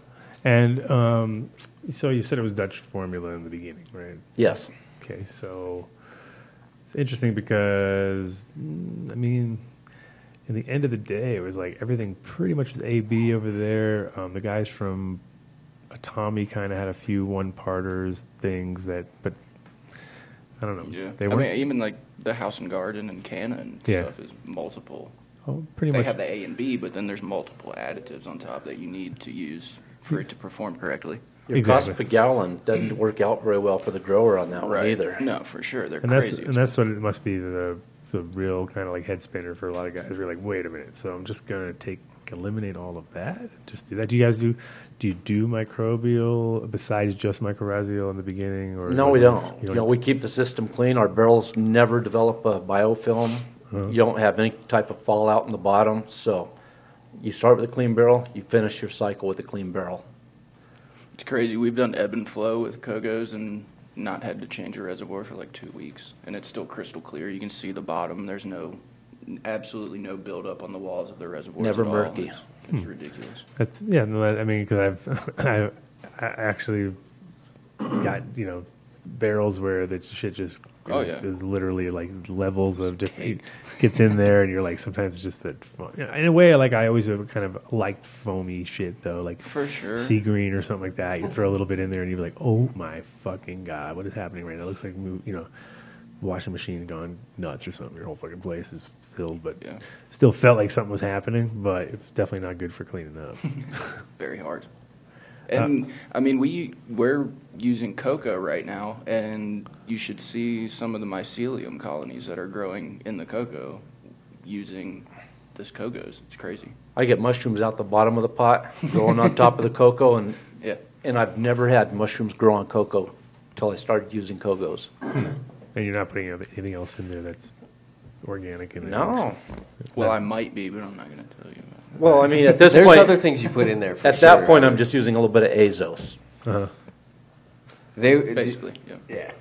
And so you said it was Dutch formula in the beginning, right? Yes. Okay, so it's interesting because, in the end of the day, it was like everything pretty much was AB over there. The guys from Atomy kind of had a few one-parters things but I don't know. Yeah. They weren't, even like the House and Garden and Canna and stuff is multiple. pretty They much. have the A and B, but then there's multiple additives on top that you need to use for it to perform correctly. Your cost per gallon doesn't work out very well for the grower on that one either. No, for sure. They're and crazy. that's what it must be the real kind of like head spinner for a lot of guys. You're like, wait a minute, so I'm just gonna eliminate all of that, just do that. Do you do microbial besides just mycorrhizal in the beginning? Or No, we don't. We keep the system clean. Our barrels never develop a biofilm. You don't have any type of fallout in the bottom. So you start with a clean barrel, you finish your cycle with a clean barrel. It's crazy. We've done ebb and flow with Kogos and not had to change a reservoir for like 2 weeks, and it's still crystal clear. You can see the bottom. There's absolutely no buildup on the walls of the reservoirs. Never at all. murky. It's ridiculous. That's because I actually got barrels where the shit just is literally like levels of different gets in there, and you're like sometimes it's just that in a way like I always have kind of liked foamy shit though, like for sure sea green or something like that. You throw a little bit in there and you're like, oh my fucking god, what is happening right now? It looks like washing machine gone nuts or something. Your whole fucking place is filled, but still felt like something was happening, but it's definitely not good for cleaning up. Very hard. And we're using coca right now, and you should see some of the mycelium colonies that are growing in the cocoa using this Kogos. It's crazy. I get mushrooms out the bottom of the pot, growing on top of the cocoa, and I've never had mushrooms grow on cocoa until I started using Kogos. And you're not putting anything else in there that's organic in it? No. Well, I might be, but I'm not going to tell you about it. Well, I mean, at this There's point, other things you put in there. For at sure, that point, right? I'm just using a little bit of Azos. Uh-huh. Basically, yeah.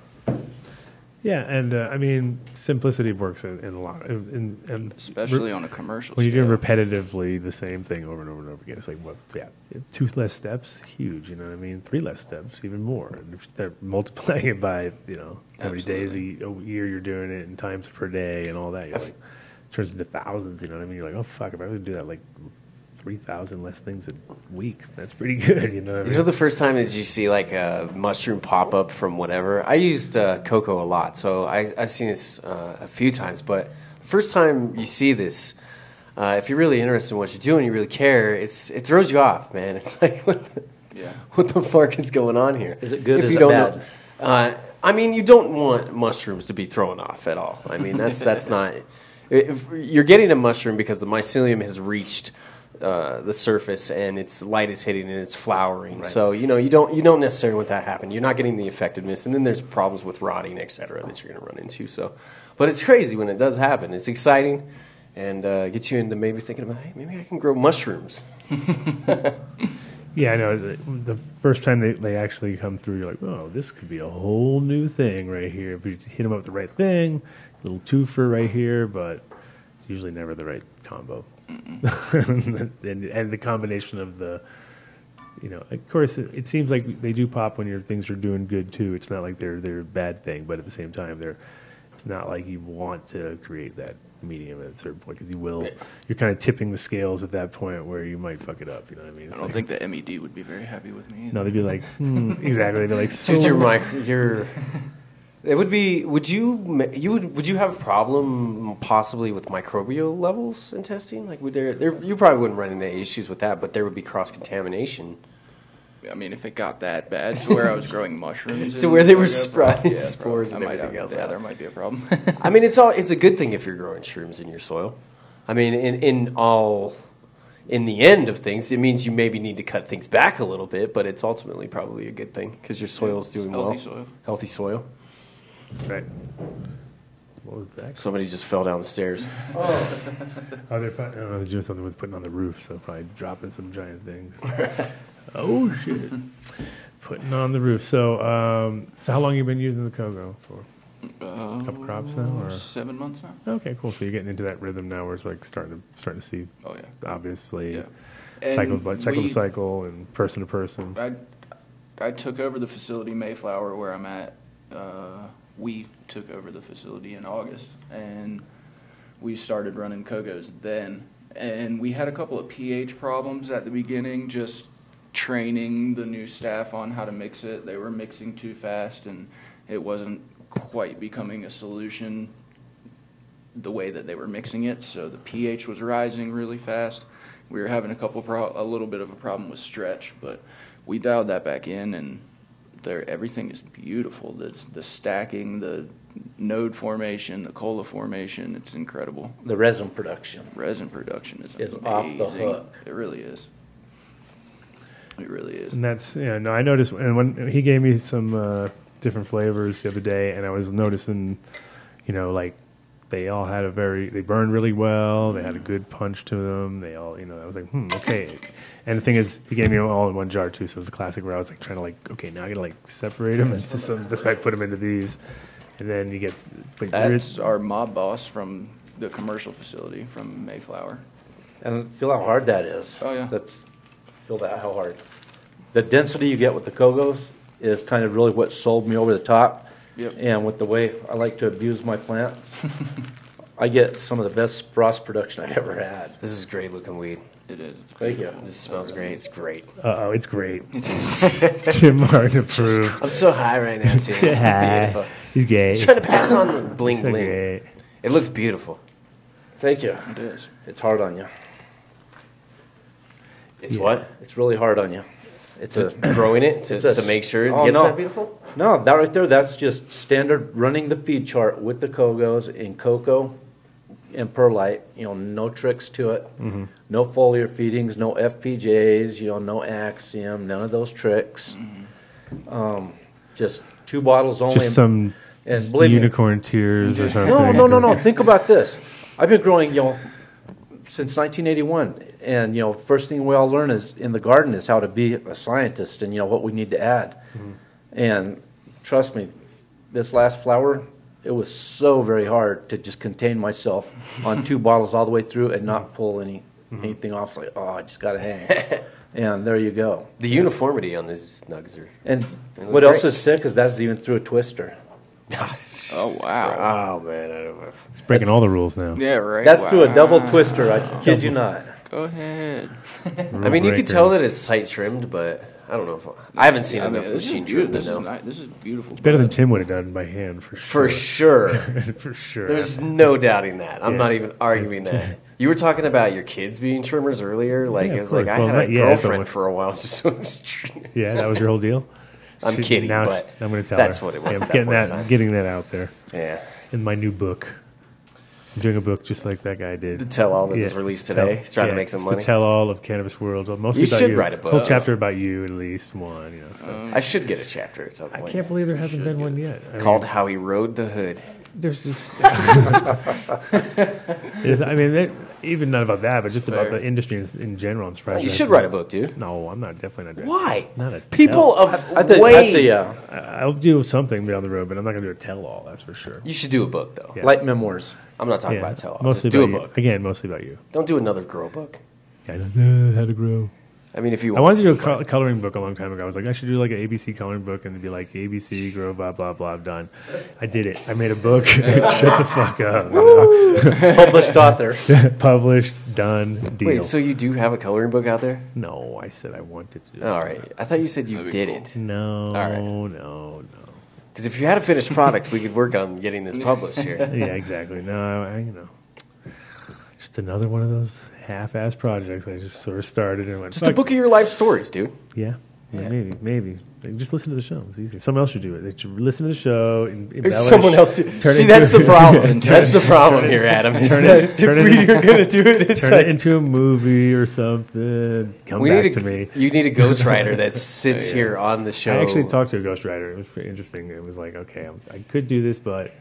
Yeah, and I mean, simplicity works in a lot. And Especially on a commercial when you're doing scale. repetitively the same thing over and over and over again, it's like, what? Yeah, 2 less steps, huge. You know what I mean? 3 less steps, even more. And if they're multiplying it by how many days a year you're doing it, and times per day, and all that. You're like, it turns into thousands. You know what I mean? You're like, oh fuck, if I would do that, like 3,000 less things a week, that's pretty good. You know what I mean? You know, the first time that you see like a mushroom pop up from whatever, I used cocoa a lot, so I've seen this a few times. But the first time you see this, if you're really interested in what you're doing, you really care, it throws you off, man. It's like, what the fuck is going on here? Is it good? If Is you it don't bad? know, I mean, you don't want mushrooms to be thrown off at all. I mean, that's not. If you're getting a mushroom because the mycelium has reached the surface and its light is hitting and it's flowering. Right. So you don't necessarily want that to happen. You're not getting the effectiveness, and then there's problems with rotting, etc., that you're going to run into. So, but it's crazy when it does happen. It's exciting and gets you into maybe thinking about, hey, maybe I can grow mushrooms. Yeah, I know. The first time they actually come through, you're like, oh, this could be a whole new thing right here. If you hit them up with the right thing, a little twofer right here, but it's usually never the right combo. and the combination of the, of course, it seems like they do pop when your things are doing good too. It's not like they're a bad thing, but at the same time, it's not like you want to create that medium at a certain point because you're kind of tipping the scales at that point where you might fuck it up. You know what I mean? I don't think the MED would be very happy with me either. No, they'd be like, exactly. They'd be like, so It would be. Would you have a problem possibly with microbial levels in testing? Like, would you probably wouldn't run into issues with that, but there would be cross contamination. I mean, if it got that bad to where I was growing mushrooms, to where they were sprouting spores and everything else. Yeah, there might be a problem. I mean, it's a good thing if you're growing shrooms in your soil. I mean, in the end of things, it means you maybe need to cut things back a little bit, but it's ultimately probably a good thing because your soil is doing well. Healthy soil. Right. What was that? Somebody just fell down the stairs. They're doing something with putting on the roof, so probably dropping some giant things. Oh shit! Putting on the roof. So how long have you been using the cocoa for? A couple crops now, or 7 months now. Okay, cool. So you're getting into that rhythm now, where it's like starting to see. Oh yeah. Obviously, yeah. cycle to cycle and person to person. I took over the facility Mayflower where I'm at. We took over the facility in August, and we started running Kogos then. And we had a couple of pH problems at the beginning, just training the new staff on how to mix it. They were mixing too fast, and it wasn't quite becoming a solution the way that they were mixing it. So the pH was rising really fast. We were having a little bit of a problem with stretch, but we dialed that back in, and everything is beautiful. The stacking, the node formation, the cola formation, it's incredible. The resin production. Resin production is amazing. Off the hook. It really is. It really is. And that's, I noticed, and when he gave me some different flavors the other day, and I was noticing, like they all had they burned really well, they had a good punch to them, they all, I was like, okay. And the thing is, he gave me them all in one jar too, so it was a classic where I was like trying to okay, now I gotta separate them, and that's why I put them into these, and then you get. That's our mob boss from the commercial facility from Mayflower. And feel how hard that is. Oh yeah. Feel how hard. The density you get with the Kogos is kind of really what sold me over the top. Yep. And with the way I like to abuse my plants, I get some of the best frost production I've ever had. This is great looking weed. It is. Thank you. This smells great. It's great. It's great. Tim Martin approved. I'm so high right now, too. Beautiful. He's gay. He's trying to pass on the bling so bling. Great. It looks beautiful. Thank you. It is. It's hard on you. It's what? It's really hard on you. It's growing it to make sure it gets that beautiful? No, that right there, that's just standard running the feed chart with the Kogos in cocoa and perlite. No tricks to it. Mm-hmm. No foliar feedings, no FPJs, no axiom, none of those tricks. Mm-hmm. Just 2 bottles only. Just some And believe unicorn tears or something. No. Think about this. I've been growing, since 1981, and first thing we all learn is in the garden is how to be a scientist and what we need to add. Mm-hmm. And trust me, this last flower, it was so very hard to just contain myself on 2 bottles all the way through and not pull anything off. Like, I just got to hang. And there you go. The uniformity on these nugs are. And what else is sick is that's even through a twister. Oh, wow. Oh, man. I don't know. It's breaking all the rules now. Yeah, right. That's through a double twister. I kid you not. Go ahead. I mean, you can tell that it's tight trimmed, but I don't know if I haven't seen enough machine trimmed to know. This is beautiful. It's better than Tim would have done by hand, for sure. For sure. For sure. There's no doubting that. I'm not even arguing that. You were talking about your kids being trimmers earlier. Like, it was like I had a girlfriend for a while. Yeah, that was your whole deal? I'm kidding, now but I'm going to tell that's her. what it was. I'm getting that out there. Yeah. In my new book. I'm doing a book just like that guy did. The tell-all that was released today, trying to make some money. The tell-all of Cannabis World. Mostly you about should you. write a book. Whole chapter about you, at least one. I should get a chapter at some point. I can't believe there hasn't been one yet. Called How He Rode the Hood. There's just... even not about that, but just about the industry in general. I'm surprised. You should write a book, dude. No, I'm not. Definitely not. Why? Not a people tell. I'll do something down the road, but I'm not going to do a tell-all. That's for sure. You should do a book, though. Yeah. Light memoirs. I'm not talking about tell-all. Mostly just do a about book. You. Again, mostly about you. Don't do another grow book. How to grow. I mean, if you I wanted to do a coloring book a long time ago. I was like, I should do like an ABC coloring book and it'd be like ABC, grow, blah, blah, blah, done. I did it. I made a book. Shut the fuck up. Published author. Published, done, deal. Wait, so you do have a coloring book out there? No, I said I wanted to do it. All right. I thought you said you didn't. No, all right. No. Because if you had a finished product, we could work on getting this published here. Yeah, exactly. No, just another one of those half-ass projects I just sort of started and went. Just a book of your life stories, dude. Yeah. Maybe. Just listen to the show. It's easier. Someone else should do it. They should listen to the show. Someone else do. See, that's the problem. That's the problem here, Adam. If we are going to do it, turn it into a movie or something. Come back to me. You need a ghostwriter that sits here on the show. I actually talked to a ghostwriter. It was pretty interesting. It was like, okay, I could do this, but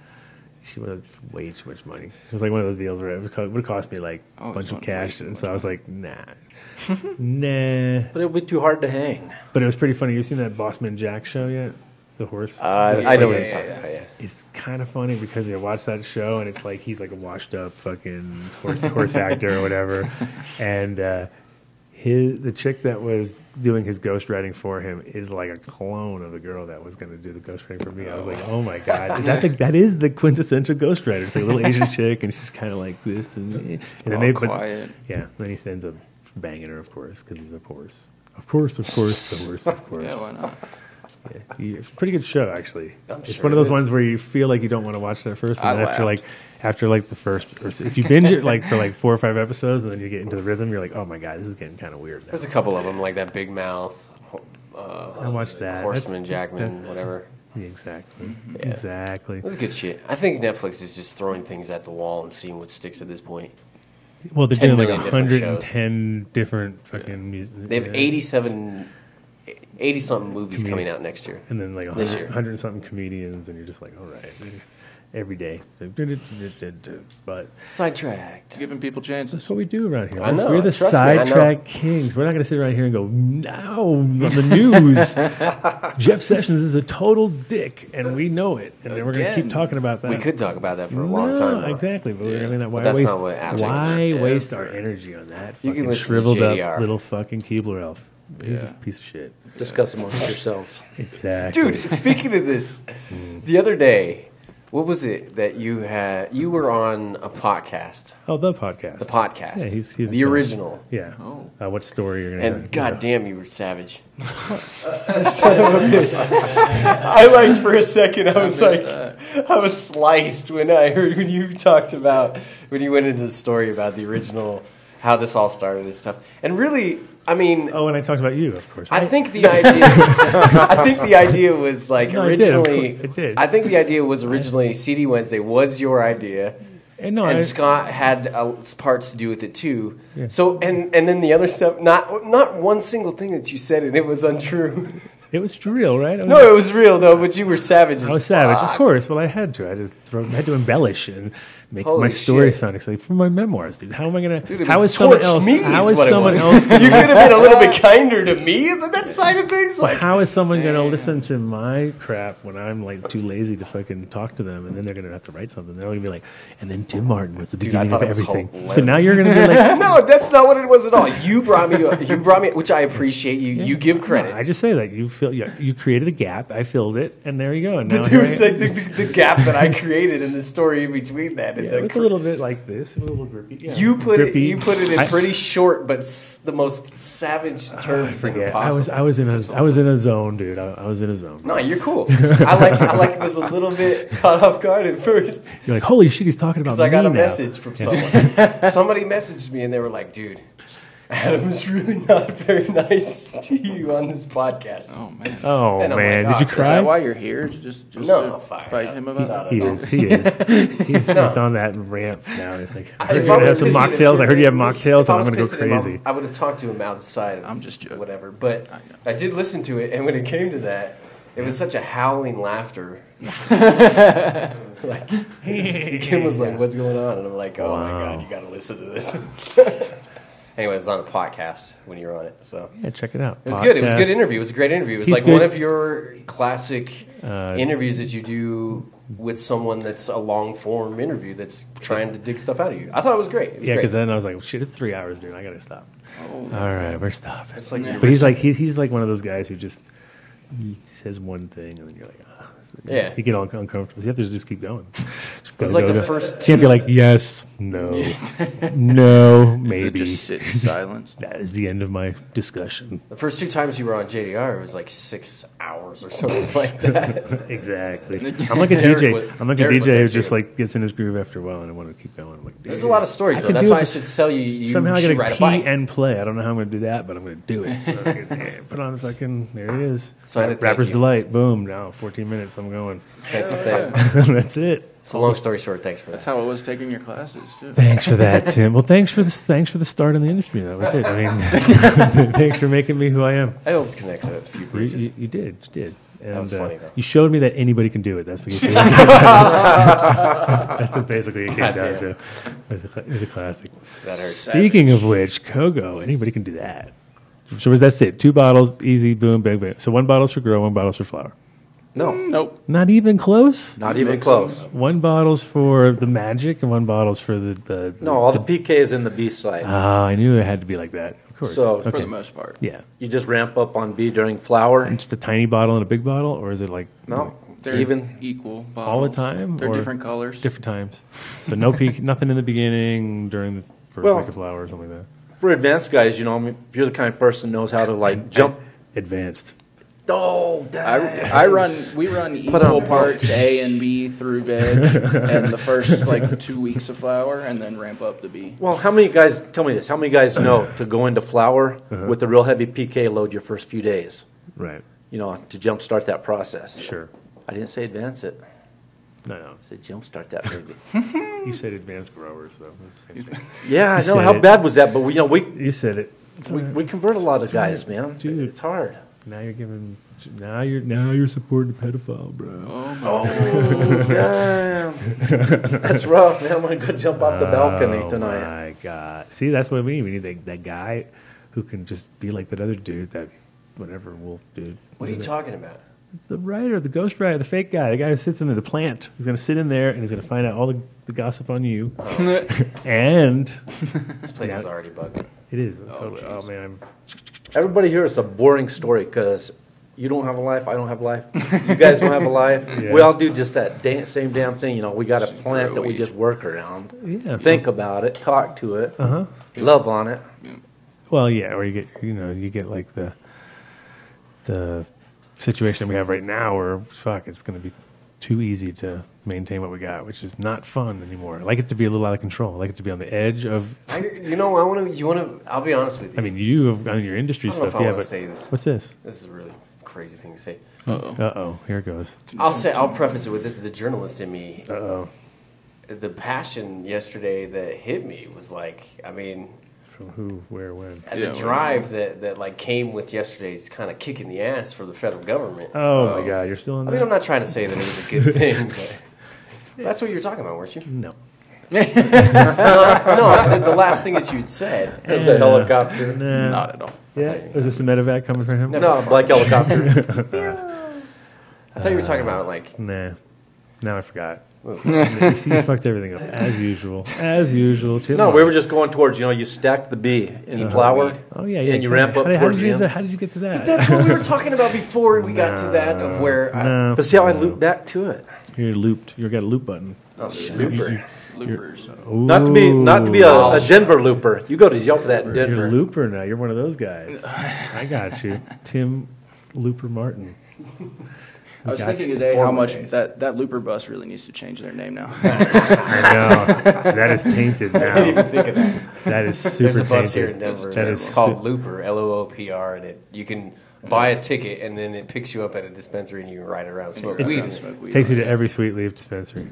she was way too much money. It was like one of those deals where it would cost me like a bunch of cash, and so I was like, nah. But it would be too hard to hang. But it was pretty funny. You seen that Bossman Jack show yet? The horse? I know what you're talking about, yeah. It's kind of funny because I watched that show, and it's like he's like a washed-up fucking horse actor or whatever, and the chick that was doing his ghostwriting for him is like a clone of the girl that was going to do the ghostwriting for me. I was like, oh my god, that is the quintessential ghostwriter? It's like a little Asian chick, and she's kind of like this, and then quiet. Then he ends up banging her, of course, because he's a horse. Of course. Of course. Yeah, why not? Yeah, it's a pretty good show, actually. It's one of those ones where you feel like you don't want to watch that first, and then after the first, or if you binge it like for like 4 or 5 episodes, and then you get into the rhythm, you're like, oh my god, this is getting kind of weird now. There's a couple of them, like that Big Mouth. I watched that. Horseman, Jackman, whatever. Yeah, exactly. Yeah. Exactly. That's good shit. I think Netflix is just throwing things at the wall and seeing what sticks at this point. Well, they're doing like 110 different fucking music. They have 80-something movies coming out next year. And then like 100-something comedians, and you're just like, all right, every day. But sidetracked. Giving people chances. That's what we do around here. I know. We're the sidetrack kings. We're not going to sit around here and go, no, on the news, Jeff Sessions is a total dick, and we know it. And then we're going to keep talking about that. We could talk about that for a long time. Exactly. But we're really not. Why waste our energy on that fucking shriveled up little fucking Keebler elf? He's a piece of shit. Discuss amongst yourselves. Exactly. Dude, speaking of this, the other day, what was it that you had? You were on a podcast. Oh, the podcast. The podcast. Yeah, he's the original. Yeah. Oh. What story you're going to? And goddamn, you were savage. Son of a bitch. I for a second, I was sliced when I heard when you talked about when you went into the story about the original, how this all started and stuff, and really. I mean, and I talked about you, of course. I think the idea was like originally. I did. I think the idea was originally CD Wednesday was your idea, and Scott had parts to do with it too. Yeah. So and then the other stuff, not one single thing that you said, and it was untrue. It was real, right? No, it was real though. But you were savage. I was savage, of course. Well, I had to. I had to embellish and make my story sound exciting for my memoirs, dude. How am I gonna? How is someone else? How is someone else? You could have been a little bit kinder to me. That side of things. Like, how is someone gonna listen to my crap when I'm like too lazy to fucking talk to them, and then they're gonna have to write something? They're gonna be like, and then Tim Martin was the beginning of everything. So now you're gonna be like, no, that's not what it was at all. You brought me, which I appreciate. You give credit. No, I just say that you created a gap. I filled it, and there you go. And now there was like the gap that I created in the story in between that. Yeah, it was a little bit like this, a little grippy. Yeah. You put it in pretty short, but the most savage terms that are possible. I was in a zone, dude. I was in a zone. No, you're cool. I like was a little bit caught off guard at first. You're like, holy shit, he's talking about me. I got a now. message from someone. Somebody messaged me and they were like, dude, Adam is really not very nice to you on this podcast. Oh man! Oh man! Like, did you cry? Is that why you're here? Just no, to fight him about? He is. He's on that ramp now. He's like, I heard you have some mocktails. I heard you have mocktails, and I'm going to go crazy. I would have talked to him outside. I'm just joking. Whatever, but I did listen to it, and when it came to that, it was such a howling laughter. Like Kim was like, "What's going on?" And I'm like, "Oh my god, you got to listen to this." Anyway, it was on a podcast when you were on it, so yeah, check it out. It was good. It was a good interview. It was a great interview. It was like one of your classic interviews that you do with someone that's a long form interview that's trying to dig stuff out of you. I thought it was great. Yeah, because then I was like, "Shit, it's 3 hours, dude. I got to stop." Oh, all right, we're stopping. It's like, but he's like one of those guys who just he says one thing and then you're like, yeah, you get all uncomfortable. You have to just keep going. It's like the first. You can't be like, yes, no, no, maybe. Just sit in silence. That is the end of my discussion. The first 2 times you were on JDR, it was like 6 hours or something like that. Exactly. I'm like a DJ. I'm like a DJ who just like gets in his groove after a while, and I want to keep going. I'm like, there's a lot of stories though. That's why I should sell you. Somehow I got to key and play. I don't know how I'm going to do that, but I'm going to do it. Put on the fucking. There it is. Rapper's Delight. Boom. Now 14 minutes. I'm going. Thanks. That's it. So long story short, thanks for that. That's how it was taking your classes too. Thanks for that, Tim. Well, thanks for the start in the industry. That was it. I mean, thanks for making me who I am. I hope to connect with a few bridges. You did. And, that was funny though. You showed me that anybody can do it. That's what you showed me. That's what basically it came down to. It's a classic. That hurts. Speaking of which, Kogo, anybody can do that. So that's it. 2 bottles, easy, boom, bang, bang. So 1 bottle's for grow, 1 bottle's for flower. No. Nope. Not even close? Not even close. 1 bottle's for the magic and 1 bottle's for the no, all the PK is in the B side. I knew it had to be like that. Of course. So for the most part. Yeah. You just ramp up on B during flower. And just a tiny bottle and a big bottle? Or is it like... No. They're even equal bottles. All the time? They're or different colors. Different times. So no peak, nothing in the beginning during the first week of flower or something like that. For advanced guys, you know, I mean, if you're the kind of person who knows how to like jump... Advanced. Oh, we run equal parts A and B through veg and the first like 2 weeks of flower and then ramp up the B. Well, how many guys, tell me this, how many guys know to go into flower with a real heavy PK load your first few days? Right. You know, to jumpstart that process. Sure. I didn't say advance it. No. I said jumpstart that baby. You said advanced growers, though. Yeah, I know. How bad was that? But we, you know, you said it. We convert a lot of guys, man. Dude, it's hard. Now you're giving. Now you're supporting a pedophile, bro. Oh damn! That's rough, man. I'm gonna go jump off the balcony tonight. Oh my god! See, that's what we need. We need that guy who can just be like that other dude, that whatever wolf dude. What are you talking about? The writer, the ghost writer, the fake guy, the guy who sits in there, the plant. He's going to sit in there and he's going to find out all the gossip on you. And this place is already bugging. It is. Oh man, everybody here is a boring story because you don't have a life, I don't have a life. You guys don't have a life. Yeah. We all do just that same damn thing. You know, we got a plant that we just work around. Yeah. Think about it, talk to it, love on it. Well, yeah, or you get like the situation we have right now where it's going to be too easy to maintain what we got, which is not fun anymore. I like it to be a little out of control. I like it to be on the edge of. I'll be honest with you. I mean, you have on your industry I don't stuff. know if I want to say this. What's this? This is a really crazy thing to say. Uh-oh. Here it goes. I'll preface it with this: the journalist in me. Uh-oh. The passion yesterday that hit me was like, I mean, who, where, when. And the drive that like came with yesterday's kind of kick in the ass for the federal government. Oh my God, you're still in that? I mean, I'm not trying to say that it was a good thing, but that's what you were talking about, weren't you? No. No, the last thing that you'd said. It was a helicopter. Nah. Not at all. Yeah, was this a medevac coming for him? No, black helicopter. I thought you were talking about like. Nah. Now I forgot. You see, you fucked everything up as usual. As usual. No, we were just going towards, you stack the B in flour. Oh yeah, And you ramp up towards the end. How did you get to that? That's what we were talking about before we got to that of where. No, But see how I looped back to it. You're looped. You got a loop button. Looper. Loopers. Ooh. Not to be a Denver looper. You go to jail for that in Denver. You're a looper now. You're one of those guys. I got you, Tim Looper Martin. I was thinking today how much that Looper bus really needs to change their name now. I know. That is tainted now. I didn't even think of that. That is super There's a bus tainted. here in Denver. That It's is called Looper, Loopr, and you can buy a ticket and then it picks you up at a dispensary and you can ride around and smoke weed. Takes you to every Sweet Leaf dispensary.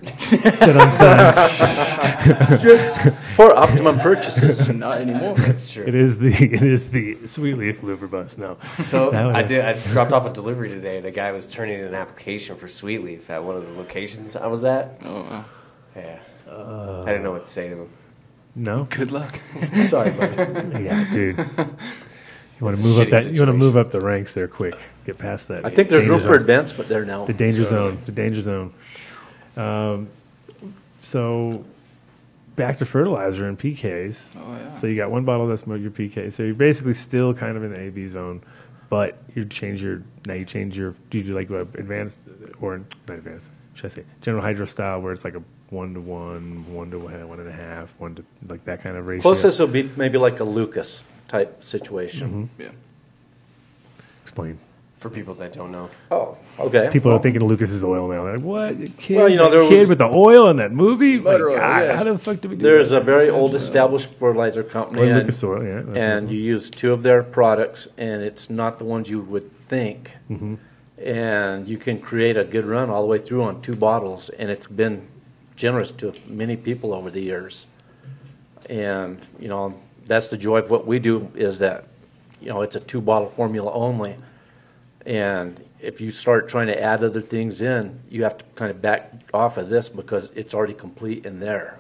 For optimum purchases. Not anymore. That's true. It is the Sweet Leaf Looper bus now. So I dropped off a delivery today, and a guy was turning in an application for Sweet Leaf at one of the locations I was at. Oh, wow. Yeah. I didn't know what to say to him. No. Good luck. Sorry, buddy. Yeah, dude. You want to It's a move up shitty that? You want to situation. move up the ranks there quick. Get past that. I think there's danger room for zone. advancement there now. The danger zone. The danger zone. So back to fertilizer and PKs. Oh, yeah. So you got one bottle that's your PK. So you're basically still kind of in the AB zone, but you change your. Do you do like advanced or not advanced? Should I say general hydro style where it's like a 1-to-1, 1-to-1.5, 1 to like that kind of ratio? Closest will be maybe like a Lucas type situation. Yeah. Explain. For people that don't know. Oh, okay. People are thinking Lucas is oil now. They're like, what? Kid, Well, that there kid was- with the oil in that movie? Butter My oil, God, yes. how the fuck do we do There's that? a very old established fertilizer company, Or and, Lucas oil, yeah. that's and another you use two of their products, and it's not the ones you would think. Mm-hmm. And you can create a good run all the way through on 2 bottles, and it's been generous to many people over the years. And, that's the joy of what we do is that, it's a 2-bottle formula only. And if you start trying to add other things in, you have to kind of back off of this because it's already complete in there.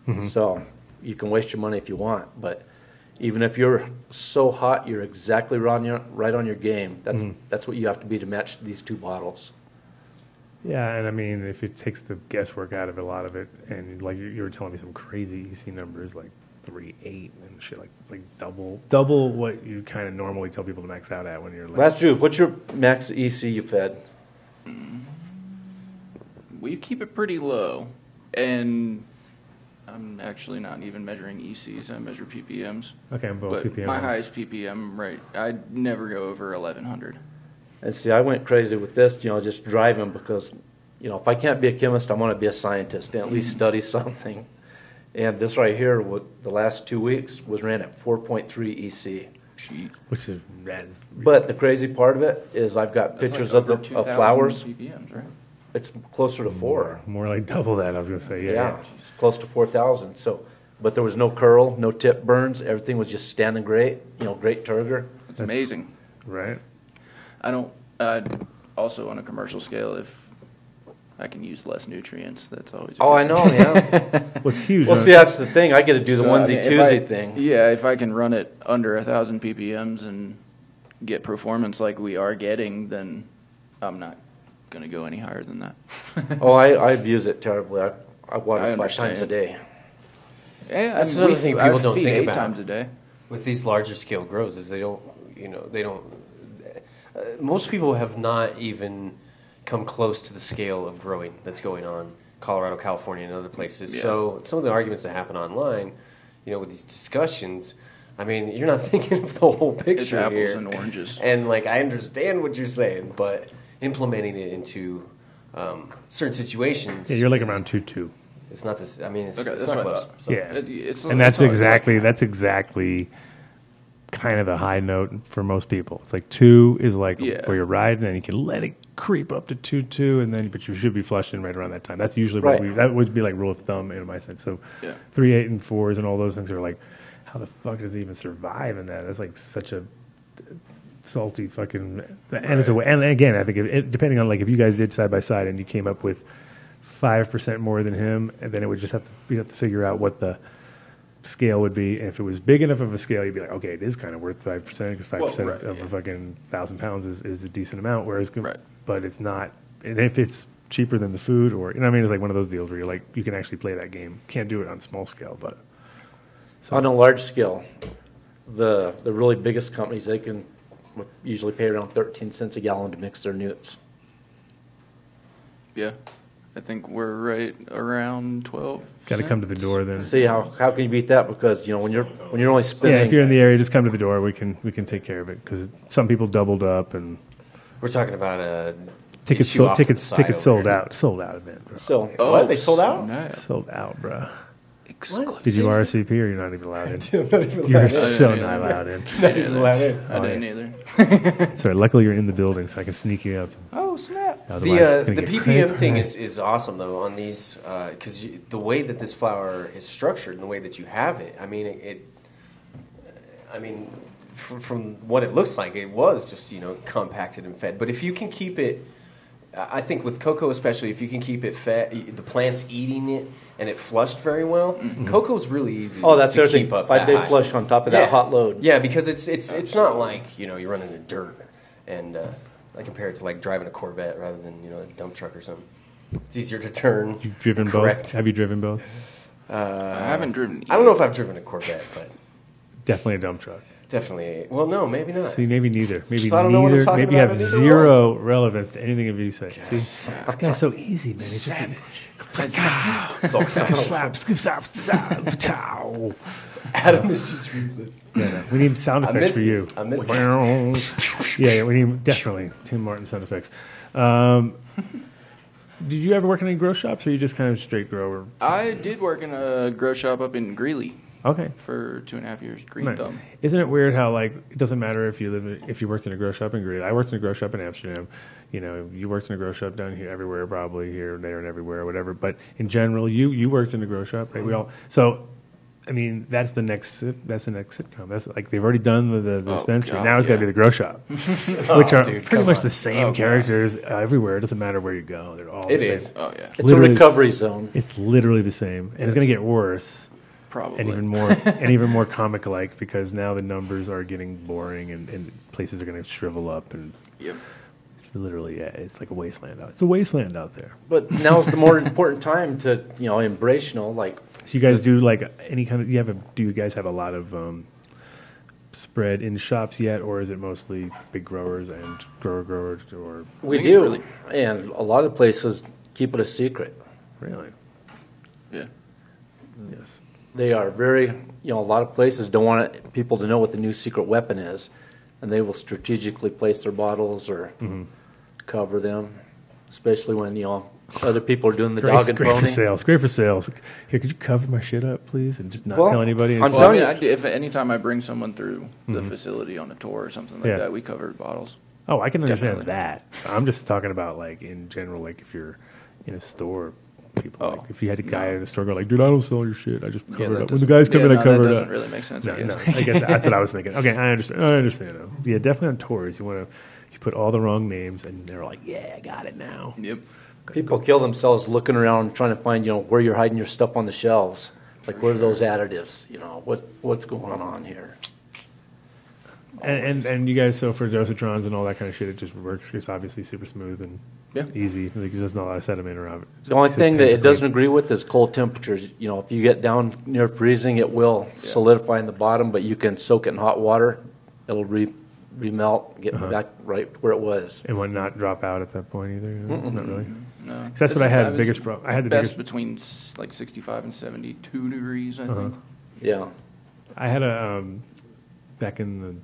Mm-hmm. So you can waste your money if you want, but even if you're so hot, you're exactly right on your game. That's what you have to be to match these 2 bottles. Yeah, and I mean, if it takes the guesswork out of a lot of it, and like you were telling me some crazy EC numbers, like 3.8 and shit, like it's like double what you kind of normally tell people to max out at when you're like. That's true. What's your max EC you fed? We keep it pretty low, and I'm actually not even measuring ECs. I measure ppms. Okay, I'm both But ppm. my highest ppm, right, I'd never go over 1100. And see, I went crazy with this, just driving because, if I can't be a chemist, I want to be a scientist and at least study something. And this right here, the last 2 weeks, was ran at 4.3 EC. Which is rad. But the crazy part of it is I've got pictures of flowers. ppms, right? It's closer to 4. More like double that, I was going to say. Yeah. It's close to 4,000. So, but there was no curl, no tip burns. Everything was just standing great. Great turgor. It's amazing. Right. Also on a commercial scale, if I can use less nutrients, that's always a Oh, I good know, thing. yeah. What's huge. Well, see, that's the thing. I get to do the So, I onesie mean, if twosie thing. Yeah, if I can run it under 1,000 ppms and get performance like we are getting, then I'm not going to go any higher than that. Oh, I abuse it terribly. I water I 5 times a understand. day. Yeah, That's another thing people don't feed think 8 about. times a day. With these larger scale grows is they don't, most people have not even come close to the scale of growing that's going on Colorado, California, and other places. Yeah. So some of the arguments that happen online, with these discussions, I mean, you're not thinking of the whole picture It's apples here. and oranges. And I understand what you're saying, but implementing it into certain situations, Yeah, you're like around 2.2. it's not this. I mean, it's, Okay, it's that's not what I close. thought. So. Yeah. It's And that's it's like- exactly kind of the high note for most people. It's like 2 is like Yeah. where you're riding, and you can let it creep up to 2.2, and then but you should be flushing right around that time. That's usually what Right. that would be like rule of thumb in my sense. So Yeah. 3, 8, and 4s and all those things are like how the fuck does it even survive in that? That's like such a salty fucking. And it's a way. And again, I think depending on like if you guys did side by side and you came up with 5% more than him, and then it would just you'd have to figure out what the scale would be. And if it was big enough of a scale, you'd be like, okay, it is kind of worth 5% because 5% of a fucking 1,000 pounds is a decent amount. Whereas, but it's not. And if it's cheaper than the food, or you know, what I mean, it's like one of those deals where you're like, you can actually play that game. Can't do it on small scale, but on a large scale, the really biggest companies, they can usually pay around 13 cents a gallon to mix their newts. Yeah. I think we're right around 12. Got to come to the door then. See how can you beat that? Because when you're only spending. Yeah, if you're in the area, just come to the door. We can take care of it because some people doubled up and. We're talking about a tickets sold out event. Bro. So what? They sold out? Nice. Sold out, bro. Exclusive. Did you RSVP or you're not even allowed in? You're so not allowed in. Not even allowed in. I didn't either. Sorry, luckily you're in the building, so I can sneak you up. Oh snap! The ppm thing is awesome though on these because the way that this flower is structured and the way that you have it. I mean from what it looks like, it was just compacted and fed. But if you can keep it. I think with cocoa especially, if you can keep it fed, the plant's eating it, and it flushed very well, cocoa's really easy to keep up 5-day flush on top of that hot load. Yeah, because it's not like, you're running in dirt, and I compare it to like driving a Corvette rather than, a dump truck or something. It's easier to turn. You've driven both? Have you driven both? I haven't driven either. I don't know if I've driven a Corvette, but... Definitely a dump truck. Definitely. Well, no, maybe not. See, maybe neither. Maybe I don't know what I'm neither. talking Maybe you about have anymore. zero relevance to anything of you say. God, See, this guy's so easy, man. He's just Adam is just ruthless. Yeah, we need sound effects for you. I miss this. Yeah, we need definitely Tim Martin sound effects. Did you ever work in any grow shops, or you just kind of straight grower? I did work in a grow shop up in Greeley. Okay. For 2.5 years, Green Right. Thumb. Isn't it weird how it doesn't matter if you worked in a grow shop in Greeley? I worked in a grow shop in Amsterdam. You worked in a grow shop down here, everywhere, probably here, there, and everywhere, or whatever. But in general, you worked in a grow shop, right? We all so. I mean, that's the next sitcom. That's like they've already done the dispensary. Now it's got to be the grow shop, which are pretty much the same characters everywhere. It doesn't matter where you go; they're all the same. Is. Oh yeah, it's a recovery zone. It's literally the same, and it's going to get worse. Probably. And even more comic-like because now the numbers are getting boring and places are going to shrivel up and it's literally it's like a wasteland out. It's a wasteland out there. But now's the more important time to embrace like. So you guys do like any kind of do you guys have a lot of spread in shops yet, or is it mostly big growers and growers or we do, and a lot of places keep it a secret. Really? Yeah. Yes. They are very, a lot of places don't want people to know what the new secret weapon is, and they will strategically place their bottles or cover them, especially when, other people are doing the dog and pony. Great for sales. Here, could you cover my shit up, please, and just not tell anybody? I'm telling you, if anytime I bring someone through the facility on a tour or something like that, we cover bottles. Oh, I can understand that. I'm just talking about in general, if you're in a store. People if you had a guy in the store go dude, I don't sell your shit. I just cover it up. When the guys come in, I cover it up. That doesn't really make sense. I guess that's what I was thinking. Okay, I understand. Yeah, definitely on tours, you put all the wrong names, and they're like, yeah, I got it now. Yep. People kill themselves looking around trying to find where you're hiding your stuff on the shelves. Like, what are those additives? What's going on here? And you guys, so for dosatrons and all that kind of shit, it just works. It's obviously super smooth and easy. There's not a lot of sediment around it. The only thing that it doesn't agree with is cold temperatures. If you get down near freezing, it will solidify in the bottom, but you can soak it in hot water. It'll remelt, get back right where it was. And would not drop out at that point either? Not really? No. That's what I had the biggest problem. I had the best between 65 and 72 degrees, I think. Yeah. I had back in the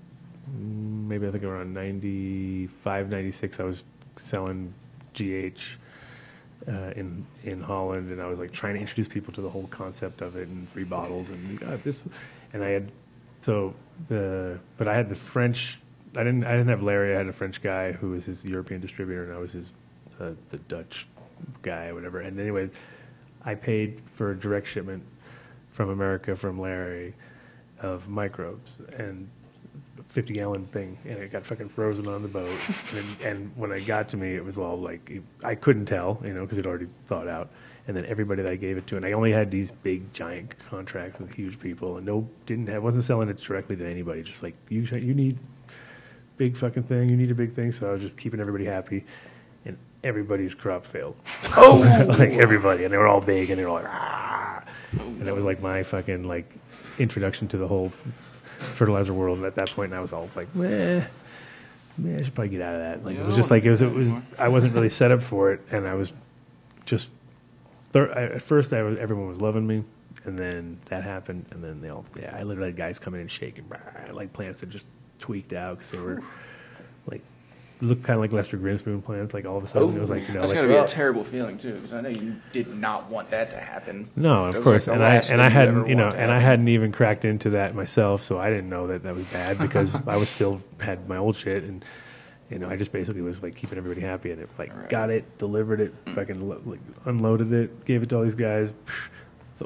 maybe I think around 95, 96, I was selling GH in Holland, and I was trying to introduce people to the whole concept of it and free bottles and this, and I had but I had the French. I didn't have Larry. I had a French guy who was his European distributor, and I was his the Dutch guy or whatever. And anyway, I paid for a direct shipment from America from Larry. of microbes and 50-gallon thing, and it got fucking frozen on the boat. and when it got to me, it was all like, I couldn't tell, because it already thawed out. And then everybody that I gave it to, and I only had these big, giant contracts with huge people, and wasn't selling it directly to anybody. Just like, you need big fucking thing, you need a big thing. So I was just keeping everybody happy, and everybody's crop failed. Oh, like everybody, and they were all big, and they were all like, ah. And that was like my fucking like introduction to the whole fertilizer world. And at that point, I was all like, I should probably get out of that. Like, it was just like it was. I wasn't really set up for it, and I was just. At first, everyone was loving me, and then that happened, and then I literally had guys come in and shaking, like plants that just tweaked out because they were like, looked kind of like Lester Grinspoon plants. Like all of a sudden, it was like, that's gotta be a terrible feeling too, because I know you did not want that to happen. No, of course, like and I hadn't even cracked into that myself, so I didn't know that was bad because I was still had my old shit and. I just basically was like keeping everybody happy, and it got it, delivered it, fucking unloaded it, gave it to all these guys,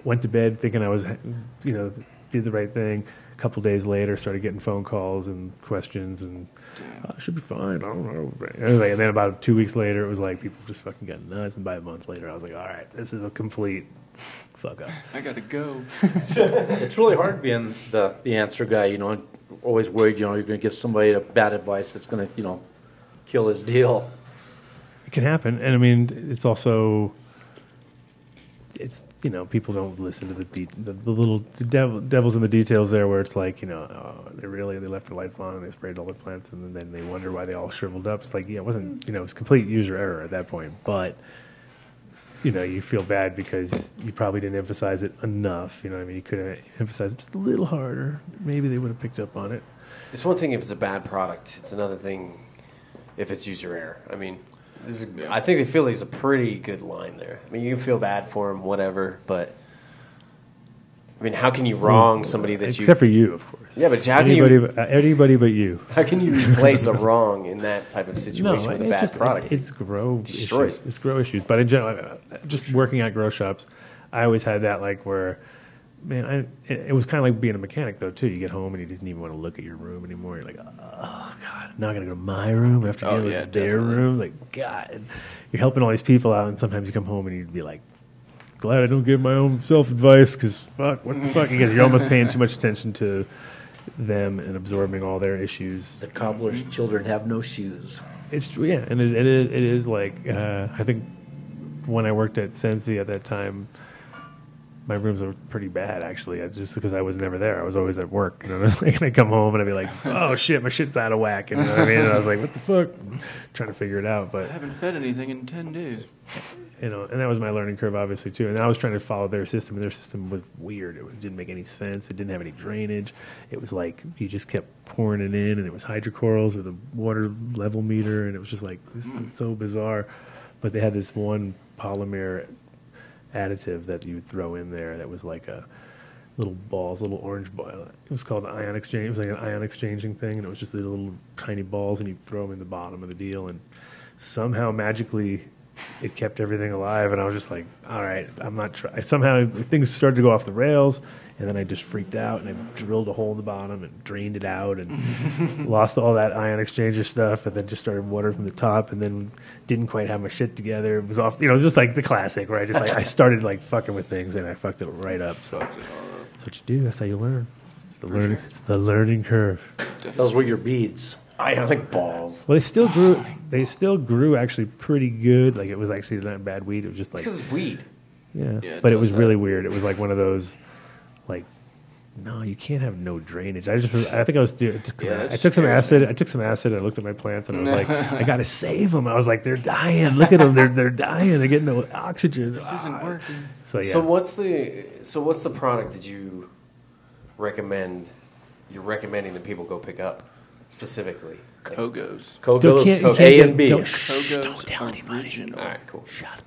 went to bed thinking I was, did the right thing. A couple days later, started getting phone calls and questions, and I should be fine. I don't know. Anyway, and then about 2 weeks later, it was like people just fucking got nuts, and by a month later, I was like, all right, this is a complete fuck up. I gotta go. It's really hard being the answer guy. Always worried. You're going to give somebody a bad advice that's going to kill his deal. It can happen, and I mean, it's also, people don't listen to the little devils in the details there, where it's like, they left the lights on and they sprayed all their plants, and then they wonder why they all shriveled up. It's like, it wasn't, it was complete user error at that point, but you feel bad because you probably didn't emphasize it enough. You could have emphasized it just a little harder. Maybe they would have picked up on it. It's one thing if it's a bad product. It's another thing if it's user error. I mean, I think they feel he's a pretty good line there. I mean, you can feel bad for him, whatever, but I mean, how can you wrong somebody that except for you, of course. Yeah, but how anybody but you. How can you replace a wrong in that type of situation with a bad product? It's grow destroys. Issues. It's grow issues. But in general, just working at grow shops, I always had that where, man, it was kind of like being a mechanic though too. You get home and you didn't even want to look at your room anymore. You're like, oh God, now I got to go to my room after dealing with their room. Like, God, you're helping all these people out, and sometimes you come home and you'd be like, glad I don't give my own self-advice because fuck, what the fuck? Because you're almost paying too much attention to them and absorbing all their issues. The cobbler's children have no shoes. And it is like, I think when I worked at Sensi at that time, my rooms were pretty bad, actually, just because I was never there. I was always at work. And I'd come home and I'd be like, oh, shit, my shit's out of whack. And, I mean? And I was like, what the fuck? Trying to figure it out. But I haven't fed anything in 10 days. And that was my learning curve, obviously, too. And I was trying to follow their system, and their system was weird. It didn't make any sense. It didn't have any drainage. It was like you just kept pouring it in, and it was hydrocorals with a water level meter, and it was just like, this is so bizarre. But they had this one polymer additive that you would throw in there that was like a little balls, little orange ball. It was called ion exchange. It was like an ion exchanging thing, and it was just little tiny balls, and you throw them in the bottom of the deal, and somehow magically it kept everything alive. And I was just like, all right, I'm not trying. Somehow things started to go off the rails, and then I just freaked out, and I drilled a hole in the bottom and drained it out and lost all that ion exchanger stuff, and then just started water from the top, and then didn't quite have my shit together. It was off, it was just like the classic, where I started like fucking with things, and I fucked it right up. So that's what you do. That's how you learn. It's the learning curve. Those were your beads. Ionic balls. Well, they still grew. They still grew actually pretty good. Like, it was actually not bad weed. It was just like, because it's weed. Yeah, but it was really weird. It was like one of those, like, no, you can't have no drainage. I think I was. I took some acid. I took some acid. I looked at my plants, and I was like, I gotta save them. I was like, they're dying. Look at them. They're dying. They're getting no oxygen. This isn't working. So yeah. So what's the product that you recommend? You're recommending that people go pick up specifically. Kogos. Kogos, A and B. Don't tell anybody. All right, cool.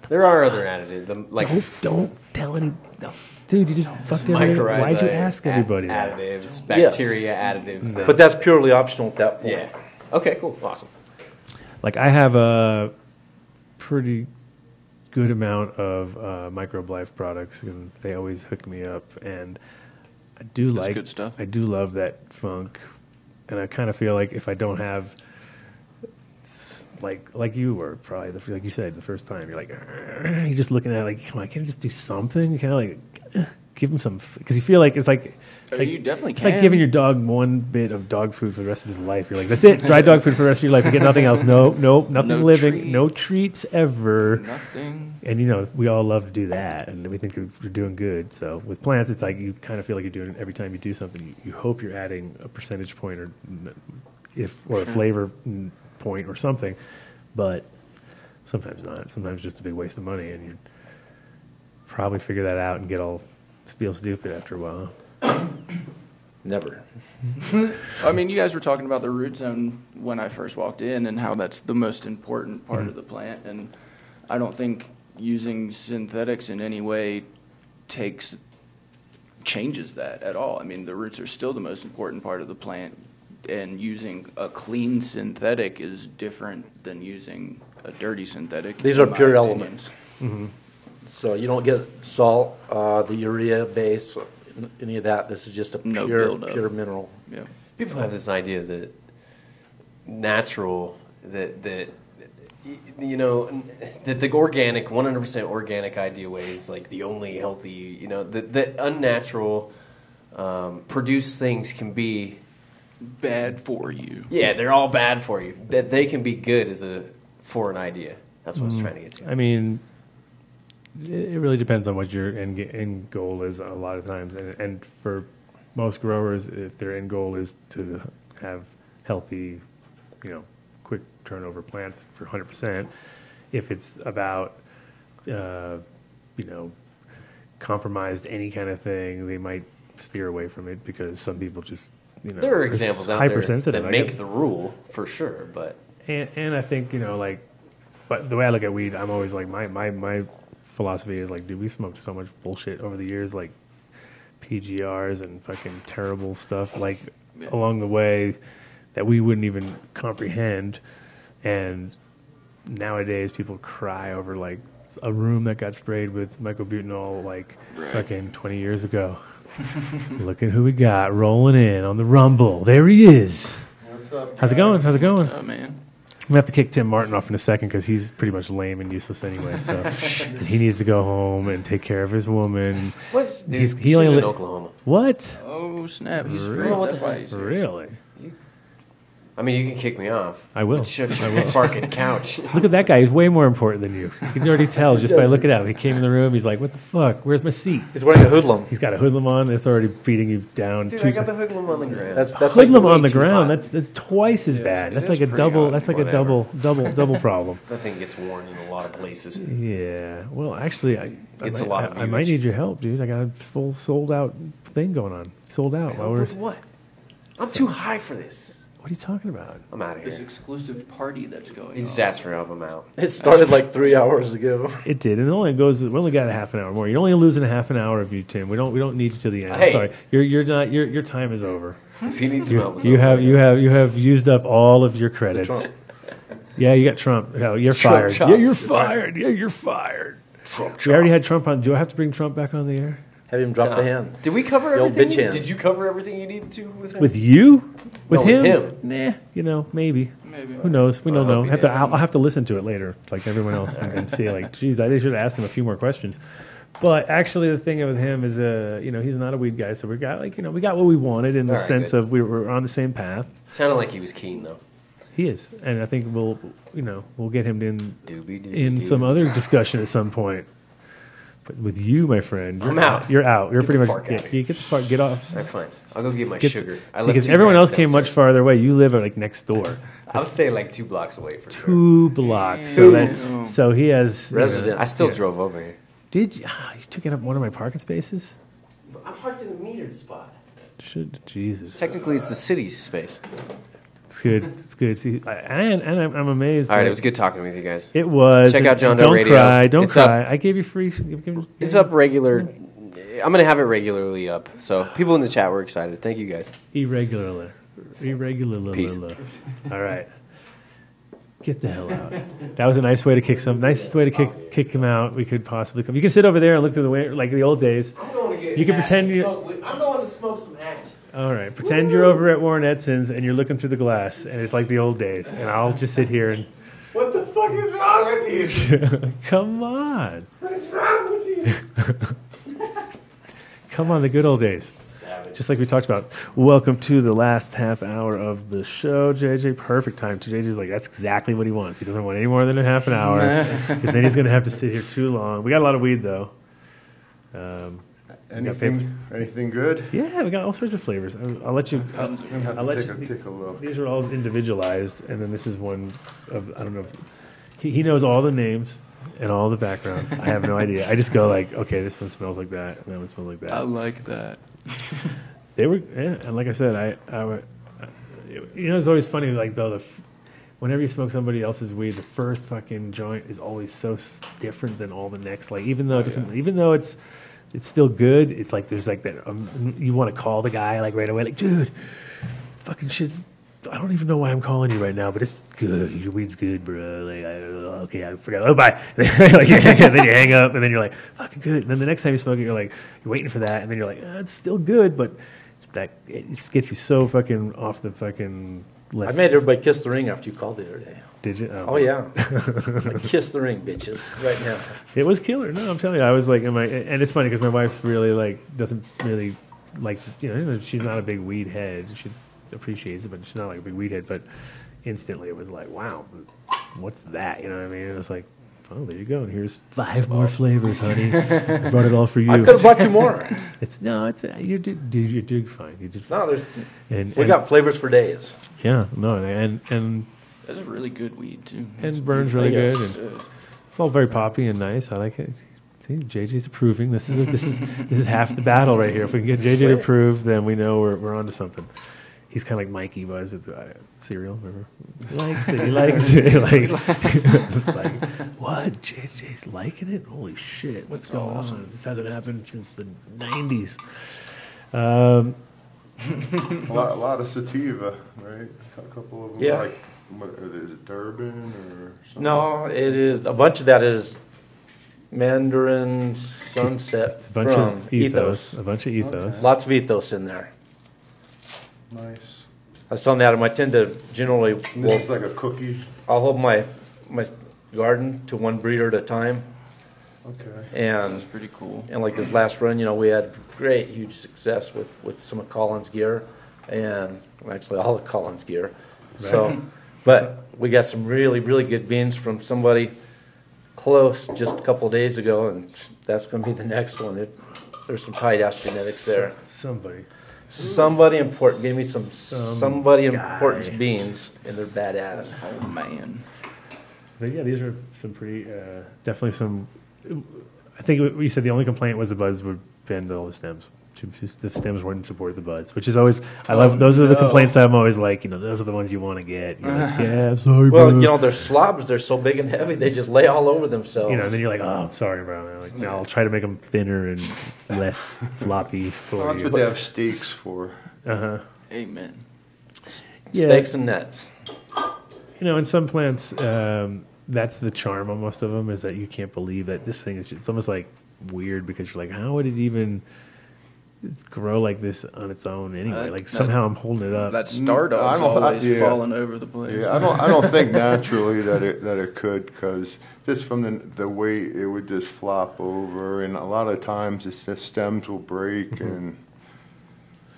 There are other additives. Like, don't tell any. No. Dude, you just fucked everybody. Why'd you ask everybody that? Additives, bacteria additives. But that's purely optional at that point. Yeah. Okay, cool. Awesome. Like, I have a pretty good amount of Microbe Life products, and they always hook me up. And That's good stuff. I do love that funk, and I kind of feel like if I don't have, like you were probably like you said the first time, you're like you're just looking at it like, come on, can't I just do something? Kind of like give him some, because you feel like it's like you definitely it's can. like giving your dog one bit of dog food for the rest of his life. You're like, that's it, dry dog food for the rest of your life. You get nothing else. Nope, nothing No living, treats. no treats ever. Nothing. And we all love to do that, and we think we're doing good. So with plants, it's like you kind of feel like you're doing it every time you do something. You hope you're adding a percentage point or a flavor point or something, but sometimes not. Sometimes it's just a big waste of money, and you probably figure that out and feel stupid after a while. Never. I mean, you guys were talking about the root zone when I first walked in and how that's the most important part of the plant, and I don't think using synthetics in any way changes that at all. I mean, the roots are still the most important part of the plant, and using a clean synthetic is different than using a dirty synthetic. These are in my pure opinion. elements. So you don't get salt, the urea base, any of that. This is just a No pure buildup. mineral. Yeah. People have this idea that natural, that the organic, 100% organic idea way is like the only healthy, the unnatural produced things can be Bad for you. Yeah, they're all bad for you. That they can be good for an idea. That's what I was trying to get to. I mean, it really depends on what your end goal is a lot of times. And for most growers, if their end goal is to have healthy, quick turnover plants for 100%, if it's about, compromised any kind of thing, they might steer away from it because some people just, there are examples out there that make the rule for sure, but and I think but the way I look at weed, I'm always like my philosophy is like, dude, we smoked so much bullshit over the years, like PGRs and fucking terrible stuff, like along the way that we wouldn't even comprehend, and nowadays people cry over like a room that got sprayed with mycobutanol like fucking 20 years ago. Look at who we got rolling in on the Rumble. There he is. What's up, How's it going? How's it going? What's up, man? I'm gonna have to kick Tim Martin off in a second because he's pretty much lame and useless anyway. So and he needs to go home and take care of his woman. She's in Oklahoma. What? Oh snap! He's free. Really? That's why he's here. Really? I mean, you can kick me off. I will. Fucking couch. Look at that guy. He's way more important than you. You can already tell just by looking at him. He came in the room. He's like, "What the fuck? Where's my seat?" He's wearing a hoodlum. He's got a hoodlum on. It's already beating you down. Dude, I got the hoodlum on the ground. That's hoodlum like on the way too ground. hot. That's twice as bad. That's like a double. That's like a double problem. That thing gets worn in a lot of places. Yeah. Well, actually, I of might need your help, dude. I got a full sold out thing going on. Sold out. With what? I'm too high for this. What are you talking about? I'm out of here. This exclusive party that's going on. He just asked for help. I'm out. It started like 3 hours ago. It did, and it only goes. We only got a half an hour more. You're only losing a half an hour of you, Tim. We don't need you to the end. Hey. Sorry, you're not. Your time is over. If he needs some help, You have used up all of your credits. Yeah, you got Trump. No, you're fired. Yeah, you're fired. Yeah, you're fired. Trump. We already had Trump on. Do I have to bring Trump back on the air? Have him drop the hand. Did we cover The old everything? bitch hand. Did you cover everything you needed to with him? With you? With No, him? with Nah. Maybe. Maybe. Who knows? We don't hope know. he I'll have to listen to it later, like everyone else, and see, like, geez, I should have asked him a few more questions. But actually, the thing with him is, he's not a weed guy, so we got what we wanted in the sense of we were on the same path. Sounded like he was keen though. He is, and I think we'll get him in some other discussion at some point. But with you, my friend, I'm out. You're out. You're pretty much get off. All right, fine. I'll go get my sugar. Because everyone else came much farther away. You live like next door. I would say like 2 blocks away for sure. 2 blocks. So he has resident. I still drove over here. Did you? You took up one of my parking spaces? I'm parked in a metered spot. Jesus. Technically, it's the city's space. It's good. It's good. See, and I'm amazed. All right, it was good talking with you guys. It was. Check out John Doe Radio. Don't It's cry. up. I gave you free. It's up regular. I'm going to have it regularly up. So people in the chat were excited. Thank you guys. Irregularly. Peace. All right. Get the hell out. That was a nice way to kick kick him out. We could possibly come. You can sit over there and look through the window like the old days. You can pretend you. I'm going want to smoke some hash. All right. Pretend you're over at Warren Edson's and you're looking through the glass, and it's like the old days. And I'll just sit here and. What the fuck is wrong with you? Come on. What is wrong with you? Come on, the good old days. Savage. Just like we talked about. Welcome to the last half hour of the show, JJ. Perfect time. JJ's like, that's exactly what he wants. He doesn't want any more than a half an hour, because then he's going to have to sit here too long. We got a lot of weed, though. Anything good? Yeah, we got all sorts of flavors. I'll let you. I'll let you take a look. These are all individualized, and then this is one of, I don't know. He knows all the names and all the background. I have no idea. I just go like, okay, this one smells like that, and that one smells like that. I like that. They were, and like I said, it's always funny, like though whenever you smoke somebody else's weed, the first fucking joint is always so different than all the next. Like even though it's still good. It's like there's like that. You want to call the guy like right away, like, dude, fucking shit's. I don't even know why I'm calling you right now, but it's good. Your weed's good, bro. Like, okay, I forgot. Oh, bye. Then you hang up, and then you're like, fucking good. And then the next time you smoke it, you're waiting for that, and then you're like, it's still good, but it just gets you so fucking off the fucking left. I made everybody kiss the ring after you called the other day. Did you? Oh yeah. Kiss the ring, bitches, right now. It was killer. No, I'm telling you, I was like, and it's funny because my wife really doesn't really like, she's not a big weed head. She appreciates it, but she's not like a big weed head. But instantly, it was like, wow, what's that? You know what I mean? It was like, oh, there you go. And here's 5 more flavors, honey. I brought it all for you. I could have brought you more. You did fine. You did fine. No, we got flavors for days. Yeah, no, and that's a really good weed too. And burns really good, and it's all very poppy and nice. I like it. See, JJ's approving. This is half the battle right here. If we can get JJ to approve, then we know we're onto something. He's kind of like Mikey was with cereal. Remember? He likes it. Like, what? JJ's liking it? Holy shit! What's going on? This hasn't happened since the 90s. A lot of sativa, right? A couple of them. Yeah. Like, is it Durban or something? No, it is a bunch of that is Mandarin Sunset it's a bunch from of ethos. A bunch of ethos. Okay. Lots of ethos in there. Nice. I was telling Adam, I tend to generally. This is like a cookie. I'll hold my garden to one breeder at a time. Okay. And that's pretty cool. And like this last run, we had huge success with some of Collins' gear, and actually all of Collins' gear. Right. So, but we got some really, really good beans from somebody close just a couple of days ago, and that's going to be the next one. There's some tight ass genetics there. Somebody important gave me somebody important beans, and they're badass. Oh man! But yeah, these are some pretty definitely some. I think we said the only complaint was the buds would bend all the stems. The stems wouldn't support the buds, which is always I love. Those are the complaints I'm always like. Those are the ones you want to get. You're like, yeah, sorry, bro. Well, they're slobs. They're so big and heavy. They just lay all over themselves. And then you're like, oh, I'm sorry, bro. Like, no, I'll try to make them thinner and less floppy for you. That's what they have steaks for. Amen. Steaks and nets. In some plants, that's the charm of most of them is that you can't believe that this thing is. It's almost like weird because you're like, how would it even grow like this on its own anyway? Somehow I'm holding it up. That star dog's always falling over the place. Yeah, I don't think naturally that it could, because just from the weight it would just flop over, and a lot of times the stems will break, and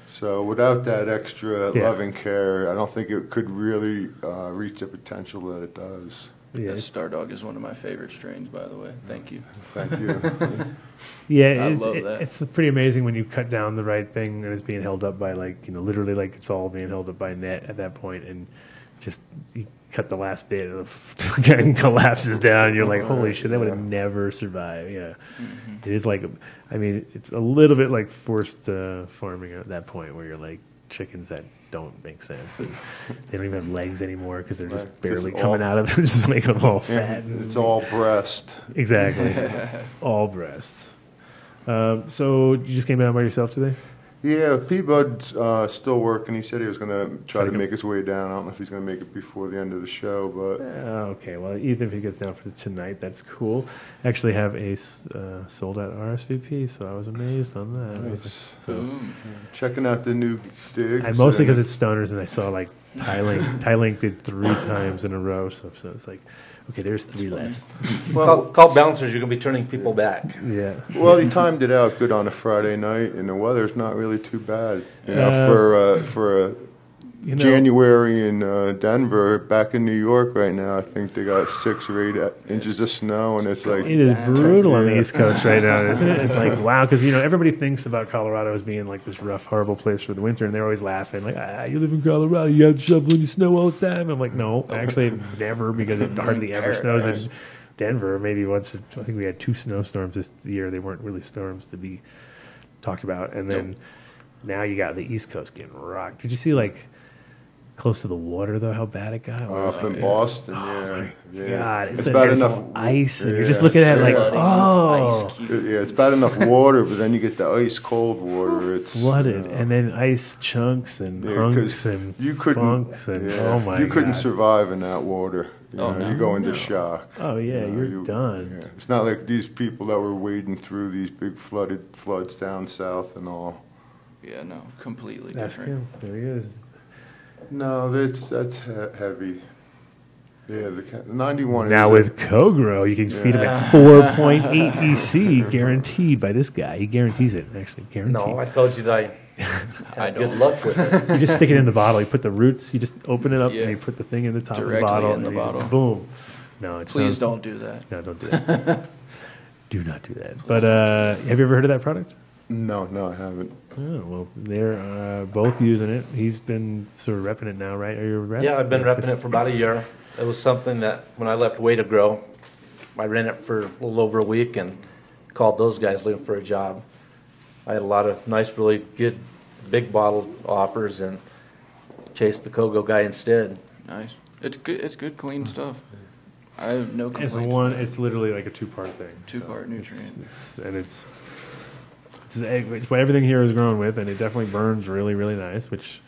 so without that extra loving care, I don't think it could really reach the potential that it does. Yeah, Star Dog is one of my favorite strains, by the way. Thank you. Thank you. Yeah, it's pretty amazing when you cut down the right thing and it's being held up by literally it's all being held up by a net at that point, and just you cut the last bit and collapses down. And you're like, holy shit, that would have never survived. Yeah, It is it's a little bit like forced farming at that point where you're like chickens that don't make sense, and they don't even have legs anymore because they're just barely coming out of them, just make them all fat. It's all breast. Exactly, all breasts. So you just came out by yourself today? Yeah, P-Bud's still working. He said he was going to try to make his way down. I don't know if he's going to make it before the end of the show, but... Okay, well, even if he gets down for tonight, that's cool. Actually have a sold-out RSVP, so I was amazed on that. Nice. Checking out the new digs. Mostly because it's stoners, and I saw, like, Ty-Link did 3 times in a row, so it's like... Okay, there's 3 less. Well, call bouncers. You're going to be turning people back. Yeah. Well, he timed it out good on a Friday night, and the weather's not really too bad. For January in Denver, back in New York right now, I think they got 6 or 8 inches of snow, and it's like... It is brutal on the East Coast right now, isn't it? It's like, wow, because, everybody thinks about Colorado as being like this rough, horrible place for the winter, and they're always laughing, like, you live in Colorado, you have to shovel in your snow all the time. I'm like, no, actually, never, because it hardly ever snows in Denver. Maybe once, I think we had 2 snowstorms this year. They weren't really storms to be talked about. And then now you got the East Coast getting rocked. Did you see, like, close to the water, though, how bad it got? Up in Boston, God, it's bad enough ice, and you're just looking at it like, ice cubes. It's bad enough water, but then you get the ice cold water. It's flooded, and then ice chunks and hunks and funks, and oh my God, you couldn't survive in that water. You go into shock. Oh yeah, you're done. Yeah. It's not like these people that were wading through these big floods down south and all. Yeah, no, completely That's different. him. There he is. No, that's heavy. Yeah, the 91. Now with Cogro, you can feed him at 4.8 EC, guaranteed by this guy. He guarantees it, actually, guaranteed. No, I told you that I had good luck with it. You just stick it in the bottle. You put the roots. You just open it up and you put the thing in the top of the bottle. In the bottle. Boom. No, Please don't do that. No, don't do that. Do not do that. But have you ever heard of that product? No, I haven't. Oh, well, they're both using it. He's been sort of repping it now, right? Are you repping? Yeah, I've been repping it for about a year. It was something that when I left Way to Grow, I ran it for a little over a week and called those guys looking for a job. I had a lot of nice, really good big bottle offers and chased the Kogo guy instead. Nice. It's good. It's good, clean stuff. I have no complaints. It's literally like a 2-part thing. 2-part nutrient. It's what everything here is grown with, and it definitely burns really, really nice, which,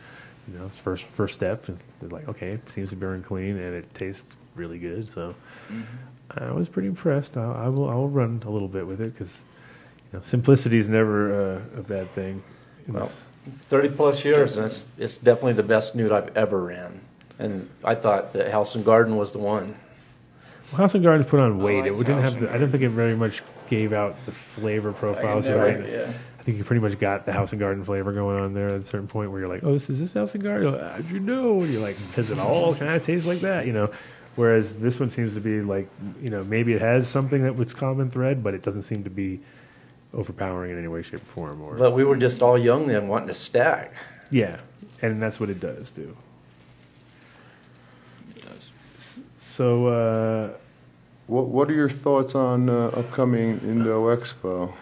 it's first step. It's like, okay, it seems to burn clean, and it tastes really good. So I was pretty impressed. I will run a little bit with it because simplicity is never a bad thing. Well, 30-plus years, and it's definitely the best nude I've ever ran. And I thought that House and Garden was the one. Well, House and Garden put on weight. It didn't have. I don't think it very much gave out the flavor profiles. I think you pretty much got the House and Garden flavor going on there at a certain point where you're like, oh, is this House and Garden? How'd you know? And you're like, because it all kind of tastes like that, Whereas this one seems to be like, maybe it has something that was common thread, but it doesn't seem to be overpowering in any way, shape, or form. But we were just all young then wanting to stack. Yeah, and that's what it does too. It does. So, what are your thoughts on upcoming Indo Expo?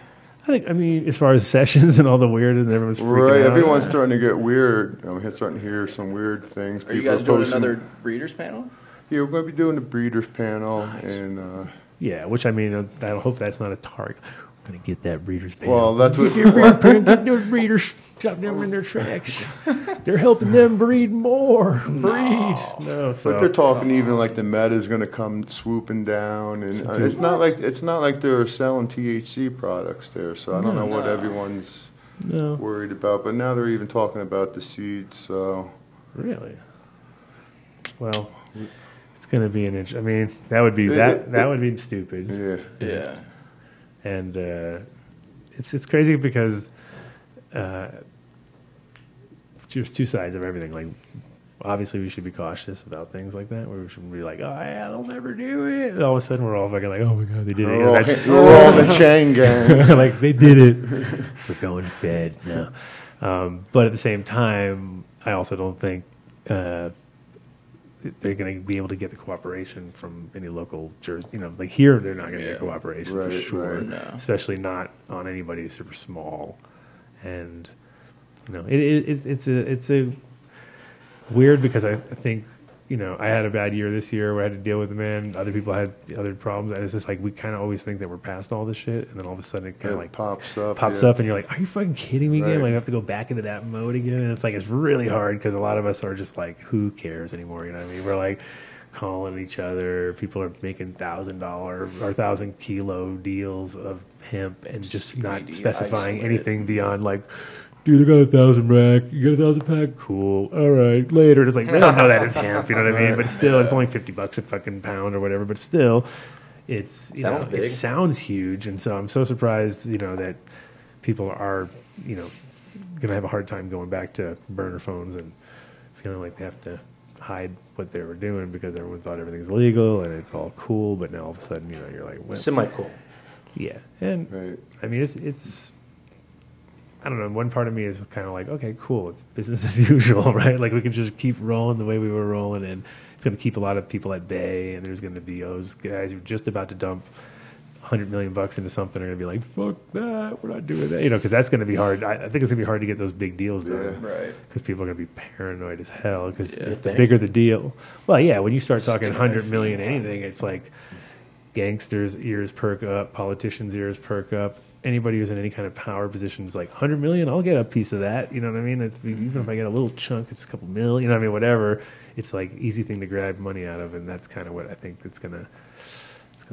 I mean, as far as sessions and all the weird, and everyone's freaking out. Everyone's starting to get weird. I'm starting to hear some weird things. Are you guys doing another breeders panel? Yeah, we're going to be doing the breeders panel. Nice. And yeah, which I mean, I hope that's not a target. I'm going to get that breeders panel. Well, that's what... Get those breeders, stop them in their tracks. They're helping them breed more. No, but they're talking even like the meta is going to come swooping down, and it's not like they're selling THC products there. So I don't know what everyone's worried about. But now they're even talking about the seeds. So really, well, it's going to be an inch. I mean, that would be that would be stupid. Yeah. And it's crazy because there's 2 sides of everything. Like, obviously, we should be cautious about things like that. We should be like, oh, yeah, they'll never do it. And all of a sudden, we're all fucking like, oh, my God, they did it. We're all the chain gang. Like, they did it. We're going fed now. But at the same time, I also don't think they're going to be able to get the cooperation from any local like here they're not going to get cooperation for sure, especially not on anybody super small. And it's a weird because I think I had a bad year this year where I had to deal with it, man. Other people had other problems. And it's just like we kind of always think that we're past all this shit, and then all of a sudden it kind of like pops up, and you're like, are you fucking kidding me again? Like, I have to go back into that mode again. And it's like it's really hard because a lot of us are just like, who cares anymore? You know what I mean? We're like calling each other. People are making $1,000 or 1,000-kilo deals of hemp and just not specifying anything beyond like, dude, I got 1,000 rack. You got 1,000 pack? Cool. All right, later. It's like, they don't know that is hemp, you know what I mean? But still, it's only $50 a fucking pound or whatever. But still, it's it sounds huge. And so I'm so surprised, that people are, going to have a hard time going back to burner phones and feeling like they have to hide what they were doing because everyone thought everything's legal and it's all cool. But now all of a sudden, you're like, well, semi-cool. Yeah. And I mean, it's I don't know. One part of me is kind of like, okay, cool. It's business as usual, right? Like we can just keep rolling the way we were rolling, and it's going to keep a lot of people at bay. And there's going to be those guys who are just about to dump $100 million into something are going to be like, fuck that, we're not doing that, because that's going to be hard. I think it's going to be hard to get those big deals done, right? Because people are going to be paranoid as hell. Because the bigger the deal, well, yeah, when you start talking 100 million anything, it's like gangsters' ears perk up, politicians' ears perk up. Anybody who's in any kind of power position is like, 100 million, I'll get a piece of that. You know what I mean? Even if I get a little chunk, it's a couple million, whatever. It's like easy thing to grab money out of, and that's kind of what I think it's gonna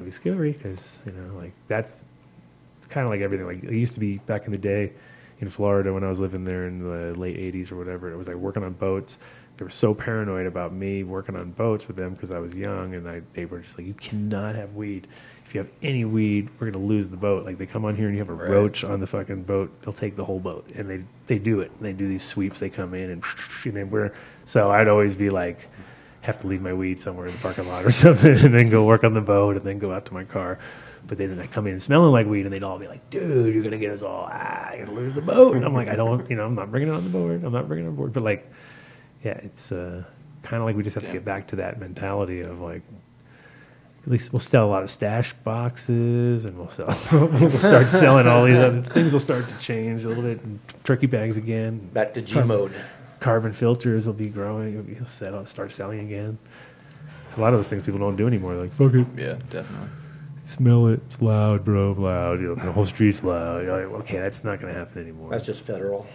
be scary because, like that's kind of like everything. Like it used to be back in the day in Florida when I was living there in the late 80s or whatever. It was like working on boats. They were so paranoid about me working on boats with them because I was young, and they were just like, you cannot have weed. If you have any weed, we're going to lose the boat. Like they come on here and you have a roach on the fucking boat, they'll take the whole boat. And they do it. And they do these sweeps. They come in and then so I'd always be like, have to leave my weed somewhere in the parking lot or something and then go work on the boat and then go out to my car. But then I come in smelling like weed and they'd all be like, dude, you're going to get us all, you're going to lose the boat. And I'm like, I'm not bringing it on the board. I'm not bringing it on board. But like, yeah, it's kind of like we just have to get back to that mentality of like, at least we'll sell a lot of stash boxes and we'll start selling all these other things. Will start to change a little bit. And turkey bags again. Back to G mode. Carbon filters will be growing. You'll start selling again. There's a lot of those things people don't do anymore. They're like, fuck it. Yeah, definitely. Smell it. It's loud, bro. Loud. The whole street's loud. You're like, okay, that's not going to happen anymore. That's just federal.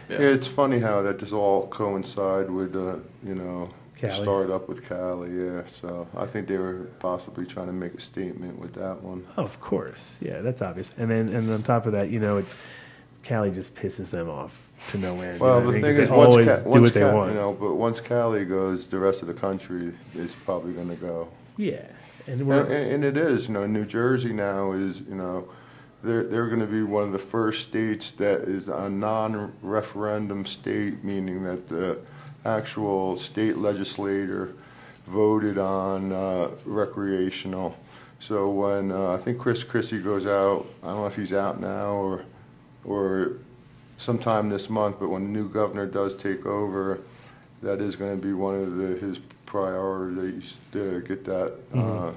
Yeah, it's funny how that just all coincide with, Cali. Start up with Cali, yeah. So I think they were possibly trying to make a statement with that one. Oh, of course. Yeah, that's obvious. And then on top of that, it's Cali just pisses them off to no end. Well, the thing is, always do what they want. But once Cali goes, the rest of the country is probably going to go. Yeah, and it is. New Jersey now is, they're going to be one of the first states that is a non-referendum state, meaning that the actual state legislator voted on recreational. So when I think Chris Christie goes out, I don't know if he's out now or sometime this month, but when the new governor does take over, that is going to be one of his priorities to get that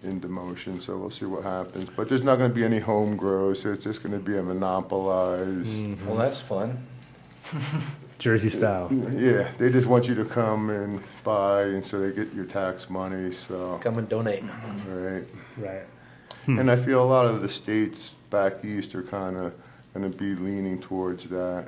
into motion. So we'll see what happens. But there's not going to be any home grow, so it's just going to be a monopolized. Well, that's fun. Jersey style. Yeah, they just want you to come and buy, and so they get your tax money. So come and donate. Right. And I feel a lot of the states back east are kind of going to be leaning towards that,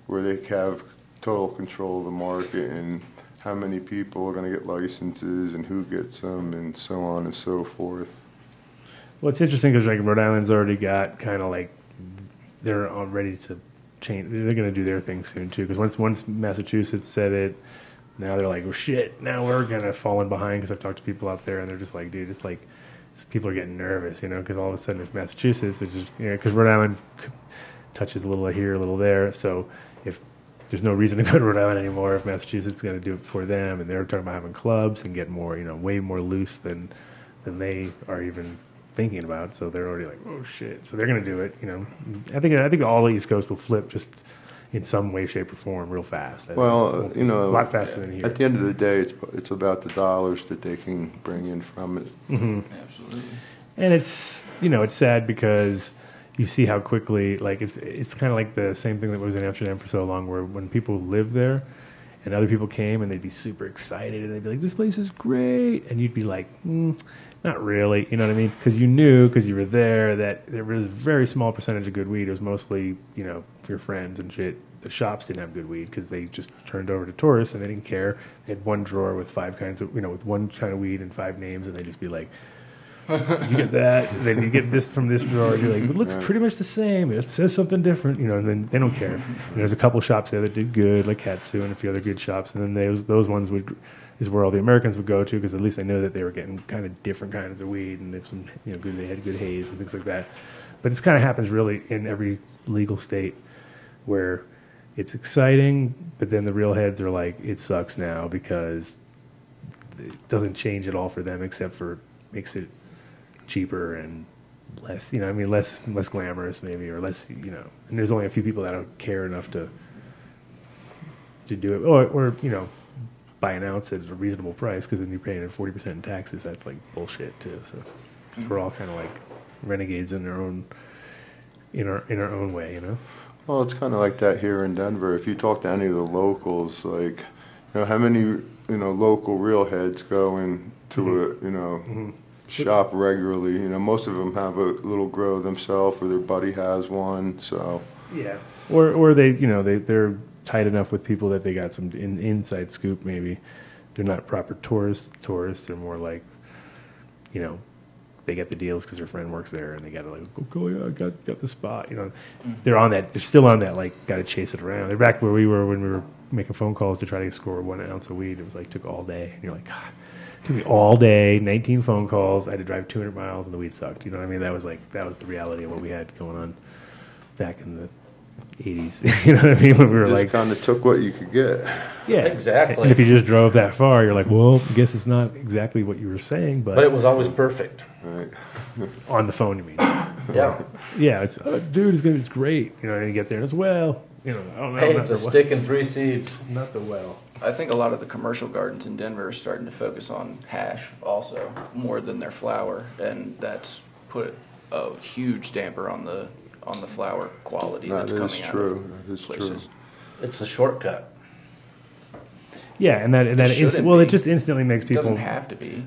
where they have total control of the market and how many people are going to get licenses and who gets them and so on and so forth. Well, it's interesting because like Rhode Island's already got kind of like they're all ready to change. They're going to do their thing soon too. Because once Massachusetts said it, now they're like, well, shit. Now we're kind of falling behind because I've talked to people out there and they're just like, dude, it's like people are getting nervous, because all of a sudden if Massachusetts is just, because Rhode Island touches a little here, a little there. So if there's no reason to go to Rhode Island anymore, if Massachusetts is going to do it for them, and they're talking about having clubs and getting more, way more loose than they are even thinking about. So they're already like, oh shit. So they're going to do it. I think all the East Coast will flip just in some way, shape, or form real fast. A lot faster than here. At the end of the day, it's about the dollars that they can bring in from it. Mm-hmm. Absolutely. And it's it's sad because you see how quickly, like it's kind of like the same thing that was in Amsterdam for so long, where when people live there and other people came and they'd be super excited and they'd be like, "This place is great," and you'd be like, "Not really," you know what I mean? Because you knew, because you were there, that there was a very small percentage of good weed. It was mostly, for your friends and shit. The shops didn't have good weed because they just turned over to tourists and they didn't care. They had one drawer with 5 kinds of, with one kind of weed and 5 names, and they'd just be like, "You get that, then you get this from this drawer." And you're like, "It looks pretty much the same. It says something different," and then they don't care. And there's a couple shops there that did good, like Katsu and a few other good shops, and then those ones is where all the Americans would go to, because at least I know that they were getting kind of different kinds of weed, and if some, they had good haze and things like that. But this kind of happens really in every legal state, where it's exciting, but then the real heads are like, it sucks now because it doesn't change at all for them, except for makes it cheaper and less, less glamorous maybe, or less, and there's only a few people that don't care enough to do it, or buy an ounce at a reasonable price, because then you're paying it 40% in taxes. That's like bullshit too. So we're all kind of like renegades in our own way, Well, it's kind of like that here in Denver. If you talk to any of the locals, like, how many, local real heads go into a, shop regularly. Most of them have a little grow themselves, or their buddy has one. So yeah, or they, they're tight enough with people that they got some inside scoop. Maybe they're not proper tourists. They're more like, they get the deals because their friend works there, and they got to like, "Oh yeah, I got the spot." They're on that. They're still on that. Like, got to chase it around. They're back where we were when we were making phone calls to try to score 1 ounce of weed. It was like took all day, and you're like, God. It took me all day, 19 phone calls. I had to drive 200 miles, and the weed sucked. You know what I mean? That was the reality of what we had going on back in the 80s. You know what I mean? When we were just like, kind of took what you could get. Yeah, exactly. And if you just drove that far, you're like, well, I guess it's not exactly what you were saying, but it was always perfect. Right. On the phone, you mean? Yeah. Yeah. It's dude, it's great. And you get there, and it's well. I don't know. Hey, it's a stick and 3 seeds. Not the well. I think a lot of the commercial gardens in Denver are starting to focus on hash also more than their flower, and that's put a huge damper on the flower quality that's coming out of places. It's a shortcut. Yeah, and that it just instantly makes people. It doesn't have to be.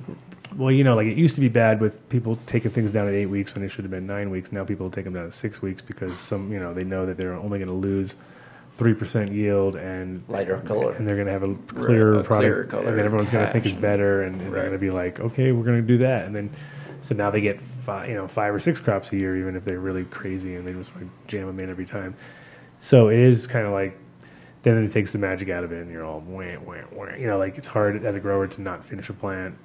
Well, like it used to be bad with people taking things down at 8 weeks when it should have been 9 weeks. Now people take them down at 6 weeks because they know that they're only going to lose 3% yield and lighter color, and they're going to have a clearer product, color, and then everyone's going to think it's better, and they're going to be like, okay, we're going to do that, and then so now they get 5 or 6 crops a year, even if they're really crazy and they just jam them in every time. So it is kind of like then it takes the magic out of it, and you're all wah, wah, wah. Like it's hard as a grower to not finish a plant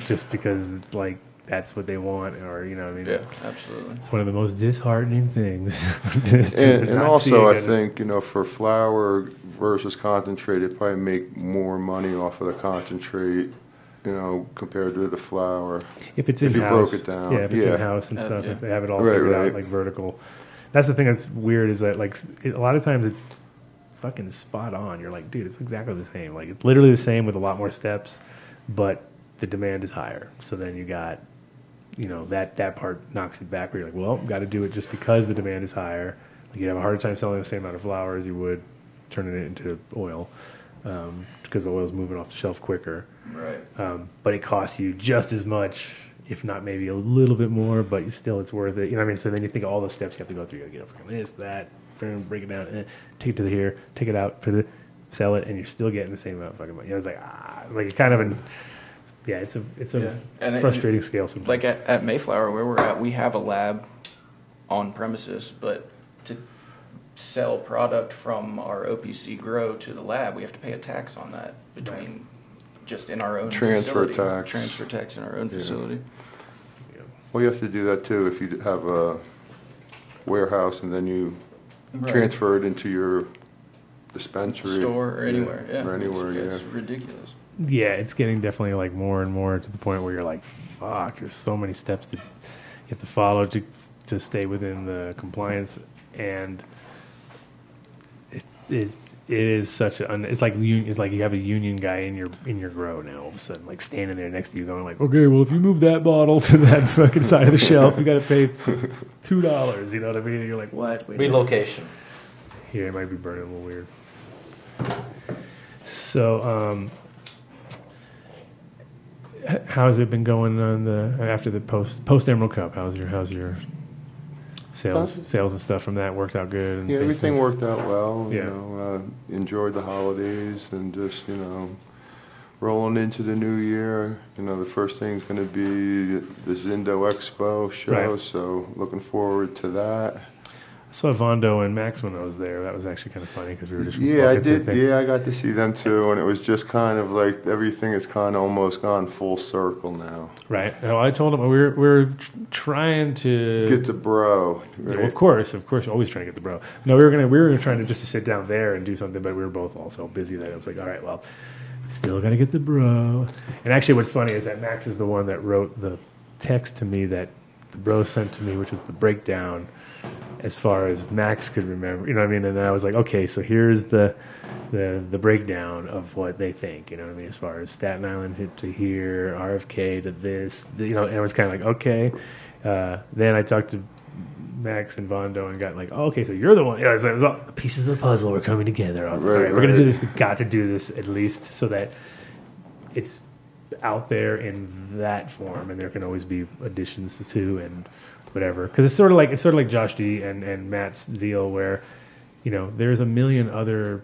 just because it's like that's what they want, or what I mean. Yeah, absolutely. It's one of the most disheartening things. and also, I think for flower versus concentrate, it probably make more money off of the concentrate, compared to the flower. If it's in-house. If you broke it down. Yeah, if it's in-house and stuff, if they have it all Right, figured right. out, like vertical. That's the thing that's weird, is that like a lot of times it's fucking spot on. You're like, dude, it's exactly the same. Like it's literally the same with a lot more steps, but the demand is higher. So then you got, that part knocks it back where you're like, well, got to do it just because the demand is higher. Like you have a harder time selling the same amount of flour as you would turning it into oil, because the oil's moving off the shelf quicker. Right. But it costs you just as much, if not maybe a little bit more, but still it's worth it. You know what I mean? So then you think of all the steps you have to go through. You got to get up from this, that, break it down, take it to here, take it out, sell it, and you're still getting the same amount of fucking money. It's like, like kind of an... Yeah, it's a frustrating scale sometimes. Like at Mayflower, where we're at, we have a lab on premises, but to sell product from our OPC grow to the lab, we have to pay a tax on that between just in our own Transfer facility. tax. Transfer tax in our own facility. Well, you have to do that too if you have a warehouse and then you transfer it into your dispensary. Store or anywhere, yeah. Or anywhere, it's ridiculous. Yeah, it's getting definitely like more and more to the point where you're like, fuck, there's so many steps you have to follow to stay within the compliance, and it is such it's like you have a union guy in your grow now all of a sudden, like standing there next to you going like, okay, well if you move that bottle to that fucking side of the shelf, you got to pay $2. You know what I mean? And you're like, what? Relocation. Yeah, it might be burning a little weird. So, how has it been going on after the post Emerald Cup? How's your sales and stuff from that worked out good? And everything worked out well. Yeah. You know, enjoyed the holidays and just rolling into the new year. You know, the first thing is going to be the Zindo Expo show. Right. So looking forward to that. I saw Vondo and Max when I was there. That was actually kind of funny because we were just I did. Yeah, I got to see them too, and it was just kind of like everything has kind of almost gone full circle now. Right. Well, I told them we're trying to get the bro. Right? Yeah, well, of course, always trying to get the bro. No, we were gonna try to just to sit down there and do something, but we were both all so busy that I was like, all right, well, still gotta get the bro. And actually, what's funny is that Max is the one that wrote the text to me that the bro sent to me, which was the breakdown. As far as Max could remember, you know what I mean? And then I was like, okay, so here's the breakdown of what they think, you know what I mean? As far as Staten Island hit to here, RFK to this, and it was kind of like, okay. Then I talked to Max and Vondo and got like, oh, okay, so you're the one. It was all the pieces of the puzzle were coming together. I was like, all right, we're going to do this. We got to do this at least so that it's out there in that form, and there can always be additions to and whatever, because it's sort of like Josh D and Matt's deal where there's a million other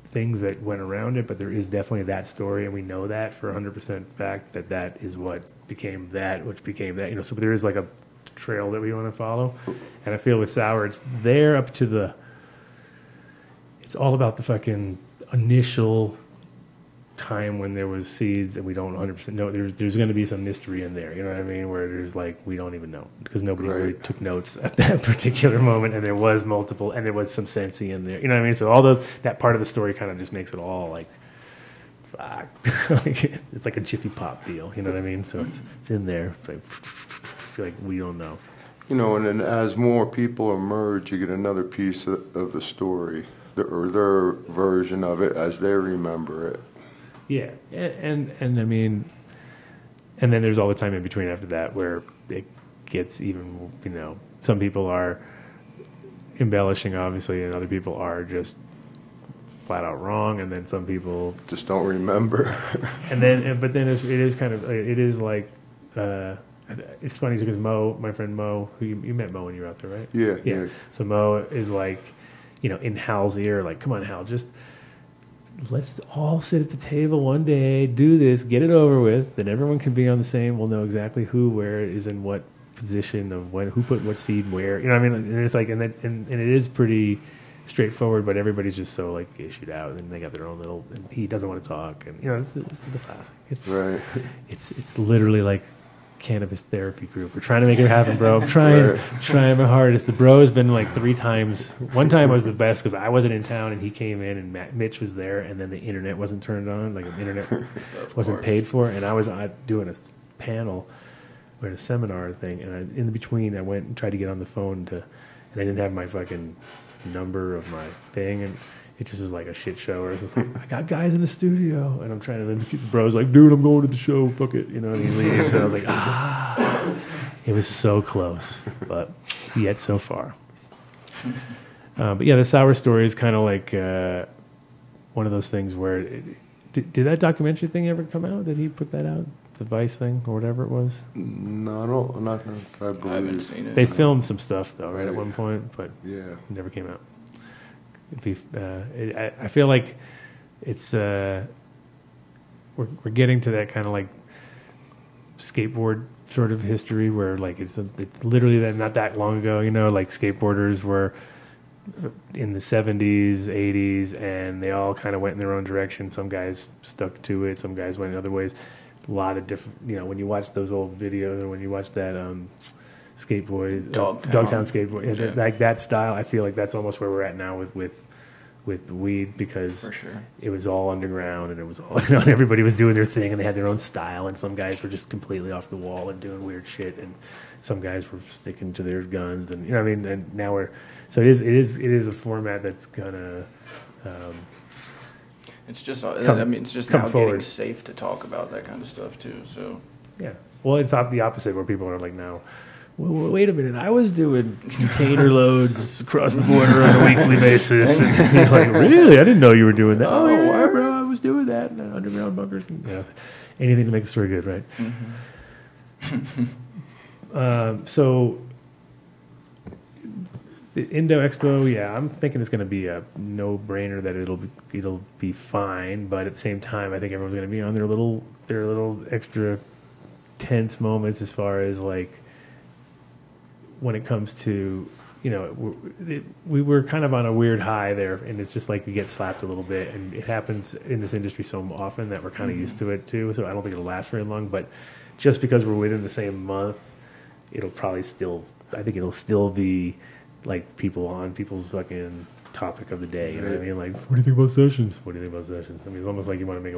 things that went around it, but there is definitely that story, and we know that for 100% fact that is what became that, which became that. So there is like a trail that we want to follow, and I feel with Sour it's there up to it's all about the fucking initial time when there was seeds and we don't 100% know. There's going to be some mystery in there, you know what I mean, where there's like we don't even know because nobody really took notes at that particular moment, and there was multiple, and there was some sensey in there, you know what I mean. So all that part of the story kind of just makes it all like fuck. It's like a Jiffy Pop deal, you know what I mean. So it's in there. It's like, feel like we don't know, and then as more people emerge, you get another piece of the story or their version of it as they remember it. Yeah, and I mean, and then there's all the time in between after that where it gets even, some people are embellishing, obviously, and other people are just flat out wrong, and then some people just don't remember. But then it is kind of, it is like, it's funny because Mo, my friend Mo, who you met Mo when you were out there, right? Yeah. So Mo is like, in Hal's ear, like, come on, Hal, just let's all sit at the table one day, do this, get it over with, then everyone can be on the same, we'll know exactly who, where is in what position of when, who put what seed where, you know what I mean? And it's like, and it is pretty straightforward, but everybody's just so like issued out, and they got their own little, and he doesn't want to talk, and this is the classic. It's right. It's literally like Cannabis therapy group. We're trying to make it happen, bro. I'm trying my hardest. The bro has been like 3 times. One time was the best because I wasn't in town and he came in and Mitch was there, and then the internet wasn't turned on, like the internet wasn't paid for, and I was doing a panel or a seminar thing, and in between I went and tried to get on the phone and I didn't have my fucking number of my thing, and it just was like a shit show where it's just like, I got guys in the studio, and I'm trying to, then the bro's like, dude, I'm going to the show, fuck it, and he leaves, and I was like, it was so close, but yet so far. But yeah, the Sour story is kind of like one of those things where, did that documentary thing ever come out? Did he put that out? The Vice thing, or whatever it was? No, I believe. I haven't seen it. They filmed some stuff, though, right, at one point, but it never came out. I feel like it's we're getting to that kind of like skateboard sort of history where like it's literally that not that long ago, like skateboarders were in the 70s, 80s, and they all kind of went in their own direction. Some guys stuck to it, some guys went other ways. A lot of different, when you watch those old videos or when you watch that Skateboy, Dogtown Skateboy, like that style, I feel like that's almost where we're at now with weed, because it was all underground and it was all, everybody was doing their thing and they had their own style, and some guys were just completely off the wall and doing weird shit, and some guys were sticking to their guns, and and now it is a format that's gonna. It's just now getting safe to talk about that kind of stuff too. So yeah, well, it's the opposite where people are like now. Well, wait a minute, I was doing container loads across the border on a weekly basis. And you're like, really? I didn't know you were doing that. Oh, yeah, bro, was doing that in underground bunkers. And, anything to make the story good, right? So the Indo Expo, I'm thinking it's going to be a no-brainer that it'll be fine. But at the same time, I think everyone's going to be on their little extra tense moments as far as like when it comes to we were kind of on a weird high there, and it's just like you get slapped a little bit, and it happens in this industry so often that we're kind of used to it too. So I don't think it'll last very long. But just because we're within the same month, it'll probably I think it'll still be like people's fucking topic of the day. You know what I mean? Like, what do you think about sessions? What do you think about sessions? I mean, it's almost like you want to make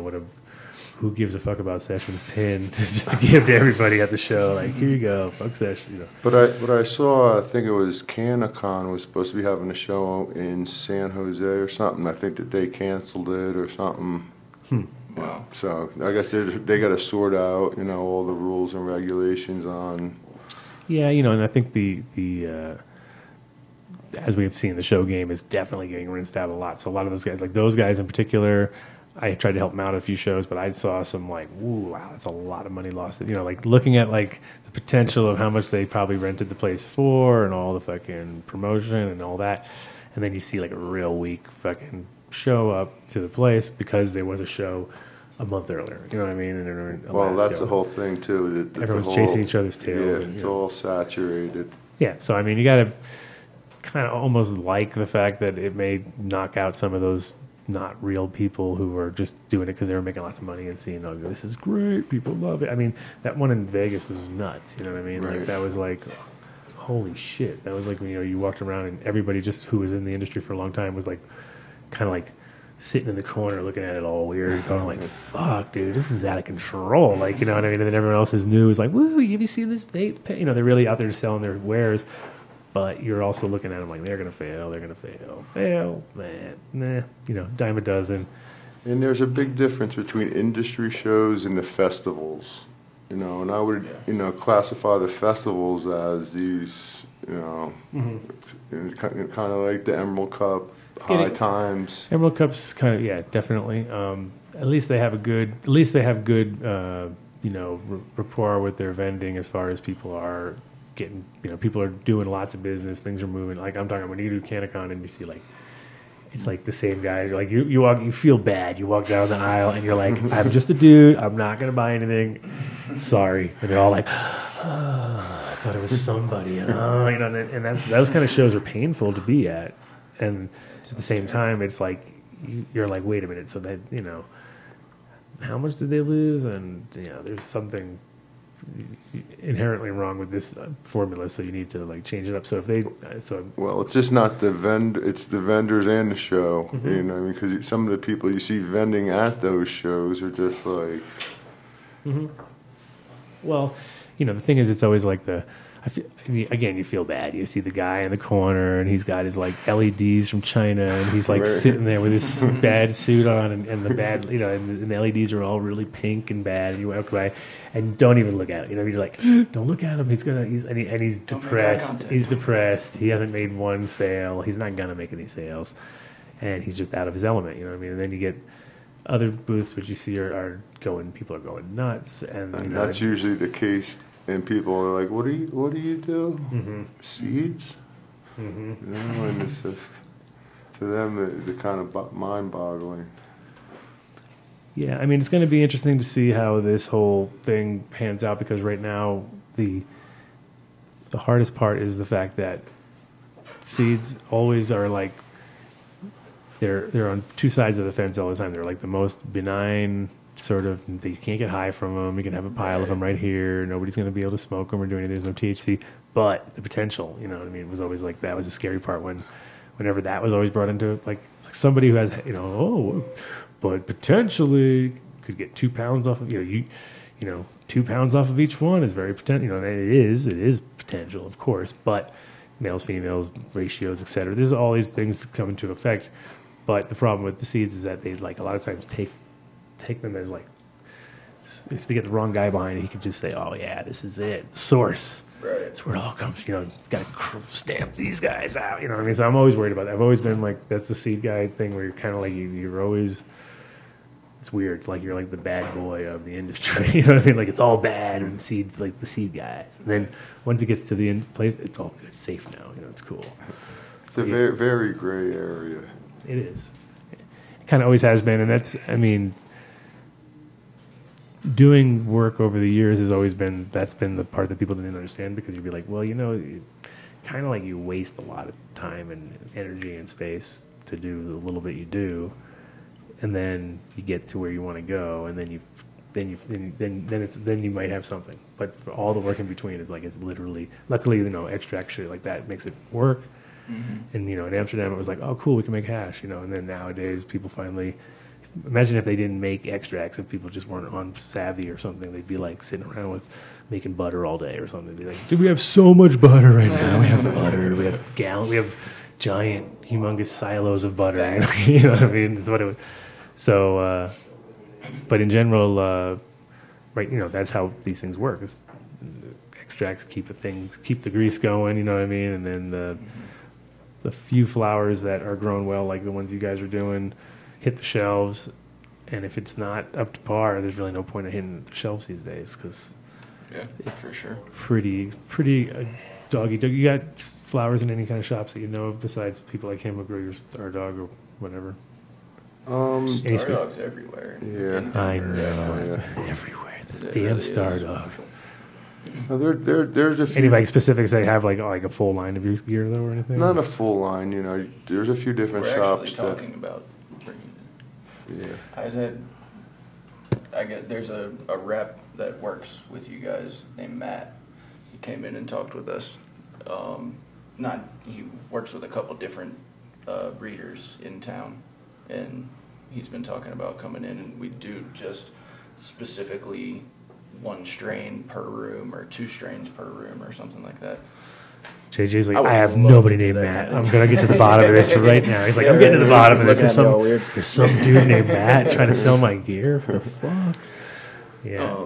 who gives a fuck about sessions pin just to give to everybody at the show. Like, here you go, fuck sessions. But I saw, I think it was Canacon was supposed to be having a show in San Jose or something. I think that they canceled it or something. Wow. So I guess they got to sort out, all the rules and regulations on. Yeah, and I think the as we've seen, the show game is definitely getting rinsed out a lot. So a lot of those guys in particular, I tried to help them out at a few shows, but I saw some like, ooh, wow, that's a lot of money lost. Like looking at like the potential of how much they probably rented the place for and all the fucking promotion and all that. And then you see like a real weak fucking show up to the place because there was a show a month earlier. You know what I mean? And that's the whole thing too. Everyone's chasing each other's tails. Yeah, it's all saturated. Yeah, so I mean, you got to kind of almost like the fact that it may knock out some of those not real people who were just doing it because they were making lots of money and seeing, this is great, people love it. I mean, that one in Vegas was nuts. You know what I mean? Right. Like that was like, holy shit. That was like when you walked around and everybody just who was in the industry for a long time was like, kind of like sitting in the corner looking at it all weird, going like, fuck, dude, this is out of control. Like, you know what I mean? And then everyone else is new is like, woo, have you seen this vape? They're really out there selling their wares. But you're also looking at them like they're going to fail, man, nah, dime a dozen. And there's a big difference between industry shows and the festivals, and I would, classify the festivals as these, kind of like the Emerald Cup, High Times. Emerald Cup's kind of, definitely. At least they have good, rapport with their vending as far as people are getting, people are doing lots of business, things are moving. Like I'm talking when you do Canacon and you see like, it's like the same guys. Like you feel bad. You walk down the aisle and you're like, I'm just a dude. I'm not gonna buy anything. Sorry. And they're all like, I thought it was somebody. And those kind of shows are painful to be at. And at the same time, it's like you're like, wait a minute. So that how much did they lose? And there's something inherently wrong with this formula, so you need to like change it up. So it's just not the it's the vendors and the show. Because some of the people you see vending at those shows are just like. Well, the thing is, it's always like you feel bad. You see the guy in the corner, and he's got his like LEDs from China, and he's like sitting there with his bad suit on, and the bad, and the LEDs are all really pink and bad, and you walk by, and don't even look at it. You're like, don't look at him. He's depressed. He's depressed. He hasn't made one sale. He's not gonna make any sales, and he's just out of his element. You know what I mean? And then you get other booths which you see people are going nuts, and that's usually the case. And people are like, "What do you do? Seeds?" And it's just, to them, the kind of mind-boggling. Yeah, I mean, it's going to be interesting to see how this whole thing pans out because right now the hardest part is the fact that seeds always are like they're on two sides of the fence all the time. They're like the most benign. Sort of, you can't get high from them. You can have a pile of them right here. Nobody's going to be able to smoke them or do anything. There's no THC, but the potential, it was always like that was the scary part whenever that was always brought into it. Like somebody who has, but potentially could get 2 pounds off of 2 pounds off of each one is very potential. And it is potential, of course, but males, females, ratios, etc. There's all these things that come into effect. But the problem with the seeds is that they like a lot of times take them as like, if they get the wrong guy behind it, he can just say, oh yeah, this is it, the source. Right. That's where it all comes. Got to stamp these guys out. You know what I mean? So I'm always worried about that. I've always been like, that's the seed guy thing where you're kind of like, you're always it's weird. Like you're like the bad boy of the industry. You know what I mean? Like it's all bad and seeds, like the seed guys. And then once it gets to the end place, it's all good. It's safe now. You know, it's cool. It's a very, very gray area. It is. It kind of always has been, and that's, I mean, doing work over the years has always been, that's been the part that people didn't understand, because you'd be like, well, you know, kind of like you waste a lot of time and energy and space to do the little bit you do, and then you get to where you want to go, and then you might have something. But for all the work in between is like, it's literally, luckily, you know, extract shit like that makes it work. Mm-hmm. And, you know, in Amsterdam, it was like, oh, cool, we can make hash, you know. And then nowadays, people finally, imagine if they didn't make extracts, if people just weren't on savvy or something, they'd be like sitting around with making butter all day or something. They'd be like, dude, we have so much butter right now. We have butter, we have we have giant, humongous silos of butter. You know what I mean? That's what it was. So, but in general, right, you know, that's how these things work. It's, extracts keep the grease going, you know what I mean? And then the few flowers that are grown well, like the ones you guys are doing, hit the shelves. And if it's not up to par, there's really no point in hitting the shelves these days, because it's for sure pretty doggy. You got flowers in any kind of shops that you know of besides people like him or Star Dog or whatever? Star Dog's everywhere. Yeah, I know. It's everywhere. The damn Star Dog. There's a few. Any specifics they have like a full line of your gear though, or anything? Not a full line, you know. There's a few different We're shops. Actually talking about bringing it. Yeah. There's a rep that works with you guys named Matt. He came in and talked with us. He works with a couple different breeders in town, and he's been talking about coming in, and we do just specifically one strain per room or 2 strains per room or something like that. JJ's like, I have nobody named Matt. I'm going to get to the bottom of this right now. He's like, I'm getting to the bottom of this. There's some dude named Matt trying to sell my gear. What the fuck? Yeah.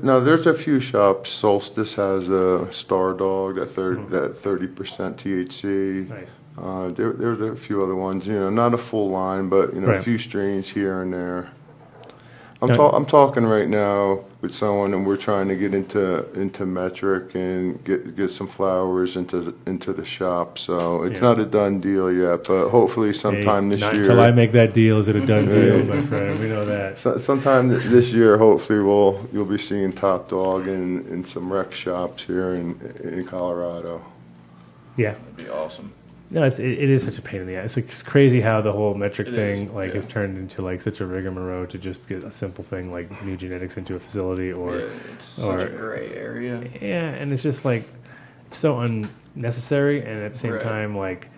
No, there's a few shops. Solstice has a Star Dog, that 30% THC. Nice. There's a few other ones. You know, not a full line, but you know, a few strains here and there. I'm talking right now with someone, and we're trying to get into metric and get some flowers into the shop. So it's not a done deal yet, but hopefully sometime this year. Not until I make that deal is it a done deal, my friend. We know that. Sometime this year, hopefully you'll be seeing Top Dog in some rec shops here in Colorado. Yeah, that'd be awesome. No, it is such a pain in the ass. It's crazy how the whole metric thing has turned into like such a rigmarole to just get a simple thing like new genetics into a facility, or it's such a gray area. Yeah, and it's just like so unnecessary, and at the same time like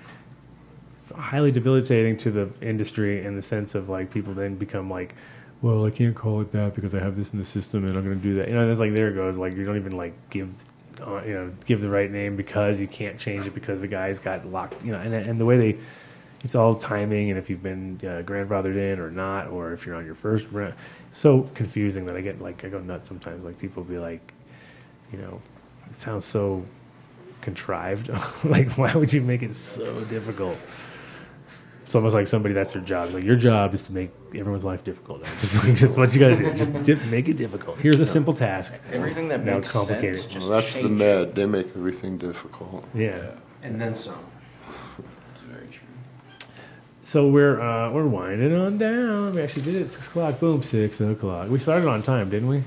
highly debilitating to the industry in the sense of like people then become like, well, I can't call it that because I have this in the system and I'm going to do that. You know, and it's like there it goes. Like you don't even like give the right name because you can't change it because the guy's got locked, you know, and the way it's all timing, and if you've been grandfathered in or not, or if you're on your first round, so confusing that I go nuts sometimes. Like people be like, you know, it sounds so contrived. Like why would you make it so difficult? It's almost like somebody, that's their job. Like your job is to make everyone's life difficult. Just what you got to do. Just make it difficult. Here's a simple task. Everything that makes complicated. sense. Just that's the med. They make everything difficult. Yeah. And then some. That's very true. So we're winding on down. We actually did it at 6 o'clock. Boom, 6 o'clock. We started on time, didn't we?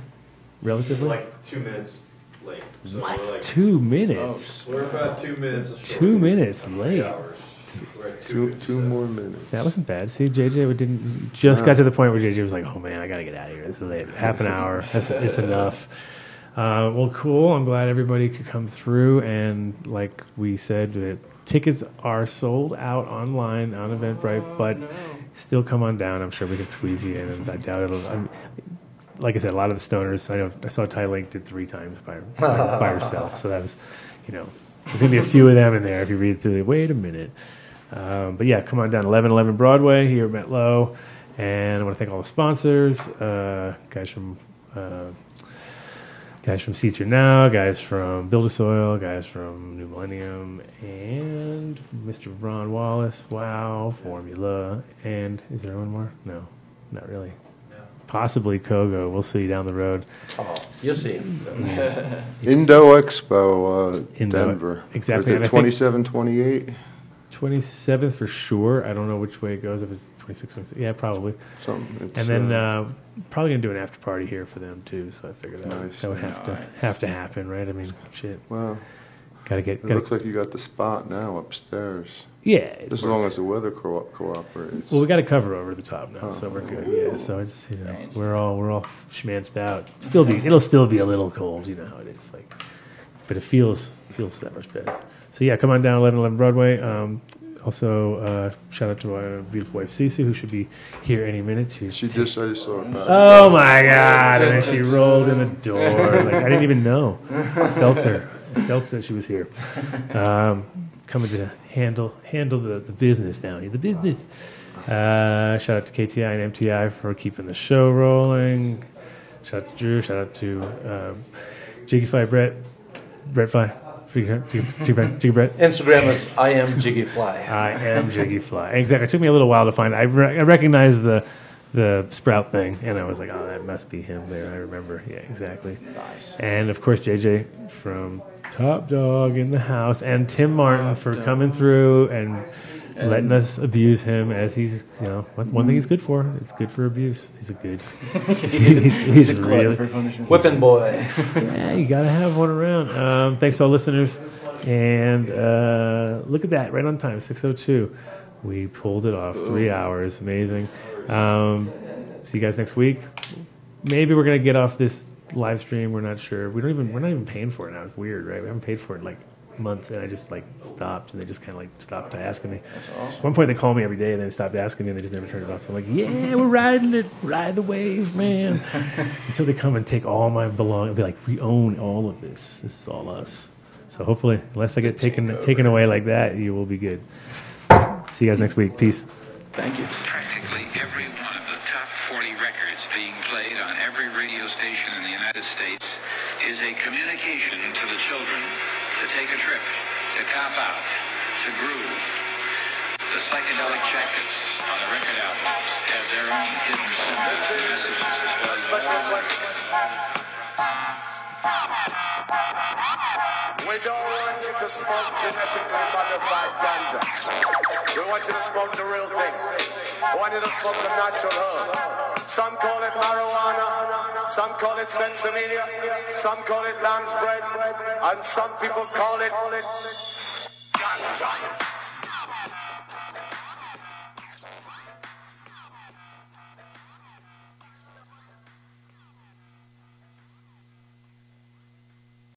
Relatively. Like 2 minutes late. So What? We're like, 2 minutes? we're about 2 minutes short. 2 minutes late. 3 hours. We're at Two more minutes. That wasn't bad. See, JJ got to the point where JJ was like, "Oh man, I gotta get out of here. This is late. Half an hour. It's enough." Well, cool. I'm glad everybody could come through. And like we said, the tickets are sold out online on Eventbrite, but still come on down. I'm sure we can squeeze you in, and I doubt it'll. Like I said, a lot of the stoners. I saw Ty Link did 3 times by herself. So that was, you know, there's gonna be a few of them in there if you read through it. Wait a minute. But yeah, come on down, 1111 Broadway here at Metlo, and I want to thank all the sponsors, guys from Seeds Here Now, guys from Build a Soil, guys from New Millennium, and Mr. Ron Wallace, Wow, Formula, and is there one more? No, not really. possibly Kogo. We'll see down the road. Oh, you'll see. Indo Expo, Denver. Exactly. Is it 27, 28? 27th for sure. I don't know which way it goes. If it's 26, 27. Yeah, probably. Something. And then probably gonna do an after party here for them too. So I figured that would have to happen, right? I mean, shit. Well, it looks like you got the spot now upstairs. Yeah. Just as long as the weather cooperates. Well, we got a cover over the top now, so we're good. Yeah, so it's we're all schmanced out. It'll still be a little cold, you know how it is. Like, but it feels that much better. So yeah, come on down 1111 Broadway. Also, shout out to our beautiful wife Cece, who should be here any minute. I just saw her. Oh my God! And then she rolled in the door. Like I didn't even know. I felt her. I felt that she was here. Coming to handle the business down here. The business. Shout out to KTI and MTI for keeping the show rolling. Shout out to Drew. Shout out to Jiggy Fly Brett Fly. Jiggy Brett. Instagram is I am Jiggy Fly. I am Jiggy Fly. Exactly. It took me a little while to find it. I recognized the sprout thing, and I was like, oh, that must be him there. I remember. Yeah, exactly. Nice. And of course, JJ from Top Dog in the house, and Tim Martin for coming through and letting us abuse him as he's, one thing he's good for. It's good for abuse. He's a good. he's a really whipping boy. Yeah, you gotta have one around. Thanks to all listeners, and look at that, right on time, 6:02. We pulled it off. 3 hours, amazing. See you guys next week. Maybe we're gonna get off this live stream. We're not sure. We're not even paying for it now. It's weird, right? We haven't paid for it in like months, and I just stopped, and they just kind of stopped asking me. That's awesome. At one point, they called me every day, and then they stopped asking me, and they just never turned it off. So I'm like, yeah, we're riding it, ride the wave, man. Until they come and take all my belongings, be like, we own all of this. This is all us. So hopefully, unless I get taken away like that, you will be good. See you guys next week. Peace. Thank you. Practically every one of the top 40 records being played on every radio station in the United States is a communication to the children to take a trip, to cop out, to groove. The psychedelic jackets on the record albums have their own hidden This is a special question. We don't want you to smoke genetically modified ganja. We want you to smoke the real thing. We want you to smoke the natural herb. Some call it marijuana, some call it sensimedia, some call it lamb's bread, and some people call it ganja.